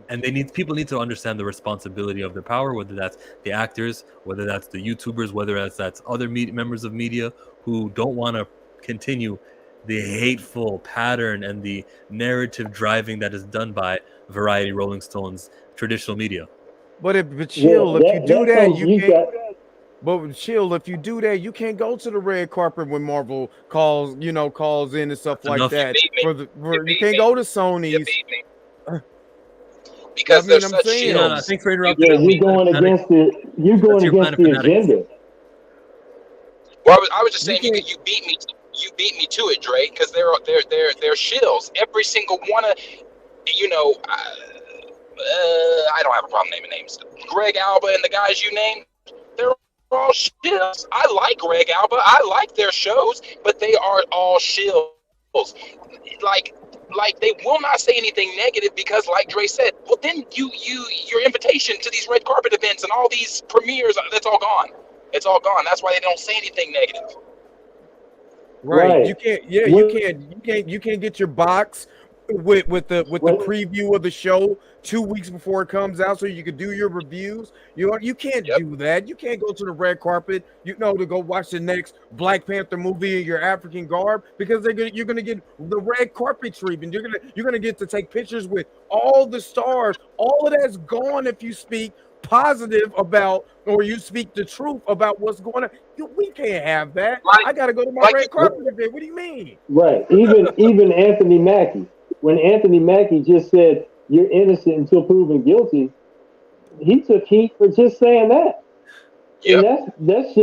And people need to understand the responsibility of their power, whether that's the actors, whether that's the YouTubers, whether that's other members of media who don't want to continue the hateful pattern and the narrative driving that is done by Variety, Rolling Stones, traditional media. But chill, if you do that, you can't. But chill, if you do that, you can't go to the red carpet when Marvel calls in and stuff like that. You can't go to Sony's. Because they're such shields. shields. Thanks for interrupting. Yeah, you're going against the agenda. Well, I was just saying you beat me. You beat me to it, Dre, because they're shills. Every single one of, I don't have a problem naming names. Greg Alba and the guys you named, they're all shills. I like Greg Alba. I like their shows, but they are all shills. Like they will not say anything negative because, like Dre said, well, then your invitation to these red carpet events and all these premieres, that's all gone. It's all gone. That's why they don't say anything negative. Right. You can't. Yeah. You can't get your box with the preview of the show 2 weeks before it comes out, so you can do your reviews. You can't do that. You can't go to the red carpet, to go watch the next Black Panther movie in your African garb because you're gonna get the red carpet treatment. You're gonna get to take pictures with all the stars. All of that's gone if you speak positive about or you speak the truth about what's going on. We can't have that. I gotta go to my red carpet event. What do you mean? Right. Even Anthony Mackie. When Anthony Mackie just said you're innocent until proven guilty, he took heat for just saying that. Yep. And that's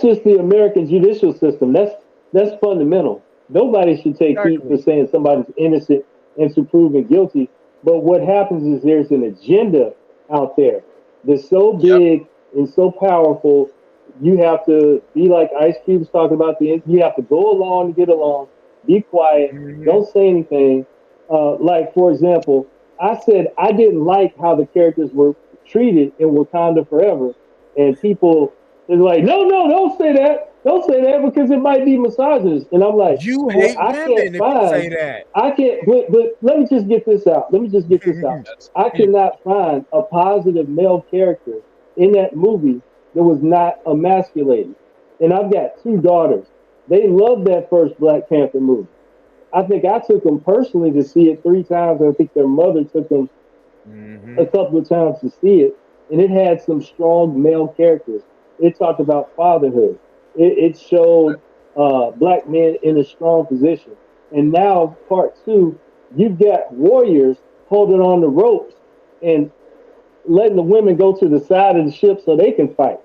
just the American judicial system. That's fundamental. Nobody should take heat for saying somebody's innocent until proven guilty. But what happens is there's an agenda out there that's so big and so powerful. You have to be like Ice Cube's talking about. You have to go along to get along. Be quiet. Don't say anything. Like, for example, I said I didn't like how the characters were treated in Wakanda Forever. And people are like, no, don't say that. Don't say that because it might be misogynist. And I'm like, you hate women if you say that. I can't, but let me just get this out. I cannot find a positive male character in that movie that was not emasculated. And I've got 2 daughters. They loved that first Black Panther movie. I think I took them personally to see it 3 times. I think their mother took them a couple of times to see it. And it had some strong male characters. It talked about fatherhood. It showed Black men in a strong position. And now, part 2, you've got warriors holding on the ropes and letting the women go to the side of the ship so they can fight.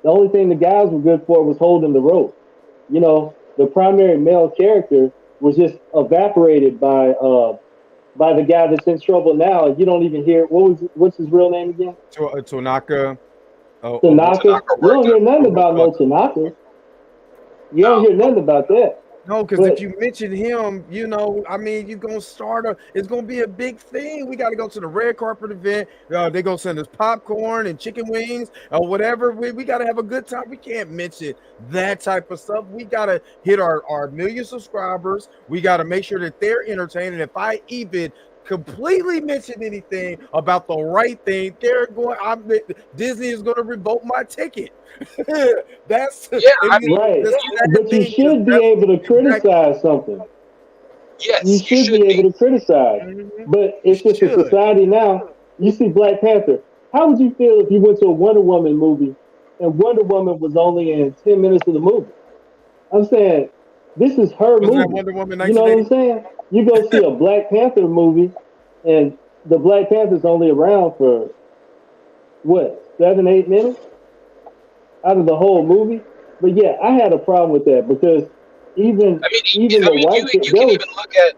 The only thing the guys were good for was holding the rope. The primary male character was just evaporated by the guy that's in trouble now. You don't even hear what's his real name again? Tanaka. Tanaka. You don't hear nothing about no Tanaka. You don't hear nothing about that. No, because if you mention him, you're gonna it's gonna be a big thing. We got to go to the red carpet event. They're gonna send us popcorn and chicken wings or whatever. We got to have a good time. We can't mention that type of stuff. We got to hit our million subscribers. We got to make sure that they're entertained. And if I even completely mention anything about the right thing, Disney is going to revoke my ticket. That's right. But you should be able to criticize something. Yes, you should be able to criticize. But it's just a society now. You see Black Panther. How would you feel if you went to a Wonder Woman movie and Wonder Woman was only in 10 minutes of the movie? I'm saying this is her movie. Wonder Woman, you know what I'm saying? You go see a Black Panther movie, and the Black Panther's only around for 7-8 minutes out of the whole movie. But yeah, I had a problem with that because even the white you can even look at.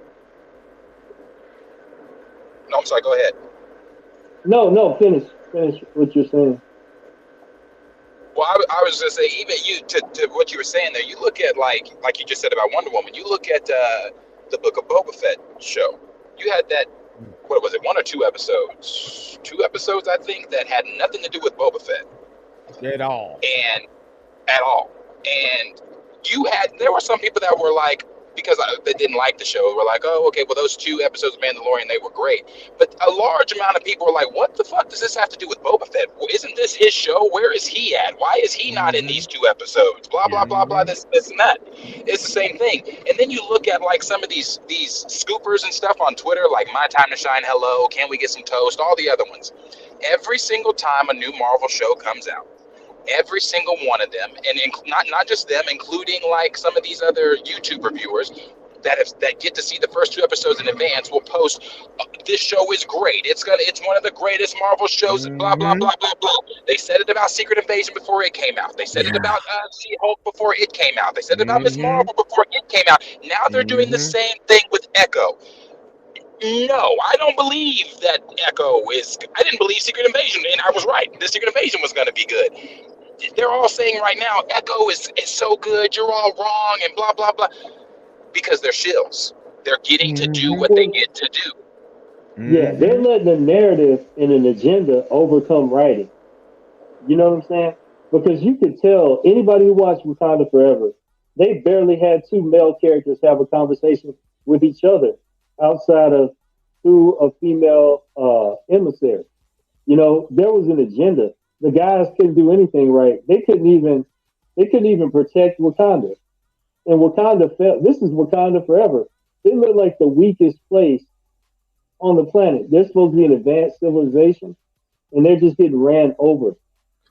No, I'm sorry. Go ahead. No, finish what you're saying. Well, I was just saying, even to what you were saying there, you look at like you just said about Wonder Woman. You look at the Book of Boba Fett show. You had that, what was it, 1 or 2 episodes? 2 episodes, I think, that had nothing to do with Boba Fett. At all. And there were some people that were like, because they didn't like the show, were like, oh, okay, well, those 2 episodes of Mandalorian, they were great. But a large amount of people were like, what the fuck does this have to do with Boba Fett? Well, isn't this his show? Where is he at? Why is he not in these 2 episodes? Blah, blah, blah, blah, this and that. It's the same thing. And then you look at like some of these scoopers and stuff on Twitter, like My Time to Shine, Hello, Can We Get Some Toast, all the other ones. Every single time a new Marvel show comes out, every single one of them, and not just them, including like some of these other YouTube reviewers that get to see the first 2 episodes in advance, will post, this show is great. It's one of the greatest Marvel shows. Blah blah blah blah blah. They said it about Secret Invasion before it came out. They said it about She-Hulk before it came out. They said it about Ms. Marvel before it came out. Now they're doing the same thing with Echo. No, I don't believe that Echo is. I didn't believe Secret Invasion, and I was right. The Secret Invasion was going to be good. They're all saying right now, Echo is so good, you're all wrong, and blah, blah, blah. Because they're shills. They're getting to do what they get to do. Yeah, they're letting the narrative and an agenda overcome writing. You know what I'm saying? Because you could tell, anybody who watched Wakanda Forever, they barely had 2 male characters have a conversation with each other outside of through a female emissary. You know, there was an agenda. The guys couldn't do anything right. They couldn't even protect Wakanda. And Wakanda felt, this is Wakanda Forever. They look like the weakest place on the planet. They're supposed to be an advanced civilization, and they're just getting ran over.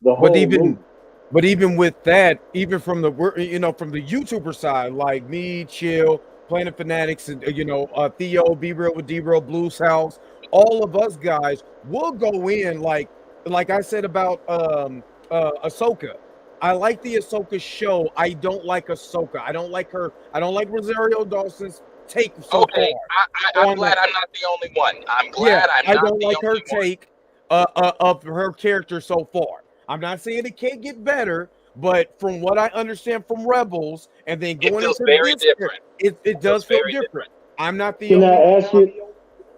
But even with that, even from the YouTuber side, like me, Chill, Planet Fanatics, and Theo, Be Real with D-Real, Blues House, all of us guys will go in like I said about Ahsoka. I like the Ahsoka show. I don't like Ahsoka. I don't like her. I don't like Rosario Dawson's take so far. I'm glad I'm not the only one. I'm glad I don't like her take of her character so far. I'm not saying it can't get better, but from what I understand from Rebels and then going into very different. It does feel different. I'm not the Can only I ask you?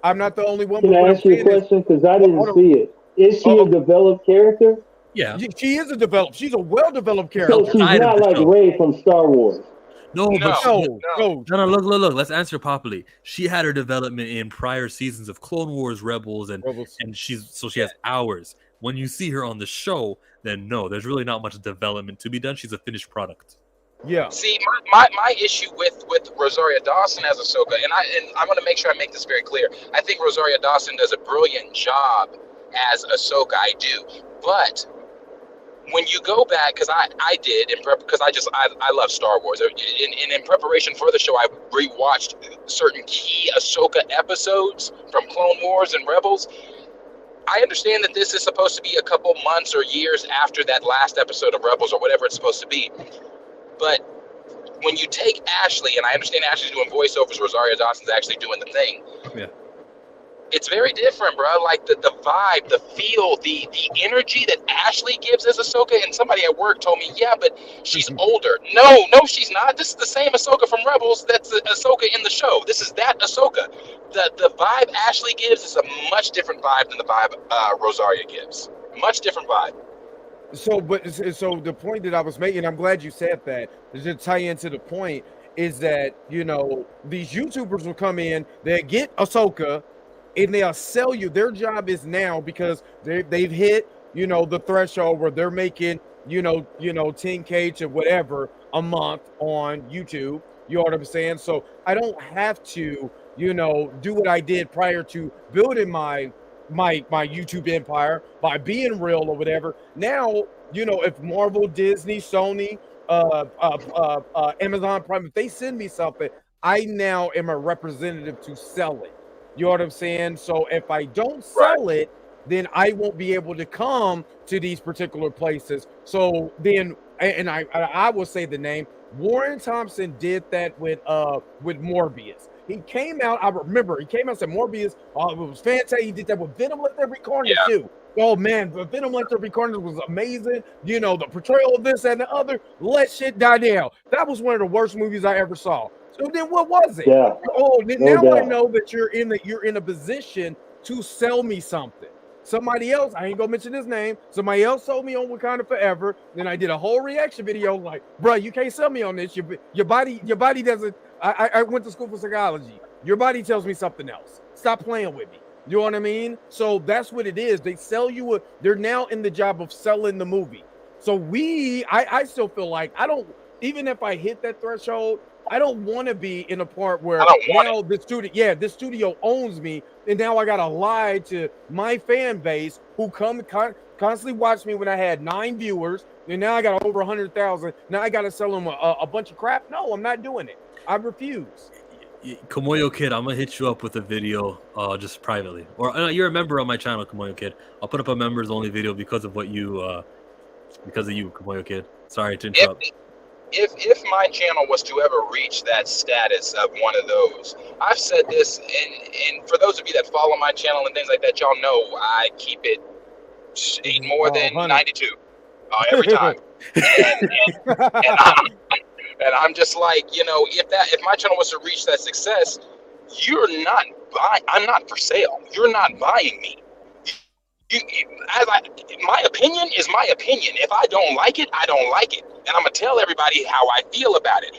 I'm not the only one. Can I ask you a question? Because I didn't see it. Is she a developed character? Yeah, she is she's a well-developed character. So she's not like Rey from Star Wars. No. No. Look. Let's answer properly. She had her development in prior seasons of Clone Wars, Rebels, and she has hours. When you see her on the show, then no, there's really not much development to be done. She's a finished product. Yeah. See, my issue with Rosario Dawson as Ahsoka, and I want to make sure I make this very clear. I think Rosario Dawson does a brilliant job as Ahsoka. I do, but when you go back, because I did because I love Star Wars. In preparation for the show, I rewatched certain key Ahsoka episodes from Clone Wars and Rebels. I understand that this is supposed to be a couple months or years after that last episode of Rebels or whatever it's supposed to be. But when you take Ashley, and I understand Ashley's doing voiceovers, Rosario Dawson's actually doing the thing. Yeah. It's very different, bro. Like the vibe, the feel, the energy that Ashley gives as Ahsoka. And somebody at work told me, yeah, but she's older. No, she's not. This is the same Ahsoka from Rebels. That's the Ahsoka in the show. This is that Ahsoka. The vibe Ashley gives is a much different vibe than the vibe Rosario gives. Much different vibe. So the point that I was making, I'm glad you said that, to tie into the point, is that, these YouTubers will come in, they get Ahsoka, and they'll sell you. Their job is now, because they've hit, the threshold where they're making, 10K to whatever a month on YouTube. You know what I'm saying? So I don't have to, do what I did prior to building my YouTube empire by being real or whatever. Now, if Marvel, Disney, Sony, Amazon Prime, if they send me something, I now am a representative to sell it. You know what I'm saying? So if I don't sell it, then I won't be able to come to these particular places. So then, and I will say the name, Warren Thompson did that with Morbius. He came out, I remember, he came out and said Morbius, it was fantastic. He did that with Venom Let There Be Carnage too. Oh man, the Venom Let There Be Carnage was amazing. The portrayal of this and the other, let shit die down. That was one of the worst movies I ever saw. So then what was it? Yeah. Oh, No now I doubt. know that you're in a position to sell me something. Somebody else, I ain't gonna mention his name. Somebody else sold me on Wakanda Forever. Then I did a whole reaction video like, bro, you can't sell me on this. Your body doesn't. I went to school for psychology. Your body tells me something else. Stop playing with me. You know what I mean? So that's what it is. They sell you they're now in the job of selling the movie. So I still feel like even if I hit that threshold, I don't want to be in a part where now this studio owns me, and now I gotta lie to my fan base who constantly watch me when I had 9 viewers, and now I got over 100,000. Now I gotta sell them a bunch of crap. No, I'm not doing it. I refuse. Kamoyo Kid, I'm gonna hit you up with a video just privately, or you're a member on my channel, Kamoyo Kid. I'll put up a members only video because of you, Kamoyo Kid. Sorry to interrupt. If my channel was to ever reach that status of one of those, I've said this, and for those of you that follow my channel and things like that, y'all know I keep it ain't more than 92 every time. And I'm just like, if my channel was to reach that success, I'm not for sale. You're not buying me. My opinion is my opinion. If I don't like it, I don't like it, and I'm gonna tell everybody how I feel about it.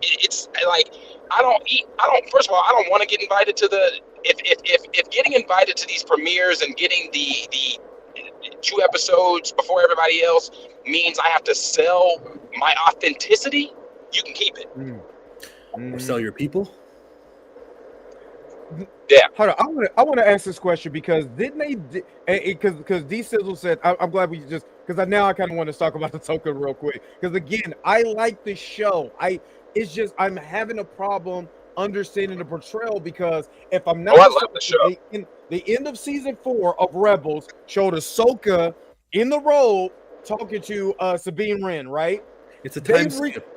It's like first of all, I don't want to get invited to if getting invited to these premieres and getting the 2 episodes before everybody else means I have to sell my authenticity. You can keep it. Sell your people. Yeah. Hold on. I want to ask this question because didn't they? Because D Sizzle said, I'm glad we just because now I kind of want to talk about the token real quick because again, I like the show. It's just I'm having a problem understanding the portrayal because if I'm not, I love the show. The end of season 4 of Rebels showed Ahsoka in the robe talking to Sabine Wren, right? It's a time skip.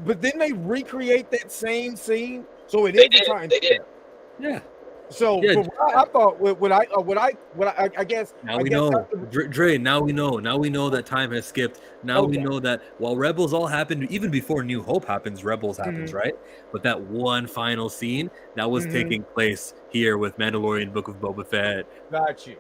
But then they recreate that same scene, so it They is a time did. skip. Yeah. So I thought, I guess. Now we know, Dre. Now we know that time has skipped. Now we know that while Rebels all happened, even before New Hope happens, Rebels happens, right? But that one final scene that was taking place here with Mandalorian, Book of Boba Fett. Got you.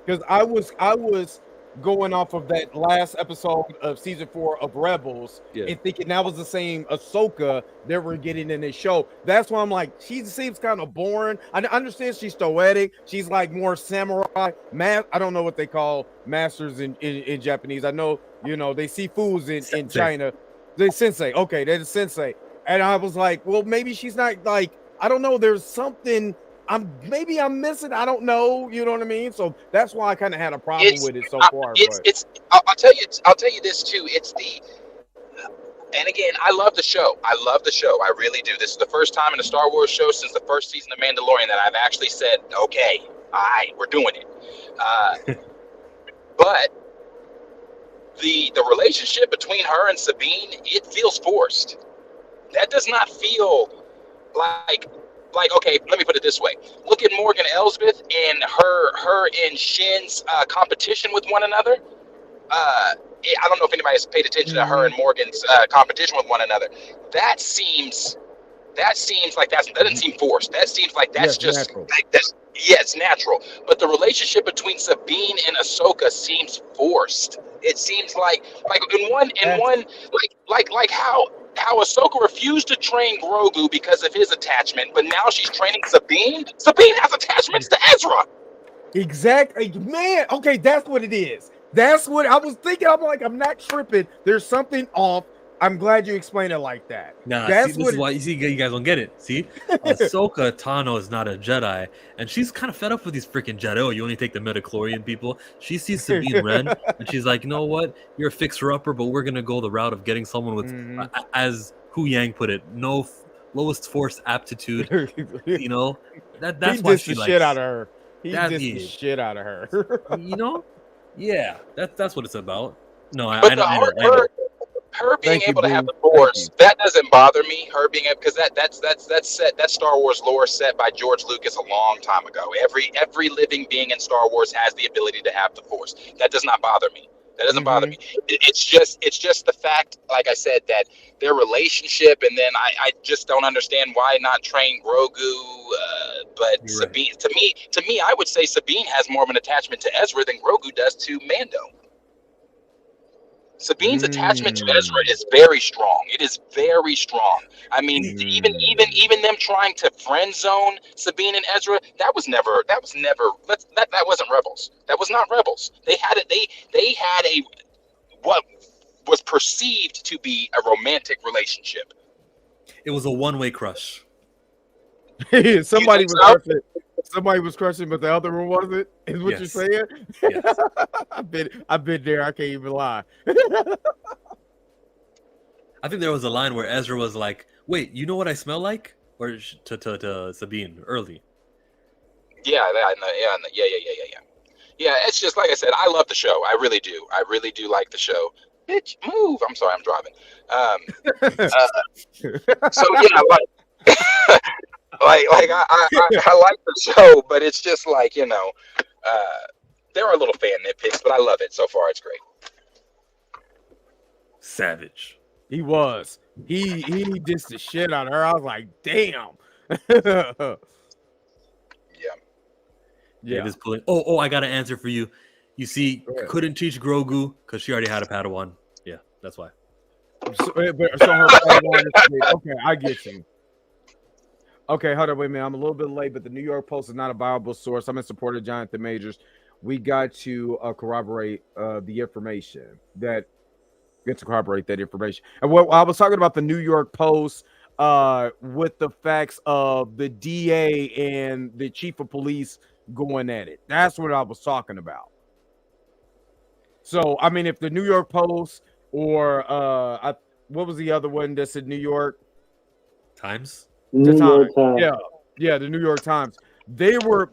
Because I was going off of that last episode of season 4 of Rebels and thinking that was the same Ahsoka that we're getting in this show. That's why I'm like, she seems kind of boring. I understand she's stoic. She's like more samurai. I don't know what they call masters in Japanese. I know, they see fools in China. They sensei. Okay, they're the sensei. And I was like, well, maybe she's not like, I don't know. There's something I'm missing. I don't know. You know what I mean? So that's why I kind of had a problem with it so far. I'll tell you this too. And again, I love the show. I really do. This is the first time in a Star Wars show since the first season of Mandalorian that I've actually said, okay, all right, we're doing it. But the relationship between her and Sabine, it feels forced. That does not feel like okay, let me put it this way. Look at Morgan Elsbeth and her and Shin's competition with one another. I don't know if anybody has paid attention to her and Morgan's competition with one another. That seems like that doesn't seem forced. That seems like that's just natural. It's natural. But the relationship between Sabine and Ahsoka seems forced. It seems like how Ahsoka refused to train Grogu because of his attachment, but now she's training Sabine. Sabine has attachments to Ezra. Exactly, man. Okay, that's what it is. That's what I was thinking. I'm like, I'm not tripping. There's something off. I'm glad you explained it like that. Nah, this is why you guys don't get it. See, Ahsoka Tano is not a Jedi, and she's kind of fed up with these freaking Jedi. Oh, you only take the midichlorian people. She sees Sabine Wren, and she's like, you know what? You're a fixer-upper, but we're gonna go the route of getting someone with, as Hu Yang put it, no lowest force aptitude. That's why she likes shit out of her. He dissed the shit out of her. Yeah, that's what it's about. No, I know. Her being able to have the Force, that doesn't bother me. Her being able, because that's Star Wars lore set by George Lucas a long time ago. Every living being in Star Wars has the ability to have the Force. That does not bother me. That doesn't bother me. It's just the fact, like I said, that their relationship, and then I just don't understand why not train Grogu. But You're right. Sabine, to me, I would say Sabine has more of an attachment to Ezra than Grogu does to Mando. Sabine's attachment to Ezra is very strong. It is very strong. I mean, even them trying to friend zone Sabine and Ezra, that wasn't Rebels. That was not Rebels. They had a what was perceived to be a romantic relationship. It was a one-way crush. Somebody was crushing, but the other one wasn't. Is what you're saying? Yes. I've been there. I can't even lie. I think there was a line where Ezra was like, "Wait, you know what I smell like?" Or to Sabine early. Yeah. Yeah, it's just like I said. I love the show. I really do. I really do like the show. Bitch, move! I'm sorry, I'm driving. So yeah, like I like the show, but it's just like, there are little fan nitpicks, but I love it so far. It's great. Savage. He was. He dissed the shit out of her. I was like, damn. Yeah. Just pulling. Oh, I got an answer for you. You see, couldn't teach Grogu because she already had a Padawan. Yeah, that's why. So her Padawan is, okay, I get you. Okay, hold on, wait a minute. I'm a little bit late, but the New York Post is not a viable source. I'm in support of Jonathan Majors. We got to corroborate the information that get to corroborate that information. And what I was talking about the New York Post with the facts of the DA and the chief of police going at it. That's what I was talking about. So, I mean, if the New York Post or what was the other one that's in New York? Times? New York Times. Yeah, the New York Times. It was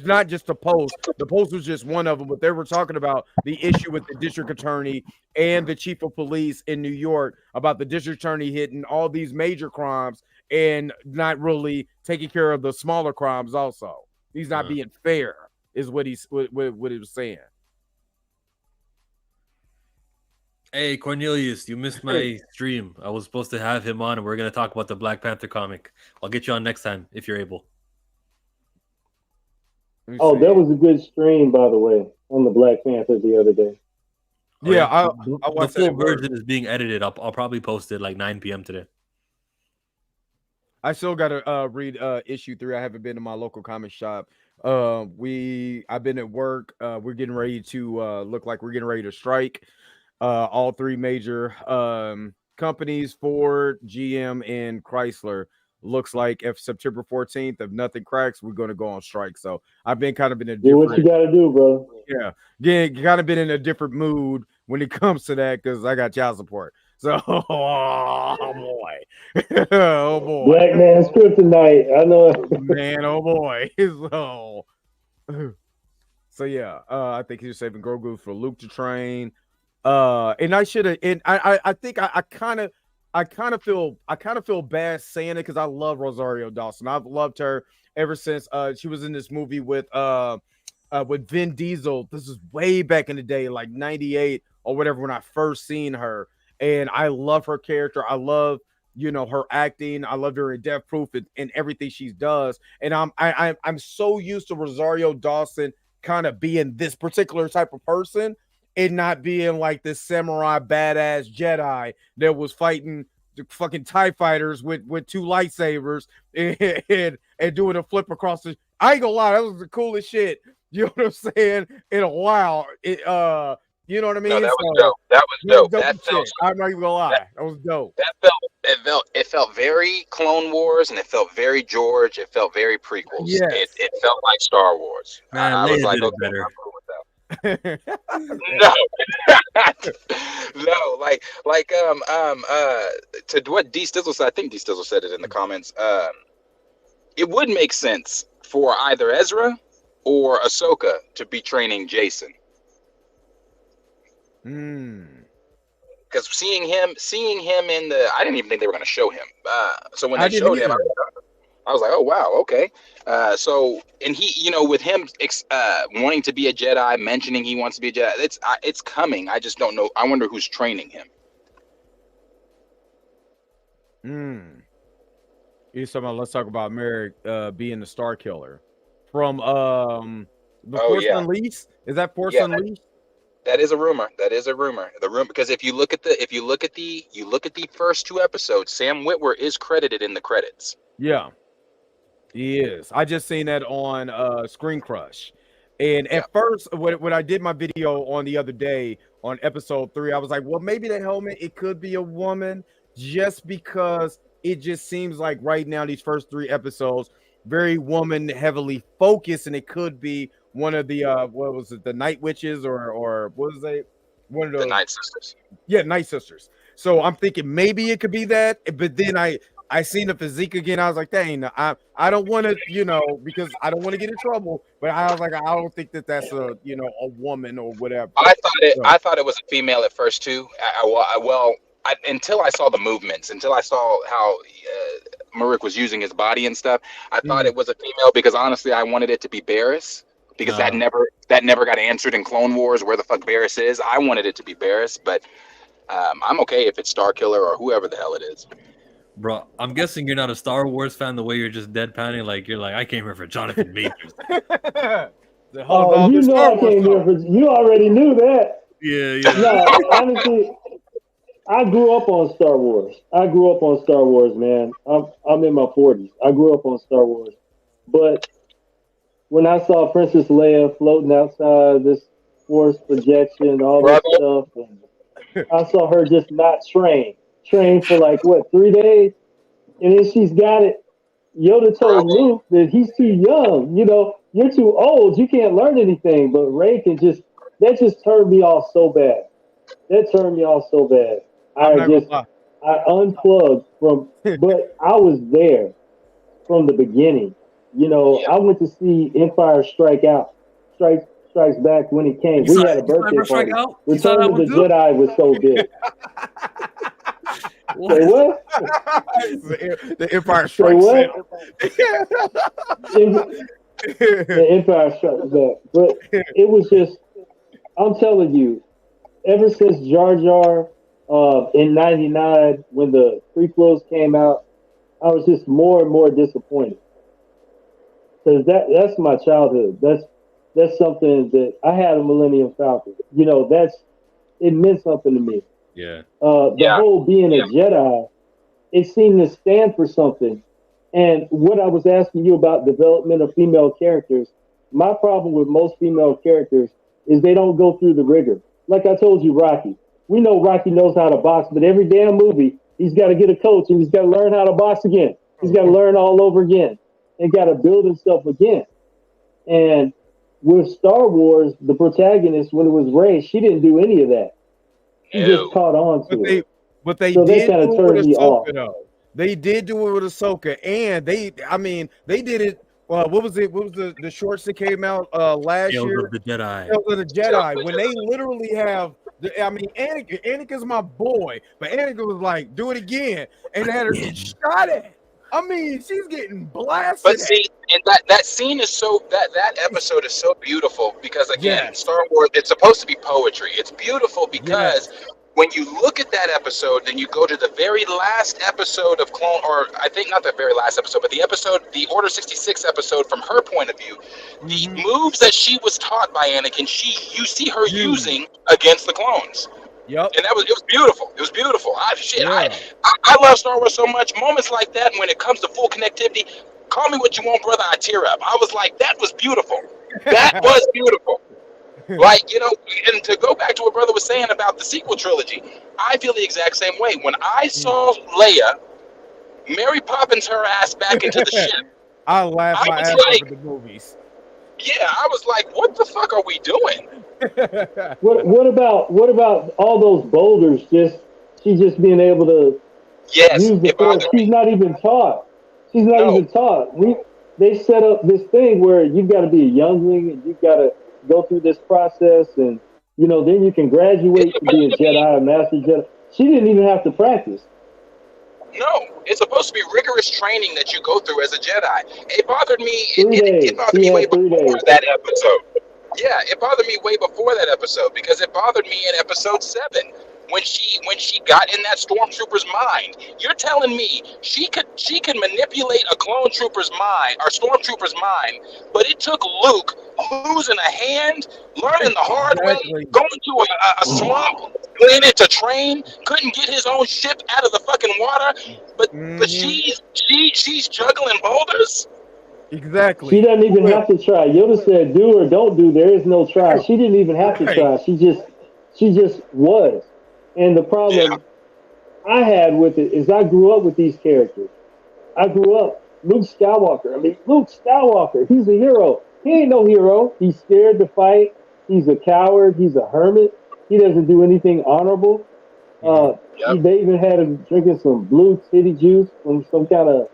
not just the Post. The Post was just one of them, but they were talking about the issue with the district attorney and the chief of police in New York about the district attorney hitting all these major crimes and not really taking care of the smaller crimes also. He's not being fair, is what he was saying. Hey, Cornelius, you missed my stream. I was supposed to have him on, and we're going to talk about the Black Panther comic. I'll get you on next time if you're able. Oh, that was a good stream, by the way, on the Black Panther the other day. Yeah, I the full version is being edited. I'll probably post it like 9 p.m. today. I still got to read issue 3. I haven't been to my local comic shop. I've been at work. We're getting ready to look like we're getting ready to strike. All 3 major companies, Ford, GM, and Chrysler. Looks like if September 14th, if nothing cracks, we're going to go on strike. So I've been kind of in a different... Do what you got to do, bro. Yeah, kind of been in a different mood when it comes to that because I got child support. So, oh boy. Oh boy. Black man's kryptonite. I know. Man, oh boy. So yeah, I think he's saving Grogu for Luke to train. And I should have, and I think I kind of feel bad saying it because I love Rosario Dawson. I've loved her ever since she was in this movie with Vin Diesel. This is way back in the day, like 98 or whatever, when I first seen her. And I love her character. I love, her acting. I love her in Death Proof and everything she does. And I'm so used to Rosario Dawson kind of being this particular type of person and not being like this samurai badass Jedi that was fighting the fucking TIE fighters with 2 lightsabers and doing a flip across the. I ain't gonna lie, that was the coolest shit. You know what I'm saying? In a while, you know what I mean? No, that was dope. That was dope. I'm not even gonna lie. That was dope. It felt very Clone Wars, and it felt very George. It felt very prequels. Yes. It felt like Star Wars. Man, I was like, okay, better. I'm cool with that. No, like to what D Stizzle said. I think D Stizzle said it in the comments. It would make sense for either Ezra or Ahsoka to be training Jason. Because seeing him in the, I didn't even think they were going to show him. So when they showed him, I was like, oh wow, okay. So, and he, you know, with him wanting to be a Jedi, mentioning he wants to be a Jedi, it's coming. I just don't know. I wonder who's training him. Let's talk about Merrick being the Star Killer from the Oh, Force yeah. Unleashed. Is that Force Yeah, Unleashed? that is a rumor. That is a rumor. The rumor, because if you look at the first two episodes, Sam Witwer is credited in the credits. Yeah, he is. I just seen that on Screen Crush. And at first, when I did my video on the other day on episode 3, I was like, well, maybe the helmet, it could be a woman, just because it just seems like right now, these first 3 episodes, very woman heavily focused, and it could be one of the what was it, the Night Witches, or what was it? One of The those, Night Sisters. yeah, Night Sisters. So I'm thinking maybe it could be that, but then I seen the physique again. I was like, dang, I don't want to, you know, because I don't want to get in trouble. But I was like, I don't think that's a, you know, a woman or whatever. I thought it was a female at first too. Until I saw the movements, until I saw how Marek was using his body and stuff, I thought it was a female, because honestly, I wanted it to be Barriss, because that never got answered in Clone Wars, where the fuck Barriss is. I wanted it to be Barriss, but I'm okay if it's Starkiller or whoever the hell it is. Bro, I'm guessing you're not a Star Wars fan the way you're just deadpanning. Like, you're like, I came here for Jonathan Majors. Oh, you know I came here for. You already knew that. Yeah. No, honestly, I grew up on Star Wars. Man. I'm in my 40s. I grew up on Star Wars. But when I saw Princess Leia floating outside this force projection, all that stuff, and I saw her just not train for like, what, 3 days? And then she's got it. Yoda told Luke that he's too young. You know, you're too old. You can't learn anything. But Rey can that just turned me off so bad. I unplugged from, but I was there from the beginning. You know, I went to see Empire Strikes Back when it came. We had a birthday party. Return of the Jedi was so good. What? Say what? The Empire Strikes Back. The Empire Strikes Back. But it was just, I'm telling you, ever since Jar Jar in '99, when the prequels came out, I was just more and more disappointed. Because that's my childhood. That's something that I had a Millennium Falcon. You know, it meant something to me. Yeah. The whole being a Jedi, it seemed to stand for something. And what I was asking you about development of female characters, my problem with most female characters is they don't go through the rigor. Like I told you, Rocky. We know Rocky knows how to box, but every damn movie, he's got to get a coach and he's got to learn how to box again. He's got to learn all over again and got to build himself again. And with Star Wars, the protagonist, when it was Rey, she didn't do any of that. She just caught on to it. But they so did kind of do turned it with me Ahsoka, off. though. They did do it with Ahsoka, and they did it. What was it? What was the shorts that came out last Tales year? of the Jedi. Tales of the Jedi. When they literally have, Anakin's my boy, but Anakin was like, "Do it again," and had her get shot at. I mean, she's getting blasted. But see, and that scene is that episode is so beautiful, because again, Star Wars, it's supposed to be poetry. It's beautiful because when you look at that episode, then you go to the very last episode of Clone, or I think not the very last episode, but the Order 66 episode from her point of view. The moves that she was taught by Anakin, you see her using against the clones. Yep. And it was beautiful. It was beautiful. I love Star Wars so much. Moments like that, when it comes to full connectivity, call me what you want, brother, I tear up. I was like, that was beautiful. That was beautiful. Like, you know, and to go back to what brother was saying about the sequel trilogy, I feel the exact same way. When I saw Leia, Mary Poppins her ass back into the ship, I laughed my ass off at the movies. Yeah, I was like, what the fuck are we doing? What about all those boulders? She's just being able to use the force. She's not even taught. They set up this thing where you've got to be a youngling and you've got to go through this process, and you know, then you can graduate to be a Jedi, a Master Jedi. She didn't even have to practice. No, it's supposed to be rigorous training that you go through as a Jedi. It bothered me. 3 days. It bothered He me way had 3 before days. that episode. Yeah, it bothered me way before that episode because it bothered me in episode 7 when she got in that stormtrooper's mind. You're telling me she could manipulate a clone trooper's mind or stormtrooper's mind, but it took Luke losing a hand, learning the hard way, Exactly. going to a swamp, landed to train, couldn't get his own ship out of the fucking water, but she's juggling boulders. Exactly. She doesn't even have to try. Yoda said, "Do or don't do. There is no try." She didn't even have to try. She just was. And the problem I had with it is I grew up with these characters. I grew up Luke Skywalker. I mean, Luke Skywalker. He's a hero. He ain't no hero. He's scared to fight. He's a coward. He's a hermit. He doesn't do anything honorable. They even had him drinking some blue titty juice from some kind of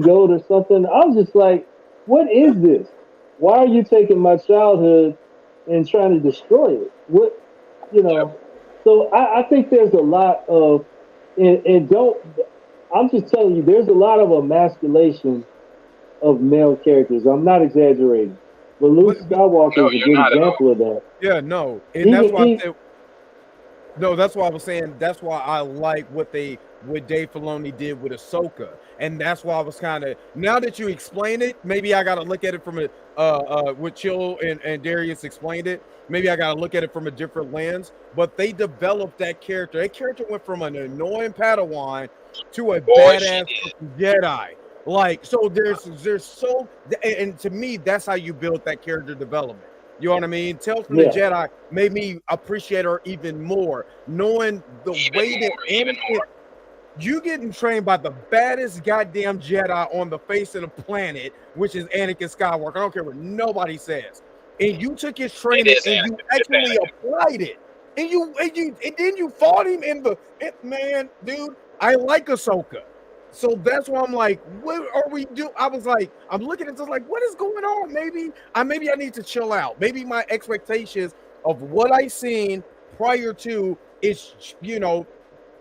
goat or something. I was just like, what is this? Why are you taking my childhood and trying to destroy it? What, you know? So I think there's a lot of, I'm just telling you, there's a lot of emasculation of male characters. I'm not exaggerating. But Luke Skywalker is a good example of that. Yeah, no. And that's why I said, no, that's why I was saying, that's why I like what Dave Filoni did with Ahsoka. And that's why I was kind of, now that you explain it, maybe I got to look at it from what Chill and Darius explained it. Maybe I got to look at it from a different lens. But they developed that character. That character went from an annoying Padawan to a badass Jedi. Like, so there's so, and to me, that's how you build that character development. You know what I mean? Tales from the Jedi made me appreciate her even more, knowing the way that Anakin, you getting trained by the baddest goddamn Jedi on the face of the planet, which is Anakin Skywalker. I don't care what nobody says. And you took his training and you actually applied it. And then you fought him man, dude. I like Ahsoka. So that's why I'm like, what are we doing? I was like, I'm looking at this like, what is going on? Maybe I need to chill out. Maybe my expectations of what I seen prior to is,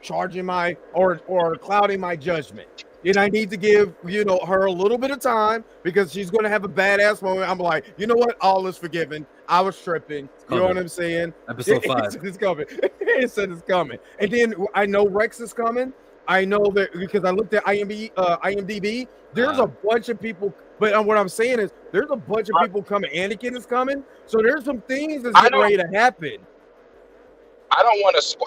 charging my or clouding my judgment. And I need to give, her a little bit of time because she's going to have a badass moment. I'm like, you know what? All is forgiven. I was tripping. You know what I'm saying? Episode 5. It's coming. It said it's coming. And then I know Rex is coming. I know that because I looked at IMDb. There's a bunch of people, but what I'm saying is there's a bunch of people coming. Anakin is coming, so there's some things that's getting ready to happen. I don't want to.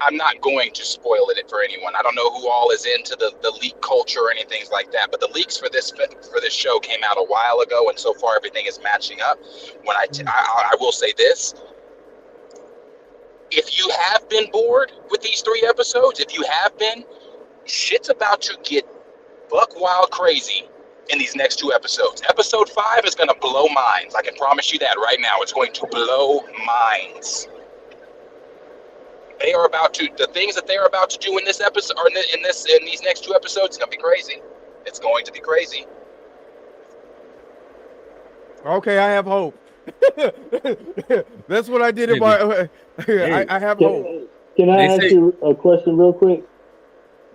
I'm not going to spoil it for anyone. I don't know who all is into the leak culture or anything like that. But the leaks for this show came out a while ago, and so far everything is matching up. When I will say this. If you have been bored with these 3 episodes, shit's about to get buck wild crazy in these next 2 episodes. Episode 5 is going to blow minds. I can promise you that right now. It's going to blow minds. The things that they are about to do in this episode, or in these next 2 episodes, is going to be crazy. It's going to be crazy. Okay, I have hope. That's what I did in my. I have hope. Can I ask you a question real quick?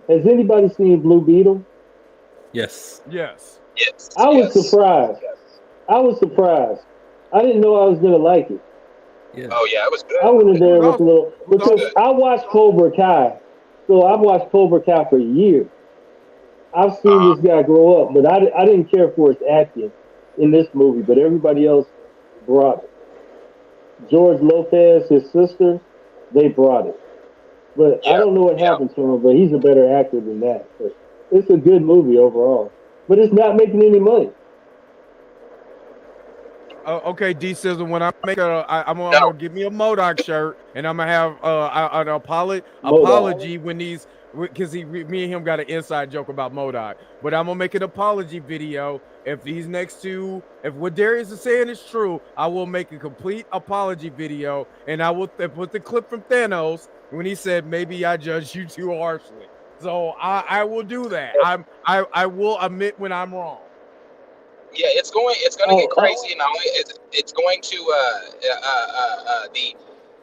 Has anybody seen Blue Beetle? Yes. I was surprised. I didn't know I was gonna like it. Yeah. Oh yeah, it was good. I went in there with a little because I watched Cobra Kai, so I've watched Cobra Kai for years. I've seen this guy grow up, but I didn't care for his acting in this movie, but everybody else brought it. George Lopez, his sister, they brought it. But I don't know what happened to him, but he's a better actor than that. But it's a good movie overall. But it's not making any money. Okay, D Sizzle, when I make I'm gonna give me a MODOK shirt, and I'm gonna have an apology when these, because me and him got an inside joke about MODOK. But I'm gonna make an apology video if these next 2, if what Darius is saying is true. I will make a complete apology video, and I will put the clip from Thanos when he said maybe I judged you too harshly. So I will do that. I will admit when I'm wrong. Yeah, it's going to get crazy, and it's going to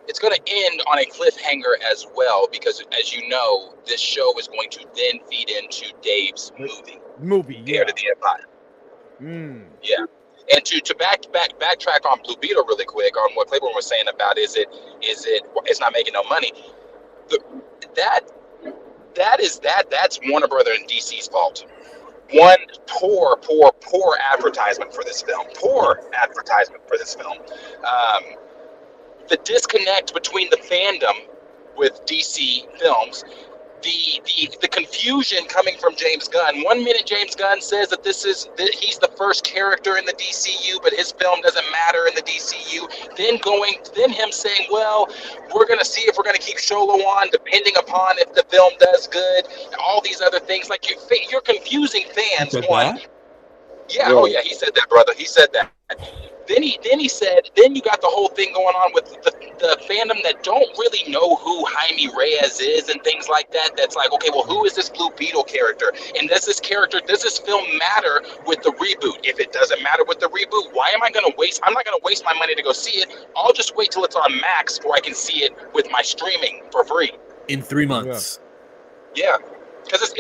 it's going to end on a cliffhanger as well, because as you know, this show is going to then feed into Dave's movie, Heir to the Empire. Yeah. And to backtrack on Blue Beetle really quick on what Claiborne was saying about is it's not making no money. That's Warner Brothers and DC's fault. One, poor advertisement for this film. The disconnect between the fandom with DC films, the confusion coming from James Gunn. 1 minute James Gunn says that he's the first character in the DCU, but his film doesn't matter in the DCU. Then him saying, well, we're gonna see if we're gonna keep Sholo on, depending upon if the film does good, and all these other things. Like you're confusing fans. Oh yeah, he said that, brother. He said that. Then he said, then you got the whole thing going on with the fandom that don't really know who Jaime Reyes is and things like that. That's like, okay, well, who is this Blue Beetle character? And does this film matter with the reboot? If it doesn't matter with the reboot, why am I going to waste? I'm not going to waste my money to go see it. I'll just wait till it's on Max where I can see it with my streaming for free. In 3 months. Yeah. Because it's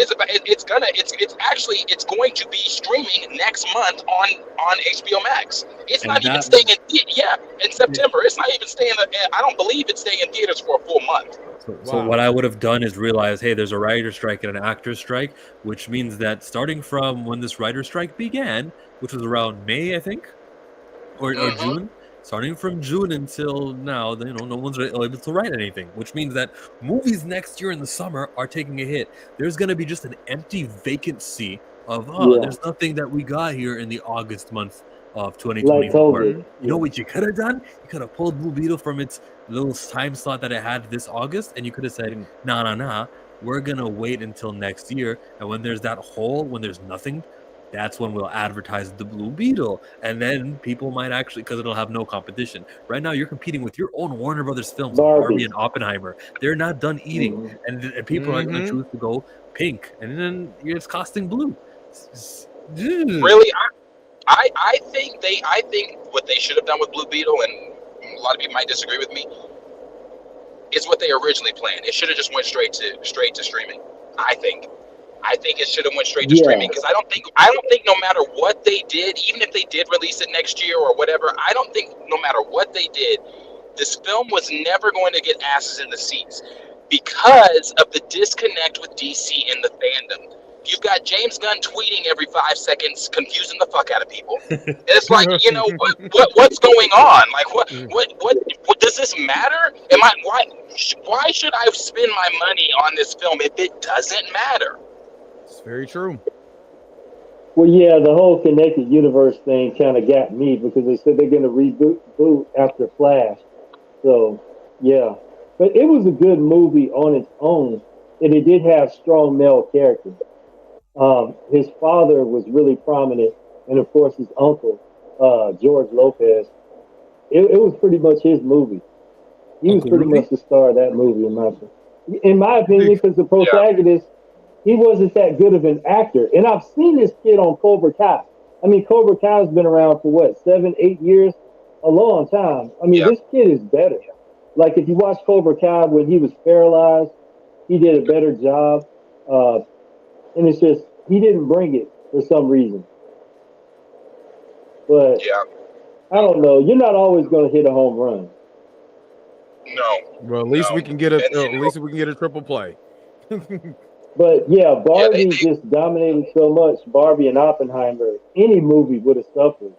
going to be streaming next month on HBO Max. It's not even staying in September. It's not even staying. I don't believe it's staying in theaters for a full month. So what I would have done is realize, hey, there's a writer's strike and an actor's strike, which means that starting from when this writer's strike began, which was around May, I think, or June. Starting from June until now, no one's able to write anything, which means that movies next year in the summer are taking a hit. There's going to be just an empty vacancy of, there's nothing that we got here in the August month of 2024. You know what you could have done? You could have pulled Blue Beetle from its little time slot that it had this August, and you could have said, nah, we're going to wait until next year. And when there's that hole, when there's nothing, that's when we'll advertise the Blue Beetle, and then people might actually, because it'll have no competition. Right now, you're competing with your own Warner Brothers films, Barbie and Oppenheimer. They're not done eating, and people are going to choose to go pink, and then it's costing blue. Really, I think what they should have done with Blue Beetle, and a lot of people might disagree with me, is what they originally planned. It should have just went straight to streaming. I think it should have went straight to streaming, because I don't think no matter what they did, even if they did release it next year or whatever, I don't think no matter what they did, this film was never going to get asses in the seats because of the disconnect with DC and the fandom. You've got James Gunn tweeting every 5 seconds, confusing the fuck out of people. And it's like, what's going on? Like, what does this matter? Why should I spend my money on this film if it doesn't matter? It's very true. Well, yeah, the whole connected universe thing kind of got me, because they said they're going to reboot after Flash. So, yeah. But it was a good movie on its own, and it did have strong male characters. His father was really prominent, and of course his uncle, George Lopez. It was pretty much his movie. He was pretty much the star of that movie, in my opinion, because the protagonist, he wasn't that good of an actor. And I've seen this kid on Cobra Kai. I mean, Cobra Kai's been around for 7-8 years? A long time. I mean, this kid is better. Like, if you watch Cobra Kai when he was paralyzed, he did a better job. And it's just, he didn't bring it for some reason. But, I don't know. You're not always going to hit a home run. No. Well, at least we can get a triple play. But yeah, Barbie just dominated so much. Barbie and Oppenheimer, any movie would have suffered.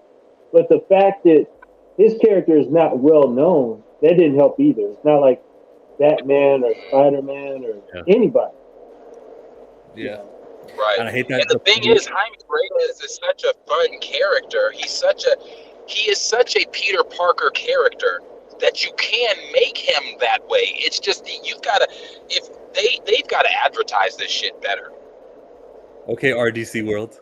But the fact that his character is not well known, that didn't help either. It's not like Batman or Spider-Man or anybody. Yeah. Right. And I hate that. And the thing is, Jaime Reyes is such a fun character. He is such a Peter Parker character that you can make him that way. It's just they've got to advertise this shit better. Okay, RDC World.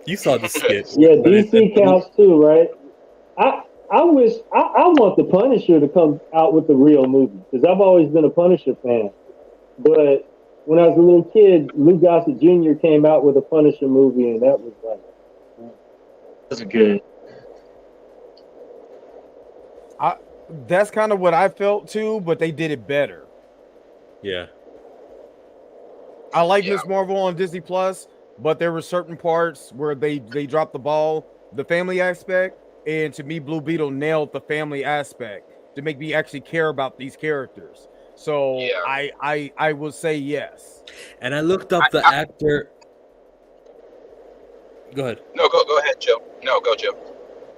You saw the skit. Yeah, DC counts too, right? I want the Punisher to come out with the real movie, because I've always been a Punisher fan. But when I was a little kid, Lou Gossett Jr. came out with a Punisher movie, and that was like, that's good. That's kind of what I felt too, but they did it better. Yeah. I like Miss Marvel on Disney Plus, but there were certain parts where they dropped the ball, the family aspect, and to me, Blue Beetle nailed the family aspect to make me actually care about these characters. So I will say yes. And I looked up the actor. Go ahead. No, go ahead, Joe. No, go, Joe.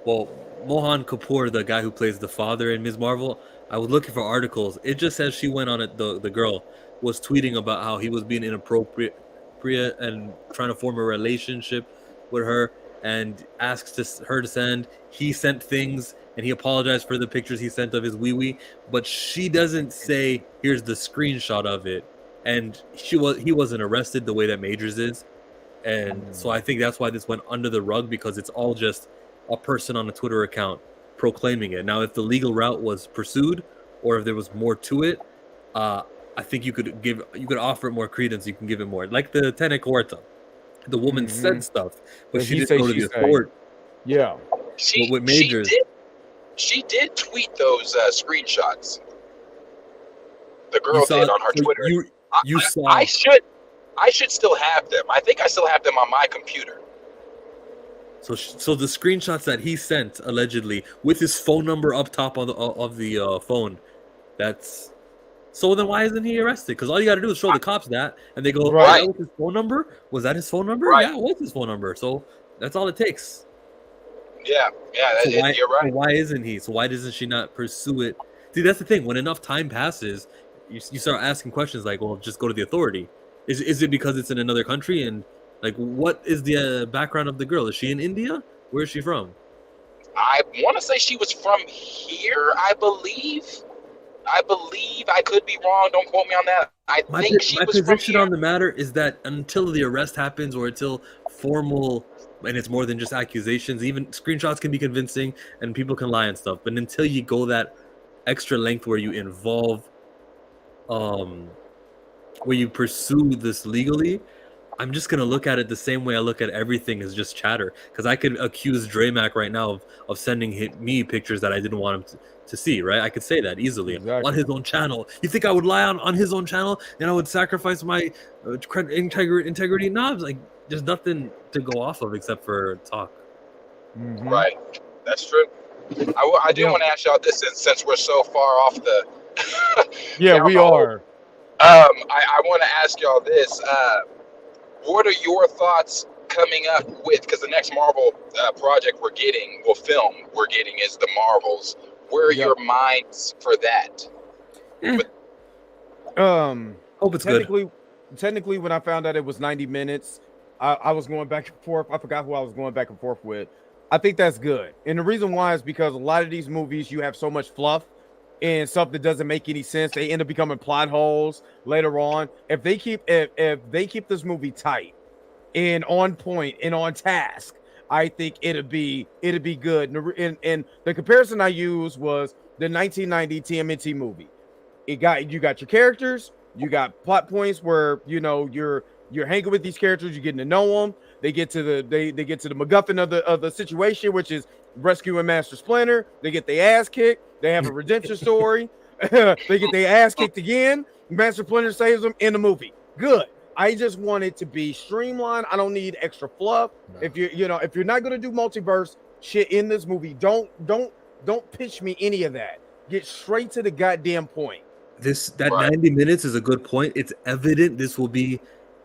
Well, Mohan Kapoor, the guy who plays the father in Ms. Marvel, I was looking for articles. It just says she went on it. The girl was tweeting about how he was being inappropriate and trying to form a relationship with her, and asks her to send. He sent things, and he apologized for the pictures he sent of his wee-wee, but she doesn't say, here's the screenshot of it. And he wasn't arrested the way that Majors is. And so I think that's why this went under the rug, because it's all just a person on a Twitter account proclaiming it. Now, if the legal route was pursued, or if there was more to it, I think you could offer it more credence. You can give it more, like the Tene Corta. The woman said stuff, but she didn't go to the authority. Yeah, with Majors, she did tweet those screenshots. The girl did on her Twitter. You saw. I should still have them. I think I still have them on my computer. So the screenshots that he sent allegedly with his phone number up top of the phone, that's. So then why isn't he arrested? Because all you got to do is show the cops that, and they go, right. That was his phone number? Was that his phone number? Right. Yeah, it was his phone number. So that's all it takes. Yeah, you're right. So why isn't he? So why doesn't she not pursue it? See, that's the thing. When enough time passes, you start asking questions like, well, just go to the authority. Is it because it's in another country? And like, what is the background of the girl? Is she in India? Where is she from? I want to say she was from here, I believe. I could be wrong. Don't quote me on that. My position on the matter is that until the arrest happens, or until formal, and it's more than just accusations, even screenshots can be convincing and people can lie and stuff. But until you go that extra length where you involve, where you pursue this legally, I'm just going to look at it the same way I look at everything as just chatter. Because I could accuse Dramac right now of sending me pictures that I didn't want him to see, right? I could say that easily on his own channel. You think I would lie on his own channel and I would sacrifice my integrity? No, like, there's nothing to go off of except for talk. Right. That's true. I do want to ask y'all this, since we're so far off the... yeah, we are. I want to ask y'all this. What are your thoughts coming up with, because the next Marvel project we're getting is the Marvels. Where are your minds for that? Hope it's good. Technically, when I found out it was 90 minutes, I was going back and forth. I forgot who I was going back and forth with. I think that's good. And the reason why is because a lot of these movies, you have so much fluff and stuff that doesn't make any sense. They end up becoming plot holes later on. If they keep this movie tight and on point and on task, I think it'd be good. And the comparison I used was the 1990 TMNT movie. You got your characters, you got plot points where you're hanging with these characters, you're getting to know them. They get to the MacGuffin of the situation, which is rescuing Master Splinter. They get their ass kicked. They have a redemption story. They get their ass kicked again. Master Splinter saves them in the movie. Good. I just want it to be streamlined. I don't need extra fluff. No. If you're not gonna do multiverse shit in this movie, don't pitch me any of that. Get straight to the goddamn point. That 90 minutes is a good point. It's evident this will be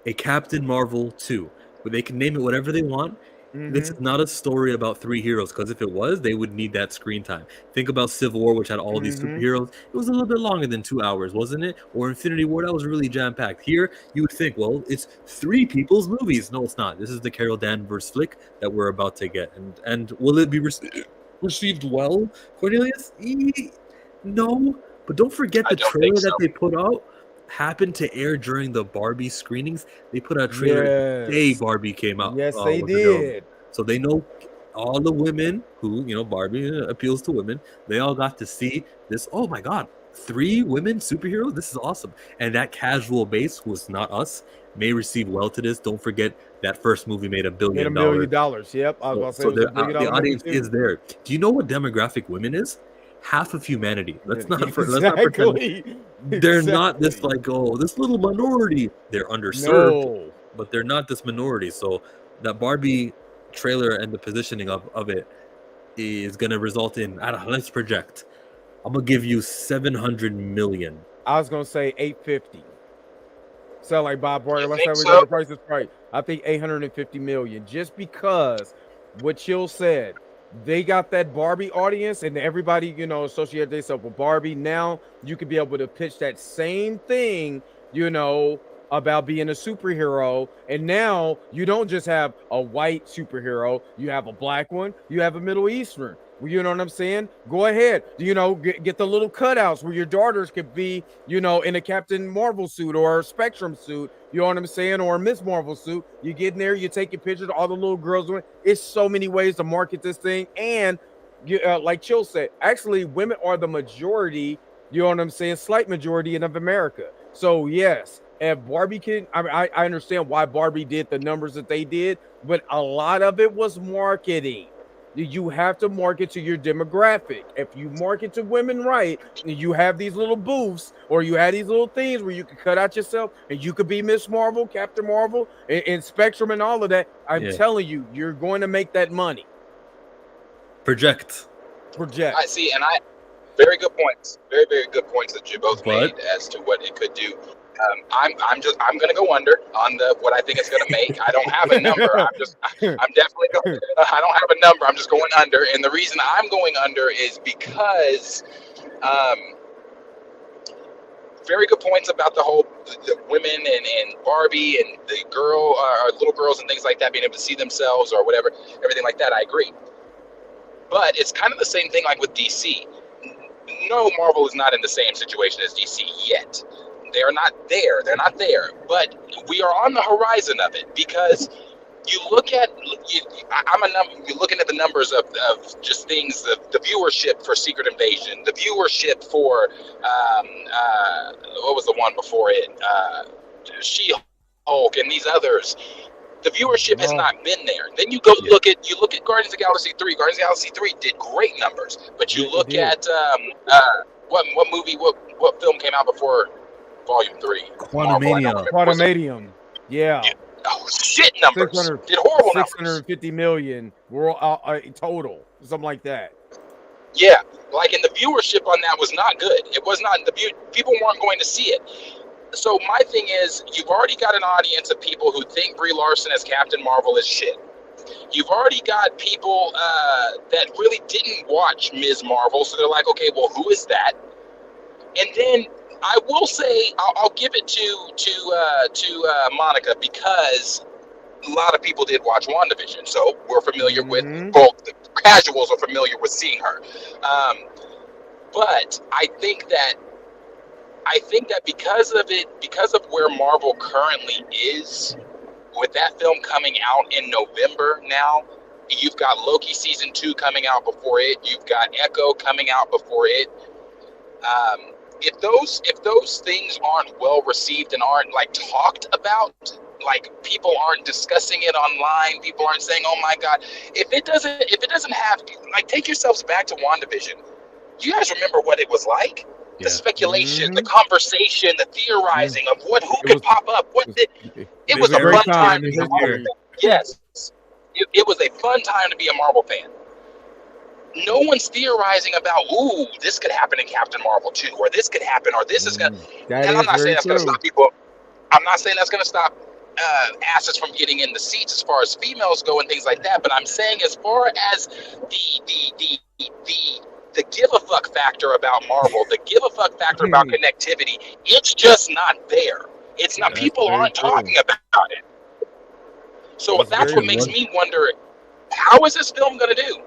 a Captain Marvel 2, where they can name it whatever they want. This is not a story about 3 heroes, because if it was, they would need that screen time. Think about Civil War, which had all these superheroes. It was a little bit longer than 2 hours, wasn't it? Or Infinity War, that was really jam-packed. Here, you would think, well, it's 3 people's movies. No, it's not. This is the Carol Danvers flick that we're about to get. And will it be received well, Cornelius? No. But don't forget the trailer that they put out happened to air during the Barbie screenings. They put out a trailer the day Barbie came out. Yes, they did. So they know all the women who, Barbie appeals to women. They all got to see this. Oh my God, 3 women superheroes. This is awesome. And that casual base, who is not us, may receive well to this. Don't forget that first movie made $1 billion. $1 billion. Yep. I was about to say the audience is there. Do you know what demographic women is? half of humanity. Let's not pretend they're not this like, oh, this little minority. They're underserved, but they're not this minority. So that Barbie trailer and the positioning of it is going to result in, I don't know, let's project. I'm going to give you 700 million. I was going to say 850. Sound like Bob Barker. Let's say we so? the price is right. I think 850 million, just because what Chill said, they got that Barbie audience and everybody, you know, associate themselves with Barbie. Now you could be able to pitch that same thing, you know, about being a superhero. And now you don't just have a white superhero, you have a black one, you have a Middle Eastern. You know what I'm saying? Go ahead, you know, get the little cutouts where your daughters could be, you know, in a Captain Marvel suit or a Spectrum suit, you know what I'm saying, or a Miss Marvel suit. You get in there, you take your pictures, all the little girls doing it. It's so many ways to market this thing. And you, like Chill said, actually women are the majority, you know what I'm saying, slight majority of America. So yes, if Barbie can, I understand why Barbie did the numbers that they did, but a lot of it was marketing. You have to market to your demographic. If you market to women right, you have these little booths or you have these little things where you can cut out yourself and you could be Miss Marvel, Captain Marvel, and Spectrum and all of that. I'm telling you, you're going to make that money. Project. I see, and very good points. Very, very good points that you both made as to what it could do. I'm going to go under on what I think it's going to make. I don't have a number. I'm definitely going. I don't have a number. I'm just going under, and the reason I'm going under is because, very good points about the whole the women and Barbie and the little girls and things like that being able to see themselves or whatever, everything like that. I agree, but it's kind of the same thing like with DC. No, Marvel is not in the same situation as DC yet. They're not there. They're not there. But we are on the horizon of it because you look at, you're looking at the numbers of just things, the viewership for Secret Invasion, the viewership for, what was the one before it? She-Hulk and these others. The viewership has not been there. Then you go look at Guardians of the Galaxy 3. Guardians of the Galaxy 3 did great numbers. But you look at, what film came out before Volume 3? Quantumanium. Yeah. Oh, shit numbers. Did horrible 650 million world total. Something like that. Yeah. Like, and the viewership on that was not good. It was not, people weren't going to see it. So my thing is, you've already got an audience of people who think Brie Larson as Captain Marvel is shit. You've already got people that really didn't watch Ms. Marvel, so they're like, okay, well, who is that? And then I will say, I'll give it to Monica, because a lot of people did watch WandaVision, so we're familiar with both. The casuals are familiar with seeing her. But I think that because of where Marvel currently is, with that film coming out in November now, you've got Loki season 2 coming out before it. You've got Echo coming out before it. If those things aren't well received and aren't like talked about, like people aren't discussing it online, people aren't saying, "Oh my God," if it doesn't have, like, take yourselves back to WandaVision. Do you guys remember what it was like? Yeah. The speculation, the conversation, the theorizing of who could pop up. It was a fun time to be a Marvel fan. Yes, it was a fun time to be a Marvel fan. No one's theorizing about, ooh, this could happen in Captain Marvel 2, or this could happen, or this is going to... And I'm not saying that's going to stop people. I'm not saying that's going to stop asses from getting in the seats as far as females go and things like that, but I'm saying as far as the give a fuck factor about Marvel, the give a fuck factor about connectivity, it's just not there. It's not. People aren't talking about it. So that's what makes me wonder, how is this film going to do?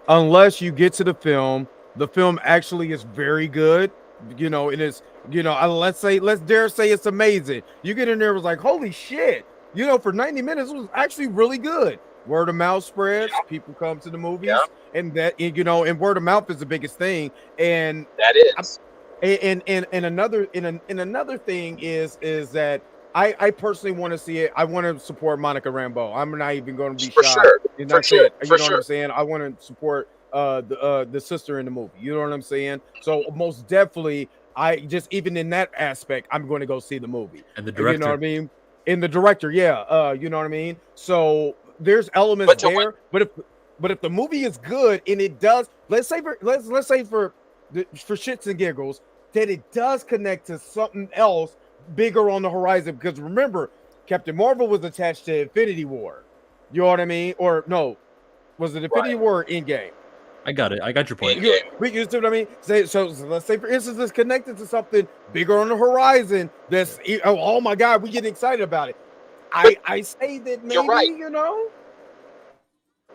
Unless you get to the film actually is very good, you know, it is, you know, let's dare say it's amazing. You get in there, it was like, holy shit, you know, for 90 minutes, it was actually really good. Word of mouth spreads, people come to the movies, and that, you know, and word of mouth is the biggest thing. And that is, and another thing is that I personally want to see it. I want to support Monica Rambeau. I'm not even going to be shy. Sure. And that's it. You know what I'm saying? I want to support the sister in the movie. You know what I'm saying? So most definitely, I just even in that aspect, I'm going to go see the movie. And the director. You know what I mean? In the director, yeah. You know what I mean? So there's elements there, but if the movie is good and it does, let's say for shits and giggles, that it does connect to something else bigger on the horizon. Because remember, Captain Marvel was attached to Infinity War. You know what I mean? Or no, was it Infinity War or Endgame? I got it. I got your point. You see what I mean? So let's say, for instance, it's connected to something bigger on the horizon. That's oh my God, we get excited about it. I say that maybe, you're right. You know,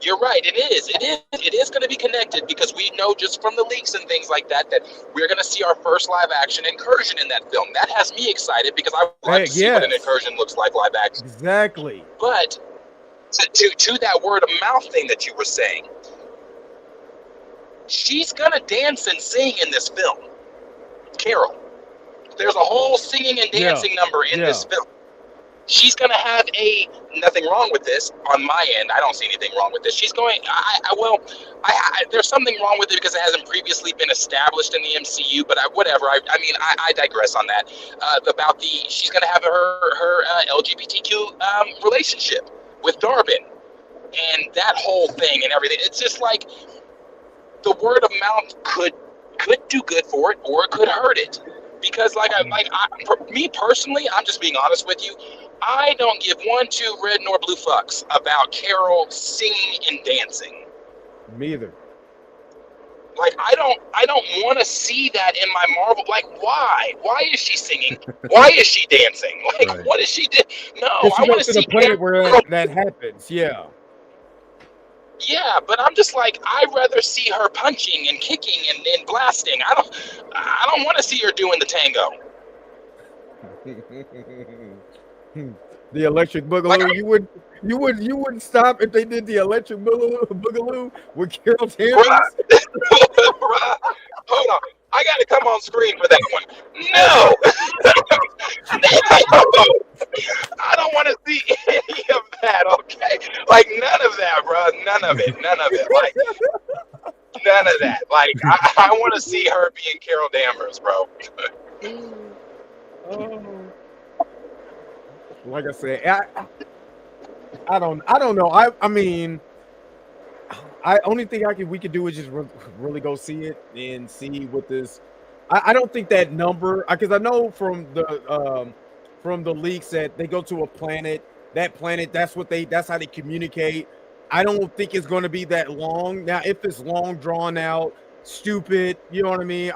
you're right. It is going to be connected because we know just from the leaks and things like that we're going to see our first live action incursion in that film. That has me excited because I like to see what an incursion looks like live action. Exactly. But to that word of mouth thing that you were saying, she's gonna dance and sing in this film. Carol, there's a whole singing and dancing number in this film. She's gonna have nothing wrong with this on my end. I don't see anything wrong with this. She's going. There's something wrong with it because it hasn't previously been established in the MCU. But whatever. I digress on that. She's gonna have her LGBTQ relationship with Darvin, and that whole thing and everything. It's just like the word of mouth could do good for it, or it could hurt it. Because me personally, I'm just being honest with you. I don't give one, two red nor blue fucks about Carol singing and dancing. Me either. Like I don't want to see that in my Marvel. Like why? Why is she singing? Why is she dancing? Like what is she doing? No, I want to see the planet where that happens. Yeah. Yeah, but I'm just like, I'd rather see her punching and kicking and blasting. I don't want to see her doing the tango. The electric boogaloo. You wouldn't stop if they did the electric boogaloo with Carol Danvers. Hold on, I got to come on screen for that one. No, I don't want to see any of that. Okay, like none of that, bro. None of it. Like none of that. Like I want to see her being Carol Danvers, bro. Like I said, I don't know. I mean, only thing we could do is just really go see it and see what this. I don't think that number, because I know from the leaks that they go to a planet. That planet, that's how they communicate. I don't think it's going to be that long. Now, if it's long, drawn out, stupid, you know what I mean?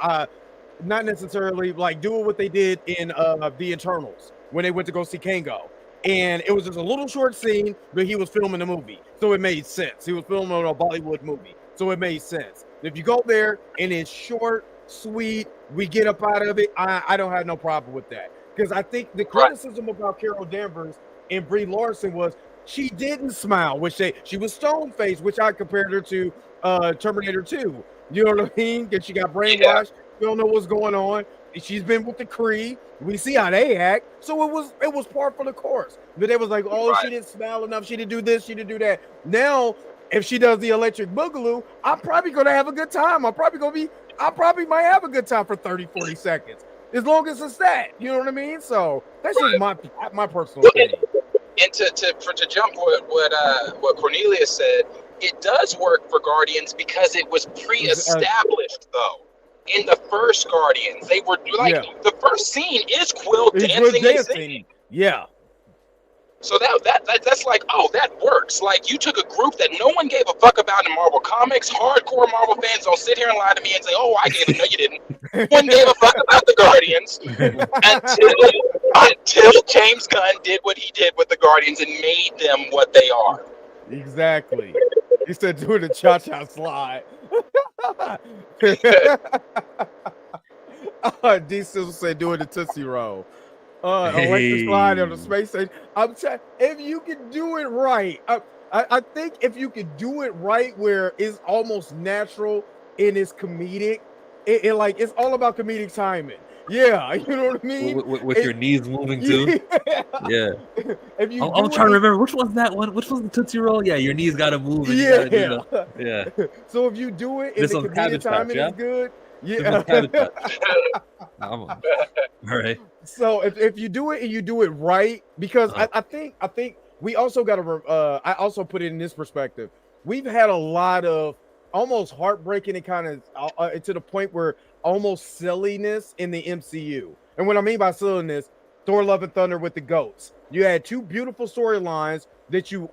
Not necessarily like doing what they did in the Eternals when they went to go see Kango. And it was just a little short scene, but he was filming a movie. So it made sense. He was filming a Bollywood movie. So it made sense. If you go there and it's short, sweet, we get up out of it, I don't have no problem with that. Because I think the criticism about Carol Danvers and Brie Larson was she didn't smile, which she was stone-faced, which I compared her to Terminator 2. You know what I mean? Because she got brainwashed. Yeah. You don't know what's going on. She's been with the Kree. We see how they act. So it was par for the course. But they was like, oh, she didn't smile enough. She didn't do this. She didn't do that. Now, if she does the electric boogaloo, I'm probably going to have a good time. I probably might have a good time for 30, 40 seconds. As long as it's that. You know what I mean? So that's just my personal opinion. And to jump what Cornelia said, it does work for Guardians because it was pre-established, though. In the first Guardians, they were like the first scene is Quill dancing and singing. Yeah. So that's like, oh, that works. Like you took a group that no one gave a fuck about in Marvel Comics. Hardcore Marvel fans don't sit here and lie to me and say, oh, I gave it. No, you didn't. No one gave a fuck about the Guardians until James Gunn did what he did with the Guardians and made them what they are. Exactly. He said doing the cha-cha slide. D Sizzle said doing the Tootsie Roll. Electric slide on the space station. I'm saying if you can do it right, I think if you can do it right where it's almost natural and it's comedic, it's all about comedic timing. Yeah, you know what I mean. With your knees moving too. Yeah. If you I'm trying to remember which was that one. Which was the Tootsie Roll? Yeah, your knees gotta move. And you gotta do yeah. So if you do it and This the one's comedic Cabbage Patch, timing yeah? is good, This yeah. one's Cabbage Patch. All right. So if you do it and you do it right, because I think we also got to. I also put it in this perspective. We've had a lot of almost heartbreaking and kind of to the point where almost silliness in the MCU. And what I mean by silliness, Thor: Love and Thunder with the goats. You had two beautiful storylines that you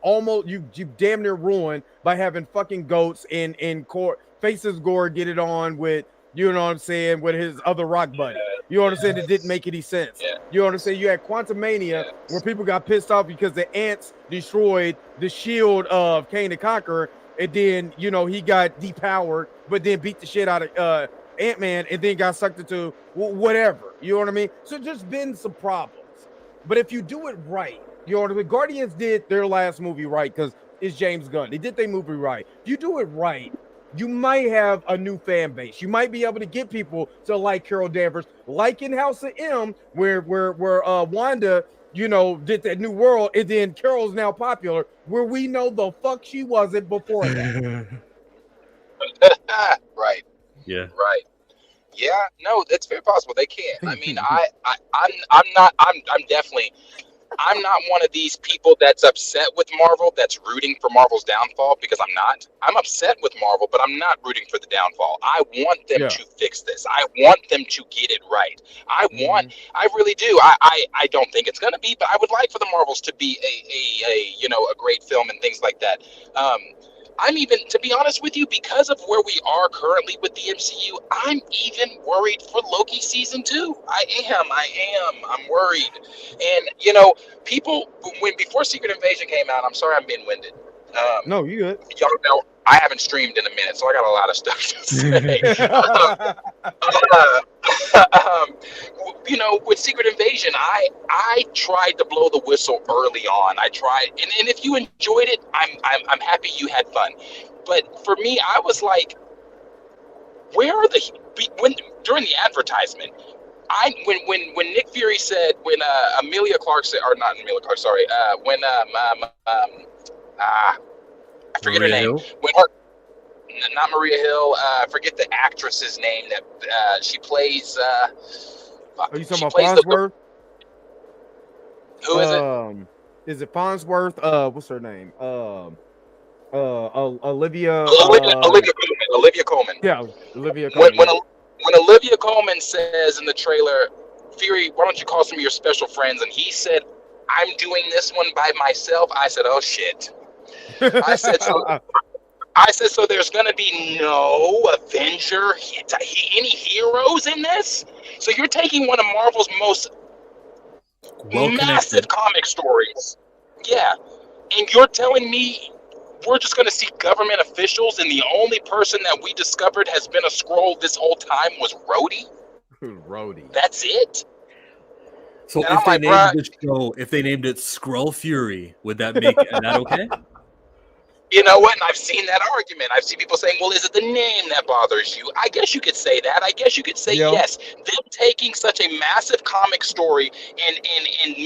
damn near ruined by having fucking goats in court. Faces Gore get it on with, you know what I'm saying, with his other rock buddy. You understand? It didn't make any sense. Yeah. You understand? You had Quantumania where people got pissed off because the ants destroyed the shield of Kang the Conqueror, and then he got depowered, but then beat the shit out of Ant-Man, and then got sucked into whatever. You know what I mean? So just been some problems. But if you do it right, the Guardians did their last movie right because it's James Gunn. They did their movie right. If you do it right, you might have a new fan base. You might be able to get people to like Carol Danvers, like in House of M, where Wanda, did that New World, and then Carol's now popular, where we know the fuck she wasn't before that. Right. Yeah. Right. Yeah. No, it's very possible they can. I mean, I'm not one of these people that's upset with Marvel, that's rooting for Marvel's downfall, because I'm not. I'm upset with Marvel, but I'm not rooting for the downfall. I want them to fix this. I want them to get it right. I really do. I don't think it's going to be, but I would like for the Marvels to be a great film and things like that. I'm even, to be honest with you, because of where we are currently with the MCU, I'm even worried for Loki season 2. I am. I'm worried. And, people, before Secret Invasion came out, I'm sorry I'm being winded. No, you good. Y'all know I haven't streamed in a minute, so I got a lot of stuff to say. With Secret Invasion, I tried to blow the whistle early on. I tried, and if you enjoyed it, I'm happy you had fun. But for me, I was like, where are during the advertisement? When Nick Fury said, when Emilia Clarke said, or not Emilia Clarke, sorry, when I forget her name. When not Maria Hill. I forget the actress's name that she plays. Are you talking about Farnsworth? Who is it? Is it Farnsworth? What's her name? Olivia. Olivia Colman. Yeah, Olivia Colman. When Olivia Colman says in the trailer, Fury, why don't you call some of your special friends? And he said, I'm doing this one by myself. I said, oh shit. I said, so there's going to be no Avenger, any heroes in this? So you're taking one of Marvel's most massive comic stories. Yeah. And you're telling me we're just going to see government officials, and the only person that we discovered has been a Skrull this whole time was Rhodey? Rhodey. That's it? So if they named it Skrull Fury, would that make that okay? You know what? And I've seen that argument. I've seen people saying, well, is it the name that bothers you? I guess you could say that. I guess you could say yes. Them taking such a massive comic story and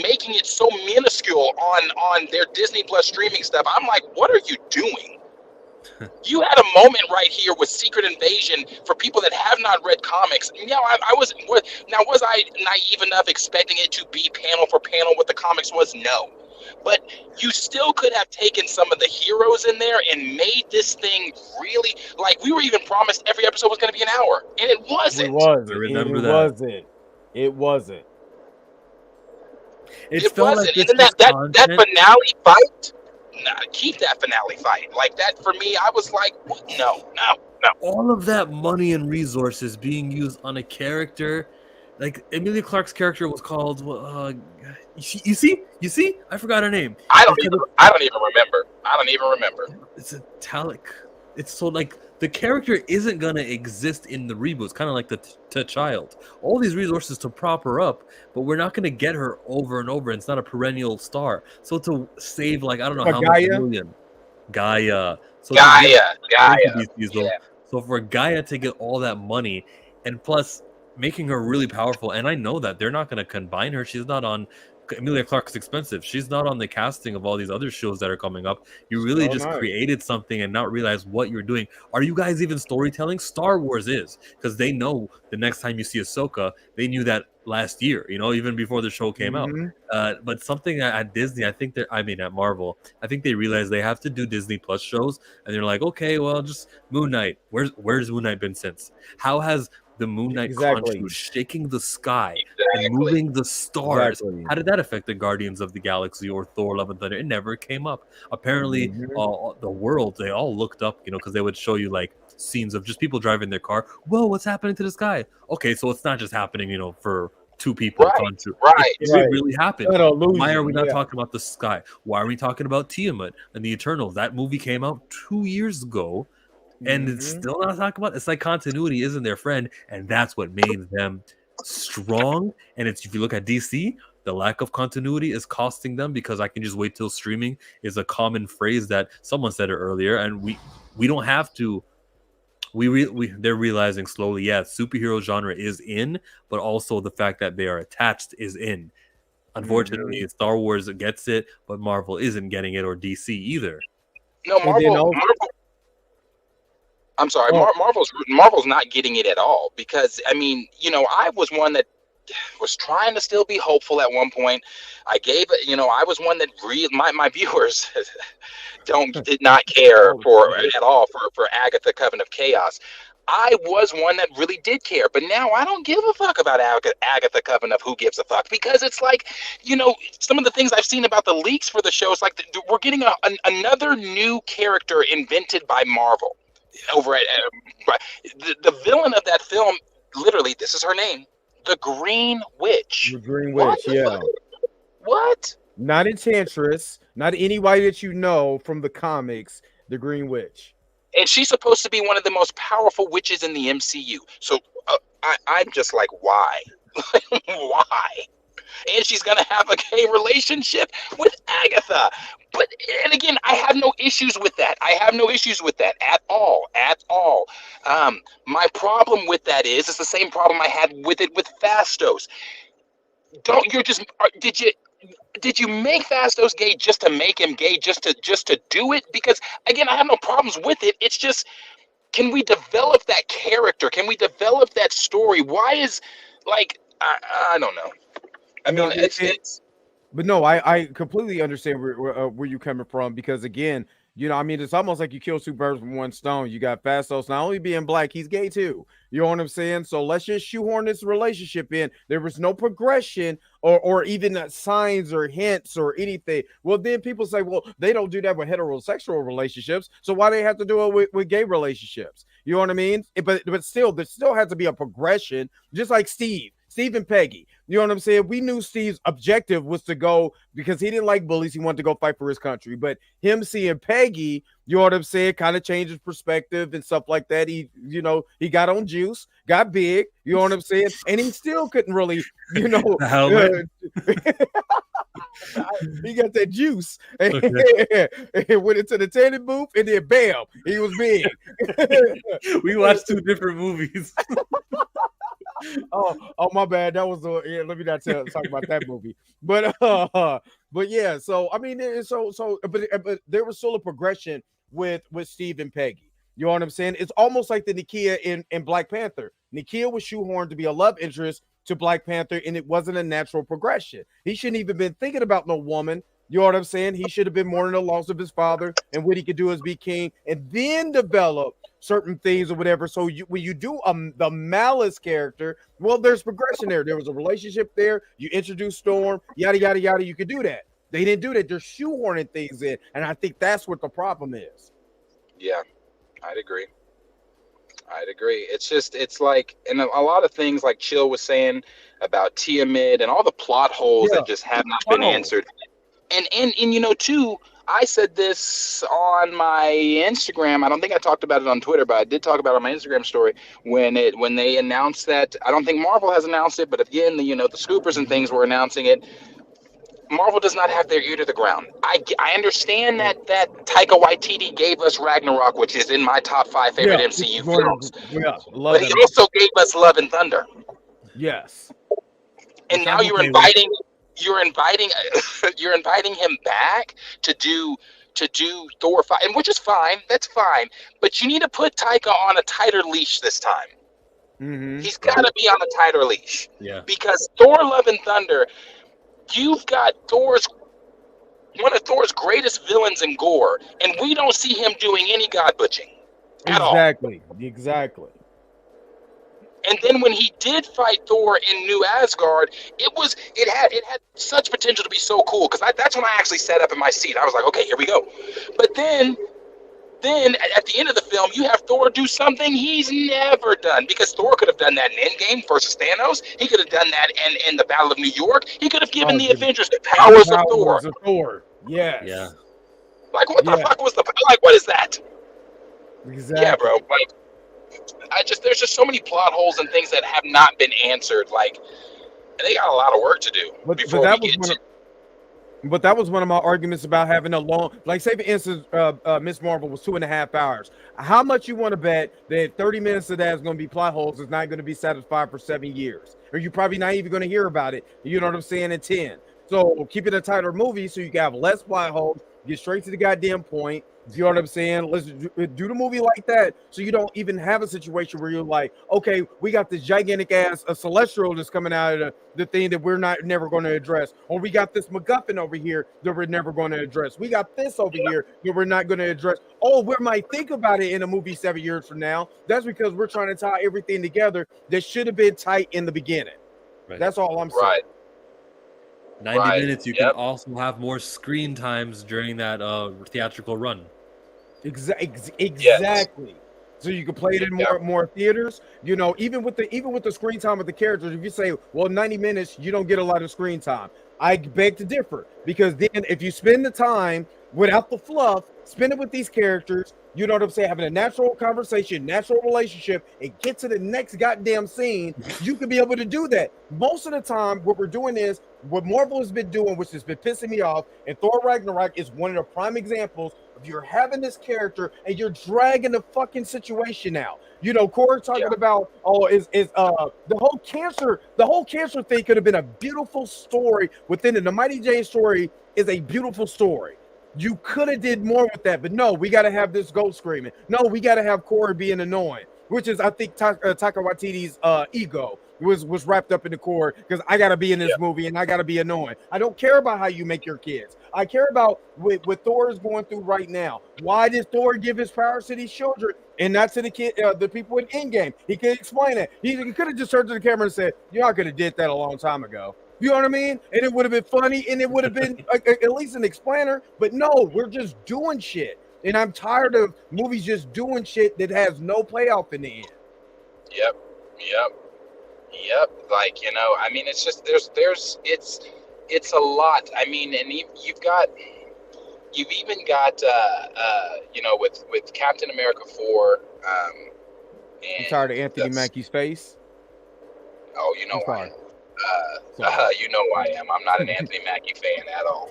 making it so minuscule on their Disney Plus streaming stuff, I'm like, what are you doing? You had a moment right here with Secret Invasion for people that have not read comics. Was I naive enough expecting it to be panel for panel what the comics was? No. But you still could have taken some of the heroes in there and made this thing really, like, we were even promised every episode was going to be an hour, and it wasn't. It wasn't. It wasn't. And then that finale fight, keep that finale fight. Like, that for me, I was like, no. All of that money and resources being used on a character, like Emilia Clarke's character was called, you see? I forgot her name. I don't even remember. It's a Talic. It's so, like, the character isn't gonna exist in the reboots, kind of like the child. All these resources to prop her up, but we're not gonna get her over and over. And it's not a perennial star. So to save, like, I don't know how much million. Gaia. So Gaia. So for Gaia to get all that money, and plus making her really powerful. And I know that they're not going to combine her. She's not on. Emilia Clarke's expensive. She's not on the casting of all these other shows that are coming up. You really just created something and not realize what you're doing. Are you guys even storytelling? Star Wars is, because they know the next time you see Ahsoka, they knew that last year, even before the show came out. But something at Disney, at Marvel, I think they realized they have to do Disney Plus shows, and they're like, okay, well, just Moon Knight. Where's Moon Knight been since? How has the Moon Knight Khonshu shaking the sky and moving the stars? How did that affect the Guardians of the Galaxy or Thor: Love and Thunder? It never came up. Apparently, the world, they all looked up, because they would show you like scenes of just people driving their car. Whoa, what's happening to the sky? Okay, so it's not just happening, for two people. It really happened. Why are we not talking about the sky? Why are we talking about Tiamat and the Eternals? That movie came out 2 years ago. And it's still not talking about. It's like continuity isn't their friend, and that's what made them strong. And if you look at DC, the lack of continuity is costing them, because I can just wait till streaming is a common phrase that someone said it earlier, and we don't have to. They're realizing slowly, superhero genre is in, but also the fact that they are attached is in. Unfortunately, Star Wars gets it, but Marvel isn't getting it, or DC either. No, Marvel. I'm sorry, Marvel's not getting it at all, because I was one that was trying to still be hopeful at one point. I gave it, I was one that my viewers did not care at all for Agatha Coven of Chaos. I was one that really did care, but now I don't give a fuck about Agatha Coven of Who Gives a Fuck, because it's like, some of the things I've seen about the leaks for the show, it's like we're getting another new character invented by Marvel. Over at the villain of that film, literally, this is her name, the Green Witch. The Green Witch, What? Not Enchantress, not anybody that you know from the comics. The Green Witch, and she's supposed to be one of the most powerful witches in the MCU. So I'm just like, why? Why? And she's gonna have a gay relationship with Agatha. And again, I have no issues with that. At all. My problem with that is it's the same problem I had with it with Fastos. Did you make Fastos gay just to make him gay, just to do it? Because again, I have no problems with it. It's just, can we develop that character? Can we develop that story? Why is I don't know. I mean, it's but no, I completely understand where you're coming from, because again, it's almost like you kill two birds with one stone. You got Fastos not only being black, he's gay too. You know what I'm saying? So let's just shoehorn this relationship in. There was no progression or even signs or hints or anything. Well, then people say, well, they don't do that with heterosexual relationships, so why they have to do it with gay relationships? You know what I mean? But still, there still has to be a progression, just like Steve and Peggy. You know what I'm saying? We knew Steve's objective was to go, because he didn't like bullies. He wanted to go fight for his country. But him seeing Peggy, you know what I'm saying, kind of changed his perspective and stuff like that. He got on juice, got big, you know what I'm saying? And he still couldn't really, he got that juice. Okay. And went into the tanning booth, and then bam, he was big. We watched two different movies. Oh, my bad. That was let me not talk about that movie. But yeah. So I mean, but there was still a progression with Steve and Peggy. You know what I'm saying? It's almost like the Nakia in Black Panther. Nakia was shoehorned to be a love interest to Black Panther, and it wasn't a natural progression. He shouldn't even been thinking about no woman. You know what I'm saying? He should have been mourning the loss of his father, and what he could do is be king, and then develop certain things or whatever. So when you do the Malice character, well, there's progression there. There was a relationship there. You introduce Storm, yada, yada, yada. You could do that. They didn't do that. They're shoehorning things in, and I think that's what the problem is. Yeah, I'd agree. It's like, and a lot of things like Chill was saying about Tiamat and all the plot holes that just have not been answered. And too, I said this on my Instagram. I don't think I talked about it on Twitter, but I did talk about it on my Instagram story when they announced that. I don't think Marvel has announced it, but again, the scoopers and things were announcing it. Marvel does not have their ear to the ground. I understand that Taika Waititi gave us Ragnarok, which is in my top 5 favorite MCU films. Yeah, but he also gave us Love and Thunder. Yes. And now you're inviting you're inviting him back to do Thor 5, and which is fine. That's fine. But you need to put Taika on a tighter leash this time. He's got to be on a tighter leash. Yeah. Because Thor: Love and Thunder, you've got one of Thor's greatest villains in gore, and we don't see him doing any god butching at all. Exactly. And then when he did fight Thor in New Asgard, it had such potential to be so cool, because that's when I actually sat up in my seat. I was like, okay, here we go. But then at the end of the film, you have Thor do something he's never done, because Thor could have done that in Endgame versus Thanos. He could have done that in the Battle of New York. He could have given the Avengers the powers of Thor. Yes. Yeah. Like, what the fuck was what is that? Exactly. Yeah, bro. Like, there's just so many plot holes and things that have not been answered. Like, they got a lot of work to do before we get to. But that was one of my arguments about having a long, like, say for instance, Miss Marvel was 2.5 hours. How much you want to bet that 30 minutes of that is going to be plot holes is not going to be satisfied for 7 years, or you're probably not even going to hear about it. You know what I'm saying? In 10. So keep it a tighter movie so you can have less plot holes, get straight to the goddamn point. You know what I'm saying? Let's do the movie like that, so you don't even have a situation where you're like, okay, we got this gigantic ass celestial that's coming out of the thing that we're never going to address, or we got this MacGuffin over here that we're never going to address. We got this over here that we're not going to address. Oh, we might think about it in a movie 7 years from now. That's because we're trying to tie everything together that should have been tight in the beginning. Right. That's all I'm saying. Right. 90 minutes, you can also have more screen times during that theatrical run. Exactly. So you can play it in more theaters. You know, even with the screen time of the characters, if you say, well, 90 minutes, you don't get a lot of screen time. I beg to differ, because then if you spend the time without the fluff, spend it with these characters, you know what I'm saying, having a natural conversation, natural relationship, and get to the next goddamn scene, you can be able to do that. Most of the time, what we're doing is what Marvel has been doing, which has been pissing me off, and Thor Ragnarok is one of the prime examples of you're having this character and you're dragging the fucking situation out. You know, Corey talking about the whole cancer thing could have been a beautiful story within it. The Mighty Jane story is a beautiful story. You could have did more with that, but no, we got to have this goat screaming. No, we got to have Corey being annoying, which is, I think, Taika Waititi's ego was wrapped up in the core, because I got to be in this movie and I got to be annoying. I don't care about how you make your kids. I care about what Thor is going through right now. Why did Thor give his powers to these children and not to the people in Endgame? He could explain it. He could have just turned to the camera and said, "Y'all could have did that a long time ago." You know what I mean? And it would have been funny, and it would have been at least an explainer. But no, we're just doing shit. And I'm tired of movies just doing shit that has no payoff in the end. Yep. Like, you know, I mean, it's just it's a lot. I mean, and you've even got you know, with Captain America 4. I'm tired of Anthony Mackie's face. Oh, you know why? You know who I am. I'm not an Anthony Mackie fan at all.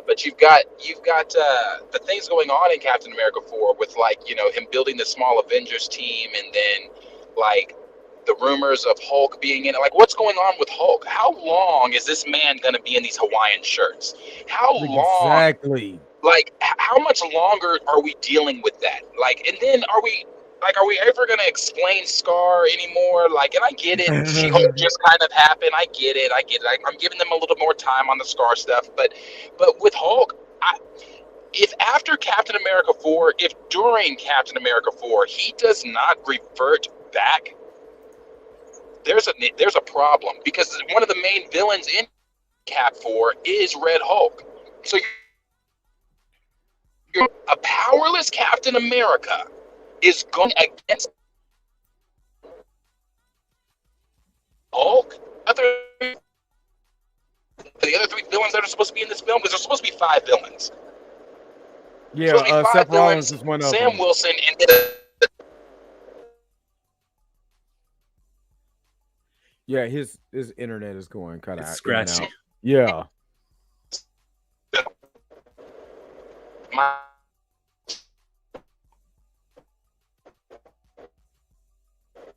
But you've got the things going on in Captain America 4 with, like, you know, him building the small Avengers team, and then, like, the rumors of Hulk being in it. Like, what's going on with Hulk? How long is this man going to be in these Hawaiian shirts? How long? Exactly. Like, how much longer are we dealing with that? Like, and then are we ever going to explain Scar anymore? Like, and I get it. She-Hulk just kind of happened. I get it. I'm giving them a little more time on the Scar stuff. But with Hulk, if after Captain America 4, if during Captain America 4, he does not revert back, there's a problem, because one of the main villains in Cap 4 is Red Hulk. So you're a powerless Captain America is going against Hulk. The other three villains that are supposed to be in this film, because there's supposed to be 5 villains. Yeah, Seth Rollins is one of them. Sam Wilson and yeah, his internet is going kind of scratchy. Yeah.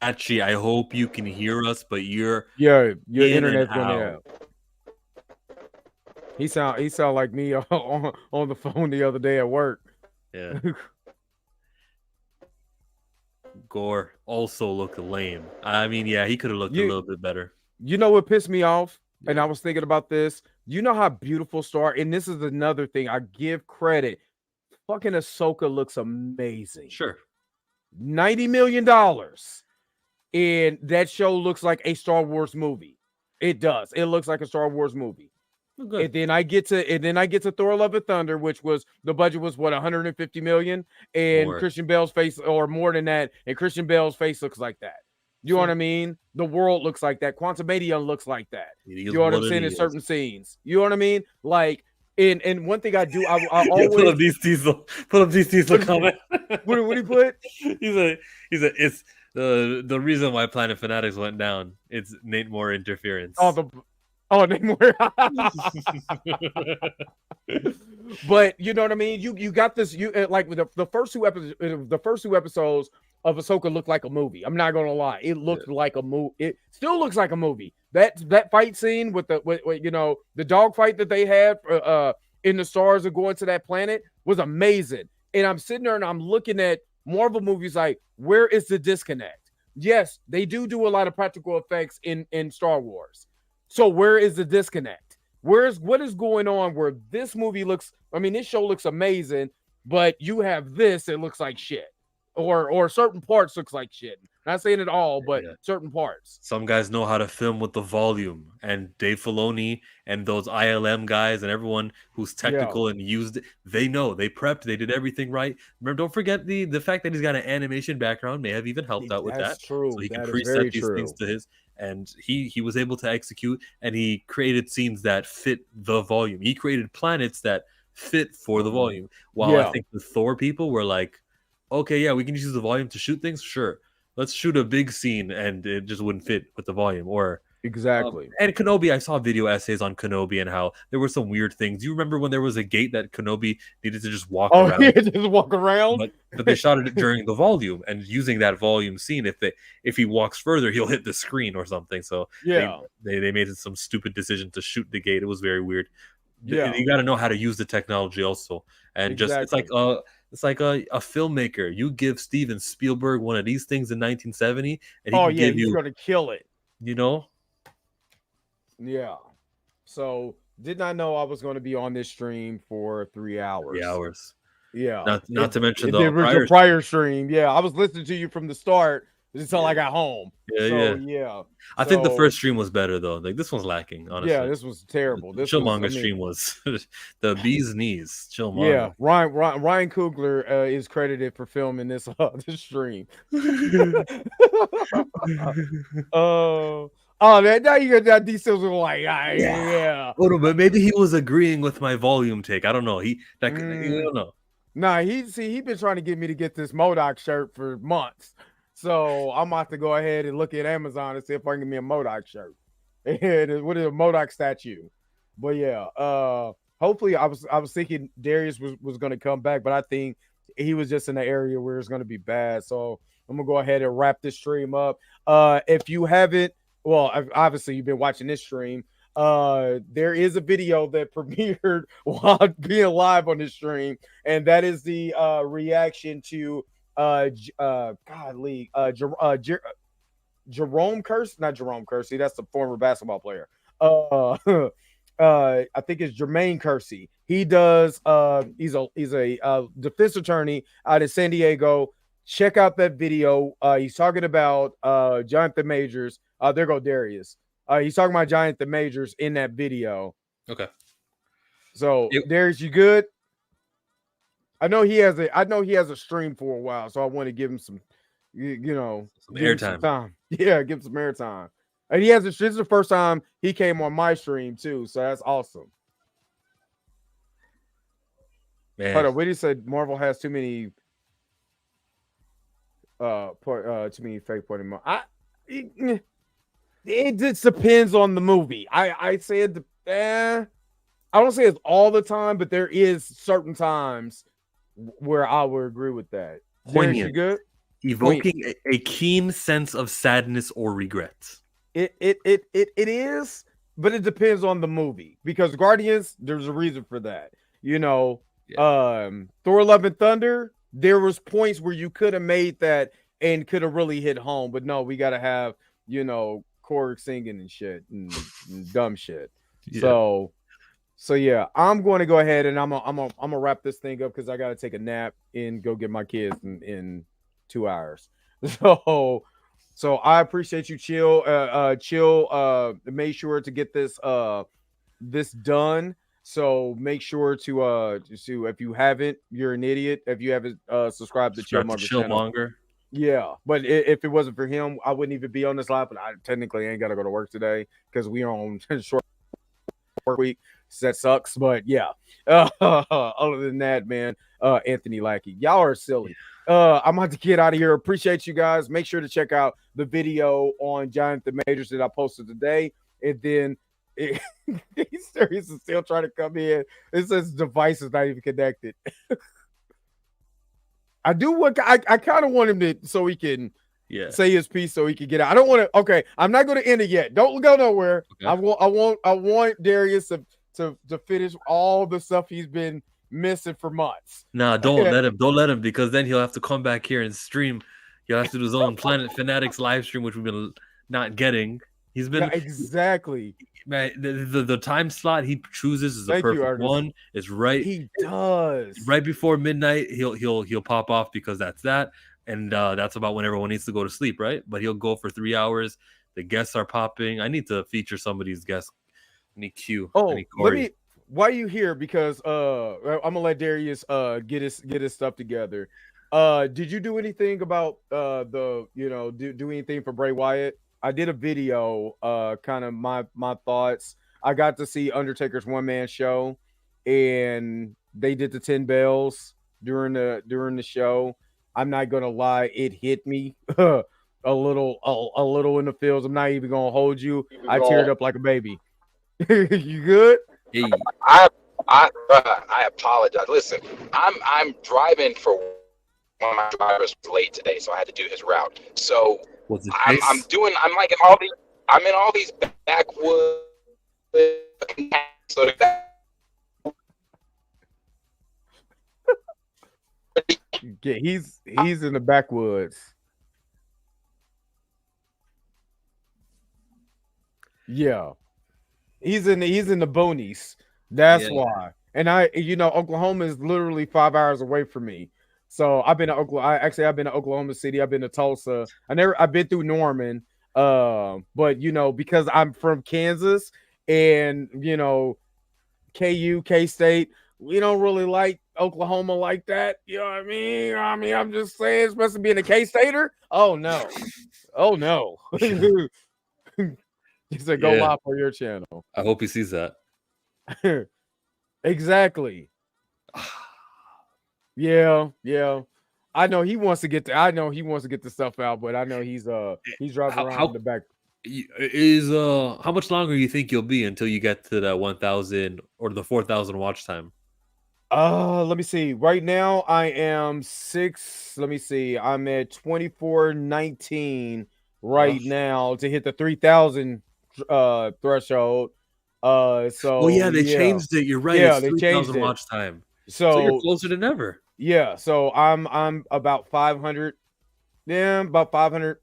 patchy. I hope you can hear us, but your internet's going out. He sound like me on the phone the other day at work. Yeah. Gore also looked lame. I mean, yeah, he could have looked a little bit better. You know what pissed me off? Yeah. And I was thinking about this. You know how beautiful Star, and this is another thing I give credit. Fucking Ahsoka looks amazing. Sure. $90 million. And that show looks like a Star Wars movie. It does. It looks like a Star Wars movie. Good. And then I get to Thor: Love and Thunder, which was the budget was what, 150 million, and more. Christian Bale's face, or more than that, and Christian Bale's face looks like that. You know what I mean? The world looks like that. Quantumania looks like that. You know what I'm saying? In certain scenes. You know what I mean? Like, and one thing I do, I always pull up these Diesel comment. What did he put? He said it's the reason why Planet Fanatics went down. It's Nate Moore interference. Nate Moore. But you know what I mean? You got this. You like the first two episodes of Ahsoka looked like a movie. I'm not gonna lie. It looked like a movie. It still looks like a movie. That fight scene with the dog fight that they had in the stars of going to that planet was amazing. And I'm sitting there and I'm looking at Marvel movies like, where is the disconnect? Yes, they do a lot of practical effects in Star Wars. So where is the disconnect? What is going on where this movie looks, this show looks amazing, but you have this, it looks like shit. Or certain parts looks like shit. Not saying it all, but certain parts. Some guys know how to film with the volume, and Dave Filoni and those ILM guys and everyone who's technical and used it, they know. They prepped. They did everything right. Remember, don't forget the fact that he's got an animation background may have even helped out with that. That's true. So he can preset these things to his. And he was able to execute, and he created scenes that fit the volume. He created planets that fit for the volume. While I think the Thor people were like, okay, yeah, we can use the volume to shoot things. Sure, let's shoot a big scene, and it just wouldn't fit with the volume. Or exactly. And Kenobi, I saw video essays on Kenobi and how there were some weird things. You remember when there was a gate that Kenobi needed to just walk around? Yeah, just walk around. But they shot it during the volume, and using that volume scene, if he walks further, he'll hit the screen or something. So they made some stupid decision to shoot the gate. It was very weird. Yeah, you got to know how to use the technology also, and just it's like a filmmaker. You give Steven Spielberg one of these things in 1970, and he's going to kill it. You know. Yeah. So did not know I was going to be on this stream for 3 hours. 3 hours. Yeah. Not to mention the prior stream. Yeah, I was listening to you from the start until I got home. Yeah. I think the first stream was better though. Like this one's lacking, honestly. Yeah, this was terrible. This Chillmonger stream was the bee's knees. Chillmonger. Yeah, Ryan Coogler is credited for filming this stream. Now you got that D-Sills like, yeah. Oh, but maybe he was agreeing with my volume take. I don't know. I don't know. Nah, he been trying to get me to get this MODOK shirt for months. So I'm about to go ahead and look at Amazon and see if I can get me a MODOK shirt. And what is a MODOK statue? But yeah, hopefully I was thinking Darius was going to come back, but I think he was just in the area where it's going to be bad. So I'm going to go ahead and wrap this stream up. If you haven't, well, obviously you've been watching this stream. There is a video that premiered while being live on this stream, and that is the reaction to Jerome Kersey, not Jerome Kersey, that's the former basketball player. I think it's Jermaine Kersey. He does he's a defense attorney out of San Diego. Check out that video. He's talking about Jonathan Majors. There go Darius. He's talking about Jonathan Majors in that video. Okay. So Darius, you good? I know he has a stream for a while, so I want to give him some, some airtime. Yeah, give him some airtime. And this is the first time he came on my stream too, so that's awesome. Man. Hold on, what did he say? Marvel has too many fake pointing. It just depends on the movie. I said I don't say it's all the time, but there is certain times where I would agree with that. Poignant. Darius, you good? evoking a keen sense of sadness or regret. It is, but it depends on the movie, because Guardians, there's a reason for that. Thor: Love and Thunder, there was points where you could have made that and could have really hit home, but no, we got to have Korg singing and shit and dumb shit. Yeah. So yeah, I'm going to go ahead and I'm gonna wrap this thing up because I got to take a nap and go get my kids in 2 hours. So I appreciate you, Chill. Made sure to get this done. So make sure to if you haven't, you're an idiot. If you haven't subscribed to Chillmonger. Yeah, but if it wasn't for him, I wouldn't even be on this live. But I technically ain't gotta go to work today because we are on short work week. So that sucks. But yeah, other than that, man, Anthony Lackey, y'all are silly. I'm about to get out of here. Appreciate you guys. Make sure to check out the video on Jonathan Majors that I posted today. And then he's still trying to come in. It says device is not even connected. I kind of want him to, so he can say his piece so he can get out. I don't want to. Okay, I'm not going to end it yet. Don't go nowhere. Okay. I want Darius to finish all the stuff he's been missing for months. Nah, don't let him, because then he'll have to come back here and stream. He'll have to do his own Planet Fanatics live stream, which we've been not getting. He's been exactly, man. The time slot he chooses is the perfect one. It's right. He does right before midnight. He'll pop off because that's that, and that's about when everyone needs to go to sleep, right? But he'll go for 3 hours. The guests are popping. I need to feature some of these guests. I need Q. Oh, why are you here? Because I'm gonna let Darius get his stuff together. Did you do anything about do anything for Bray Wyatt? I did a video, kind of my thoughts. I got to see Undertaker's one-man show, and they did the 10 bells during the show. I'm not gonna lie, it hit me a little in the feels. I'm not even gonna hold you. I teared up like a baby. You good? Hey. I apologize. Listen, I'm driving for one of my drivers was late today, so I had to do his route. So I'm like in all these backwoods. Yeah, he's in the backwoods. Yeah. He's in the boonies. That's why. And Oklahoma is literally 5 hours away from me. So I've been to Oklahoma. I've been to Oklahoma City. I've been to Tulsa. I've been through Norman. But because I'm from Kansas and KU, K-State, we don't really like Oklahoma like that. You know what I mean? I'm just saying, especially being a K-Stater. Oh no. He said, "Go live for your channel." I hope he sees that. Exactly. Yeah. I know he wants to get the stuff out, but I know he's driving around in the back. How much longer do you think you'll be until you get to that 1,000 or the 4,000 watch time? Let me see. Right now I am 6. Let me see. I'm at 24:19 right now to hit the 3,000 threshold. They changed it. You're right. Yeah, they changed it. Watch time. So you're closer than ever. Yeah. So I'm about 500. Yeah, about 500.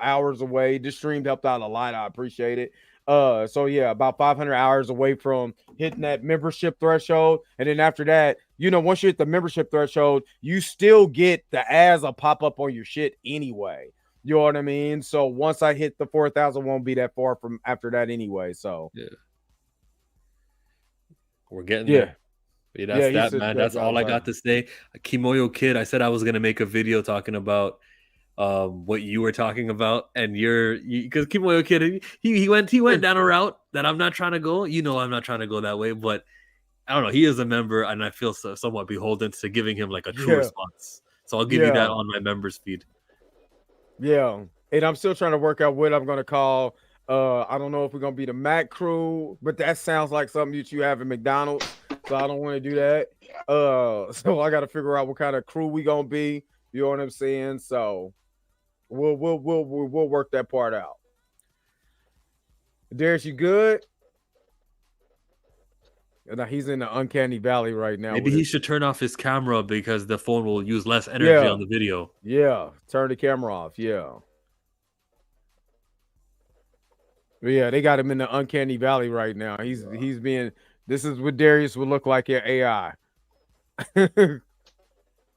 Hours away. This stream helped out a lot. I appreciate it. About 500 hours away from hitting that membership threshold. And then after that, once you hit the membership threshold, you still get the ads will pop up on your shit anyway. You know what I mean? So once I hit the 4,000, won't be that far from after that anyway. So we're getting there. That's man. That's all I got to say. Kimoyo Kid, I said I was gonna make a video talking about what you were talking about, and because Kimoyo Kid he went down a route that I'm not trying to go. I'm not trying to go that way, but I don't know. He is a member, and I feel somewhat beholden to giving him like a true response. So I'll give you that on my members feed. Yeah, and I'm still trying to work out what I'm gonna call. I don't know if we're gonna be the Mac Crew, but that sounds like something that you have at McDonald's, so I don't want to do that. So I got to figure out what kind of crew we gonna be. You know what I'm saying? So we'll work that part out. Darius, you good? Now he's in the uncanny valley right now. Maybe he should turn off his camera because the phone will use less energy Yeah. on the video. Yeah, turn the camera off. Yeah. But yeah, they got him in the uncanny valley right now. He's being. This is what Darius would look like in AI. I'm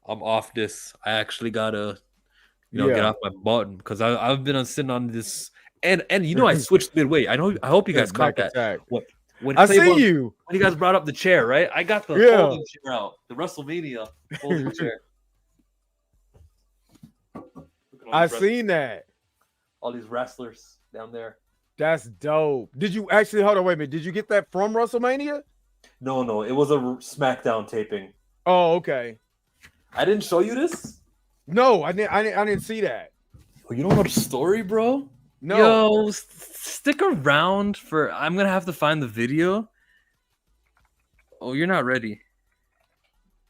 off this. I actually gotta, get off my button because I've been sitting on this, and I switched midway. I hope you guys caught that. Attack. When I see you. When you guys brought up the chair, right? I got the folding chair out, the WrestleMania folding chair. I seen that. All these wrestlers down there. That's dope. Did you actually hold on? Wait a minute. Did you get that from WrestleMania? No, it was a SmackDown taping. Oh, okay. I didn't show you this. No, I didn't see that. Oh, you don't know the story, bro? No. Yo, stick around for. I'm gonna have to find the video. Oh, you're not ready.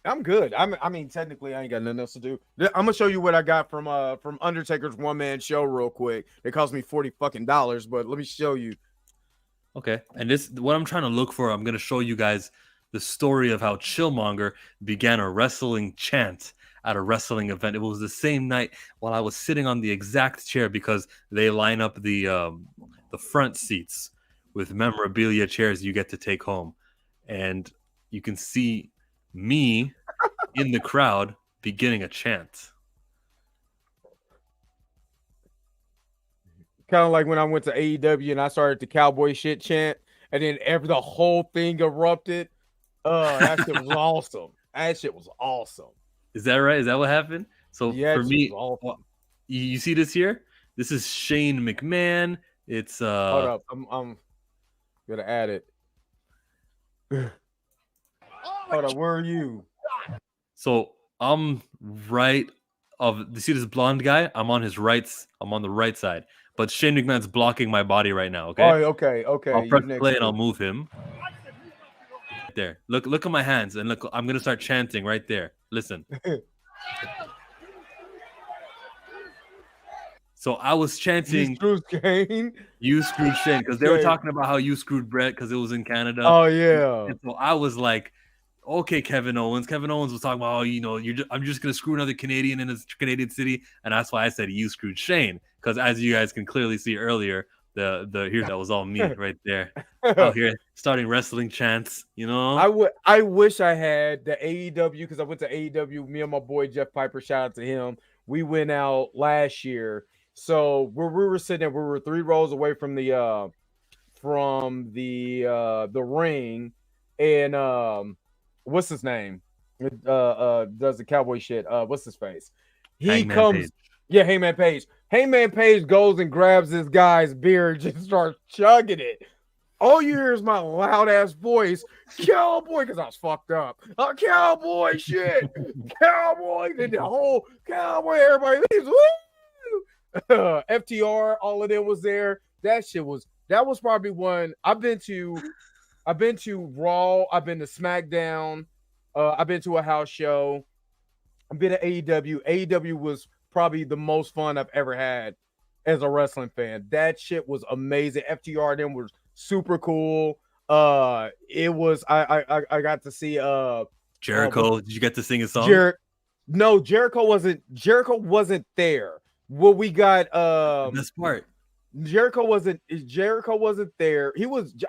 I'm good. I mean, technically, I ain't got nothing else to do. I'm gonna show you what I got from Undertaker's one-man show real quick. It cost me $40 fucking, but let me show you. Okay, and this what I'm trying to look for. I'm gonna show you guys the story of how Chillmonger began a wrestling chant at a wrestling event. It was the same night while I was sitting on the exact chair because they line up the front seats with memorabilia chairs you get to take home, and you can see me in the crowd beginning a chant. Kind of like when I went to AEW and I started the cowboy shit chant, and then the whole thing erupted. That shit was awesome. That shit was awesome. Is that right? Is that what happened? So yeah, for me, you see this here? This is Shane McMahon. It's hold up, I'm gonna add it. Hold on, where are you? So I'm right of. You see this blonde guy? I'm on his right. I'm on the right side. But Shane McMahon's blocking my body right now. Okay. Oh, okay. I'll press play and I'll move him. There. Look at my hands and look. I'm gonna start chanting right there. Listen. So I was chanting. You screwed Shane. You screwed Shane because they were talking about how you screwed Brett because it was in Canada. Oh yeah. And so I was like, okay, Kevin Owens. Kevin Owens was talking about, I'm just gonna screw another Canadian in a Canadian city, and that's why I said you screwed Shane because as you guys can clearly see earlier, that was all me right there out here starting wrestling chants. I wish I had the AEW because I went to AEW. Me and my boy Jeff Piper, shout out to him. We went out last year. So we were sitting there, we were 3 rows away from the ring, and what's his name? Does the cowboy shit? What's his face? Hangman Page. Hangman Page goes and grabs this guy's beard, just starts chugging it. All you hear is my loud ass voice, cowboy, because I was fucked up. Cowboy shit, cowboy. Then the whole cowboy, everybody leaves. Woo! FTR, all of them was there. That was probably one. I've been to Raw, I've been to SmackDown, I've been to a house show, I've been to AEW. AEW was probably the most fun I've ever had as a wrestling fan. That shit was amazing. FTR them was super cool. It was I got to see Jericho. Did you get to sing a song? No, Jericho wasn't there. Well, we got this part. Jericho wasn't there.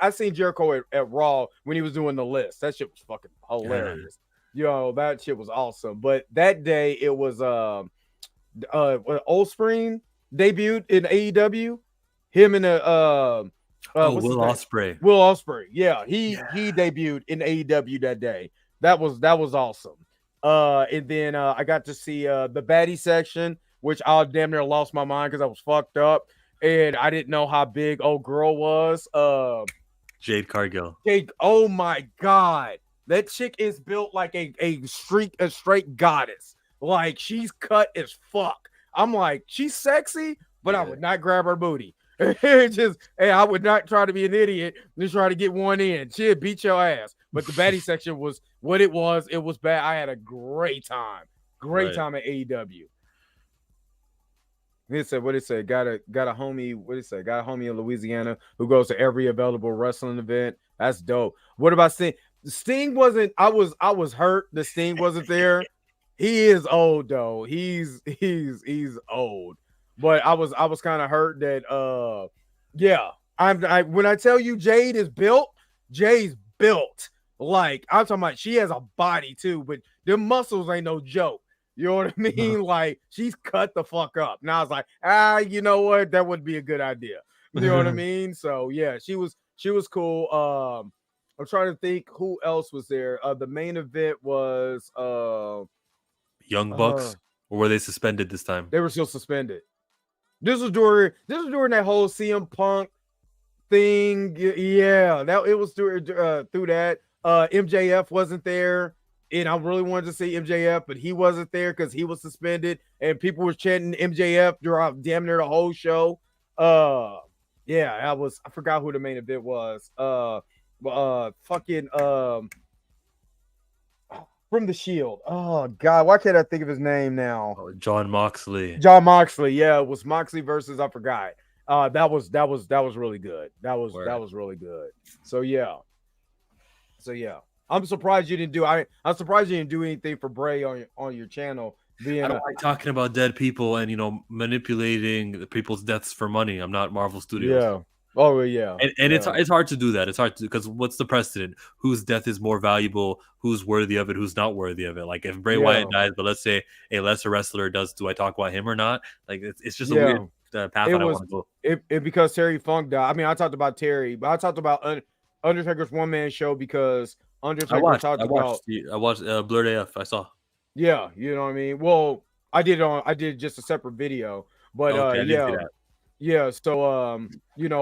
I seen Jericho at Raw when he was doing the list. That shit was fucking hilarious. That shit was awesome. But that day it was Ospreay debuted in AEW. Him and Will Ospreay. Will Ospreay. Yeah, he debuted in AEW that day. That was awesome. And then I got to see the baddie section, which I damn near lost my mind because I was fucked up and I didn't know how big old girl was. Jade Cargill. Oh my god, that chick is built like a straight goddess. Like she's cut as fuck. I'm like, she's sexy, but I would not grab her booty. I would not try to be an idiot and try to get one in. She'd beat your ass. But the baddie section was what it was. It was bad. I had a great time. Great Right. time at AEW. He said, what did it say? Got a homie, what did it say? Got a homie in Louisiana who goes to every available wrestling event. That's dope. What about Sting? Sting wasn't, I was hurt that Sting wasn't there. He is old though. He's old. But I was kind of hurt that yeah. When I tell you Jade is built, Jade's built. Like I'm talking about, she has a body too, but them muscles ain't no joke. You know what I mean? Like she's cut the fuck up. Now I was like, you know what? That would be a good idea. You know what I mean? So yeah, she was cool. I'm trying to think who else was there. The main event was Young Bucks, or were they suspended this time? They were still suspended. This was during that whole CM Punk thing. Yeah, it was through that. MJF wasn't there, and I really wanted to see MJF, but he wasn't there because he was suspended, and people were chanting MJF throughout damn near the whole show. Yeah, I forgot who the main event was. From the Shield. Oh God, why can't I think of his name now? John Moxley. John Moxley. Yeah, it was Moxley versus I forgot. That was really good. That was really good. So yeah. I'm surprised you didn't do. I'm surprised you didn't do anything for Bray on your channel. I don't like talking about dead people and manipulating the people's deaths for money. I'm not Marvel Studios. Yeah. Oh yeah. And it's hard to do that. It's hard to, because what's the precedent? Whose death is more valuable? Who's worthy of it? Who's not worthy of it? Like if Bray Wyatt dies, but let's say a lesser wrestler does, do I talk about him or not? Like it's just a weird path I don't want to go. It because Terry Funk died. I mean, I talked about Terry, but I talked about Undertaker's one man show because Undertaker I watched Blurred AF. I saw. Yeah, you know what I mean. Well, I did just a separate video, but yeah. So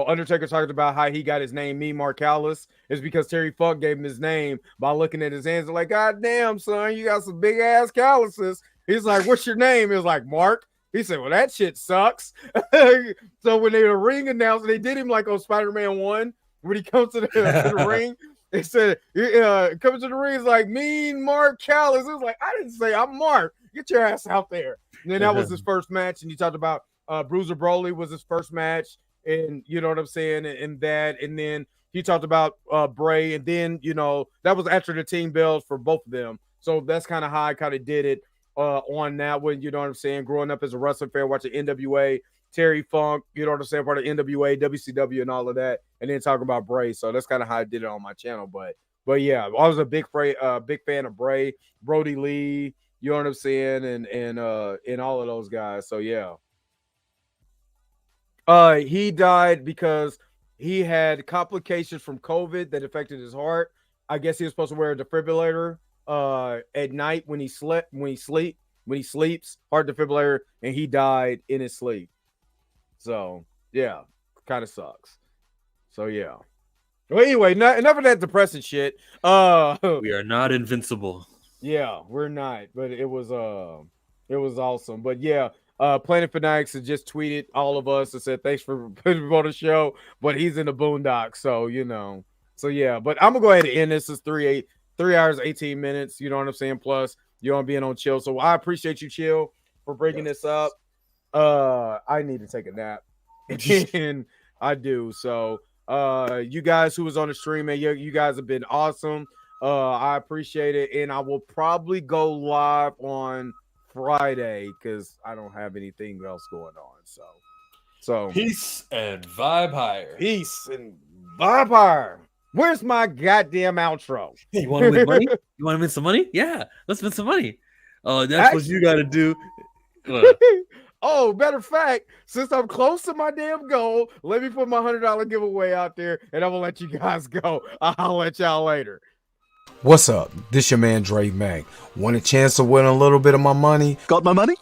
Undertaker talked about how he got his name, me Marcellus, is because Terry Funk gave him his name by looking at his hands. Like, God damn, son, you got some big ass calluses. He's like, what's your name? He was like, Mark. He said, well, that shit sucks. So when they the ring announced, they did him like on Spider-Man 1 when he comes to the ring. They said, coming to the ring, is like, mean Mark Callis. It was like, I didn't say I'm Mark. Get your ass out there. And then that was his first match. And you talked about Bruiser Brody was his first match. And you know what I'm saying? And that. And then he talked about Bray. And then, that was after the team bells for both of them. So that's kind of how I kind of did it on that one. You know what I'm saying? Growing up as a wrestling fan, watching NWA, Terry Funk, you know what I'm saying, part of NWA, WCW, and all of that, and then talking about Bray. So that's kind of how I did it on my channel. But yeah, I was a big fan of Bray, Brody Lee, you know what I'm saying, and all of those guys. So yeah, he died because he had complications from COVID that affected his heart. I guess he was supposed to wear a defibrillator at night when he sleeps, heart defibrillator, and he died in his sleep. So yeah, kind of sucks. So yeah. Well, anyway, enough of that depressing shit. We are not invincible. Yeah, we're not. But it was awesome. But yeah, Planet Fanatics has just tweeted all of us and said thanks for putting him on the show. But he's in the boondocks, so So yeah, but I'm gonna go ahead and end this. Is 3 hours 18 minutes. You know what I'm saying? Plus, you're on being on Chill. So I appreciate you, Chill, for bringing this up. I need to take a nap, and I do. So, you guys who was on the stream, man, you guys have been awesome. I appreciate it, and I will probably go live on Friday because I don't have anything else going on. So peace and vibe higher. Peace and vibe higher. Where's my goddamn outro? Hey, you want to win money? You want to win some money? Yeah, let's win some money. Oh, that's what you got to do. Oh, matter of fact, since I'm close to my damn goal, let me put my $100 giveaway out there, and I'm gonna let you guys go. I'll let y'all later. What's up? This your man Dre Mac. Want a chance to win a little bit of my money? Got my money?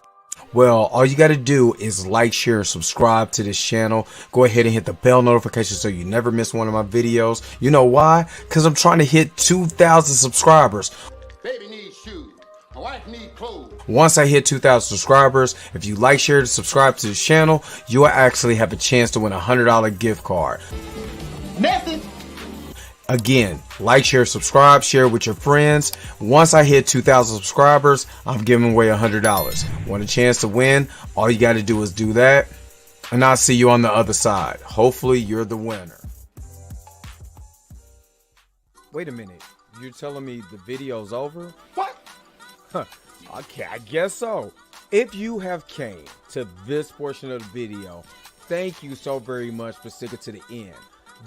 Well, all you got to do is like, share, and subscribe to this channel. Go ahead and hit the bell notification so you never miss one of my videos. You know why? Because I'm trying to hit 2,000 subscribers. Baby needs shoes. My wife needs clothes. Once I hit 2,000 subscribers, if you like, share, and subscribe to this channel, you will actually have a chance to win a $100 gift card. Message. Again, like, share, subscribe, share with your friends. Once I hit 2,000 subscribers, I'm giving away $100. Want a chance to win? All you got to do is do that, and I'll see you on the other side. Hopefully, you're the winner. Wait a minute. You're telling me the video's over? What? Okay, I guess so. If you have came to this portion of the video, thank you so very much for sticking to the end.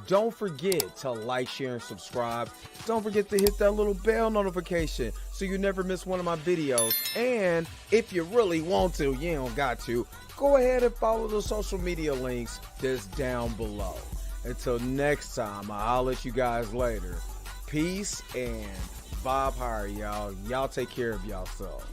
Don't forget to like, share, and subscribe. Don't forget to hit that little bell notification so you never miss one of my videos. And if you really want to, you don't got to, go ahead and follow the social media links that's down below. Until next time, I'll let you guys later. Peace and vibe higher, y'all. Y'all take care of yourself.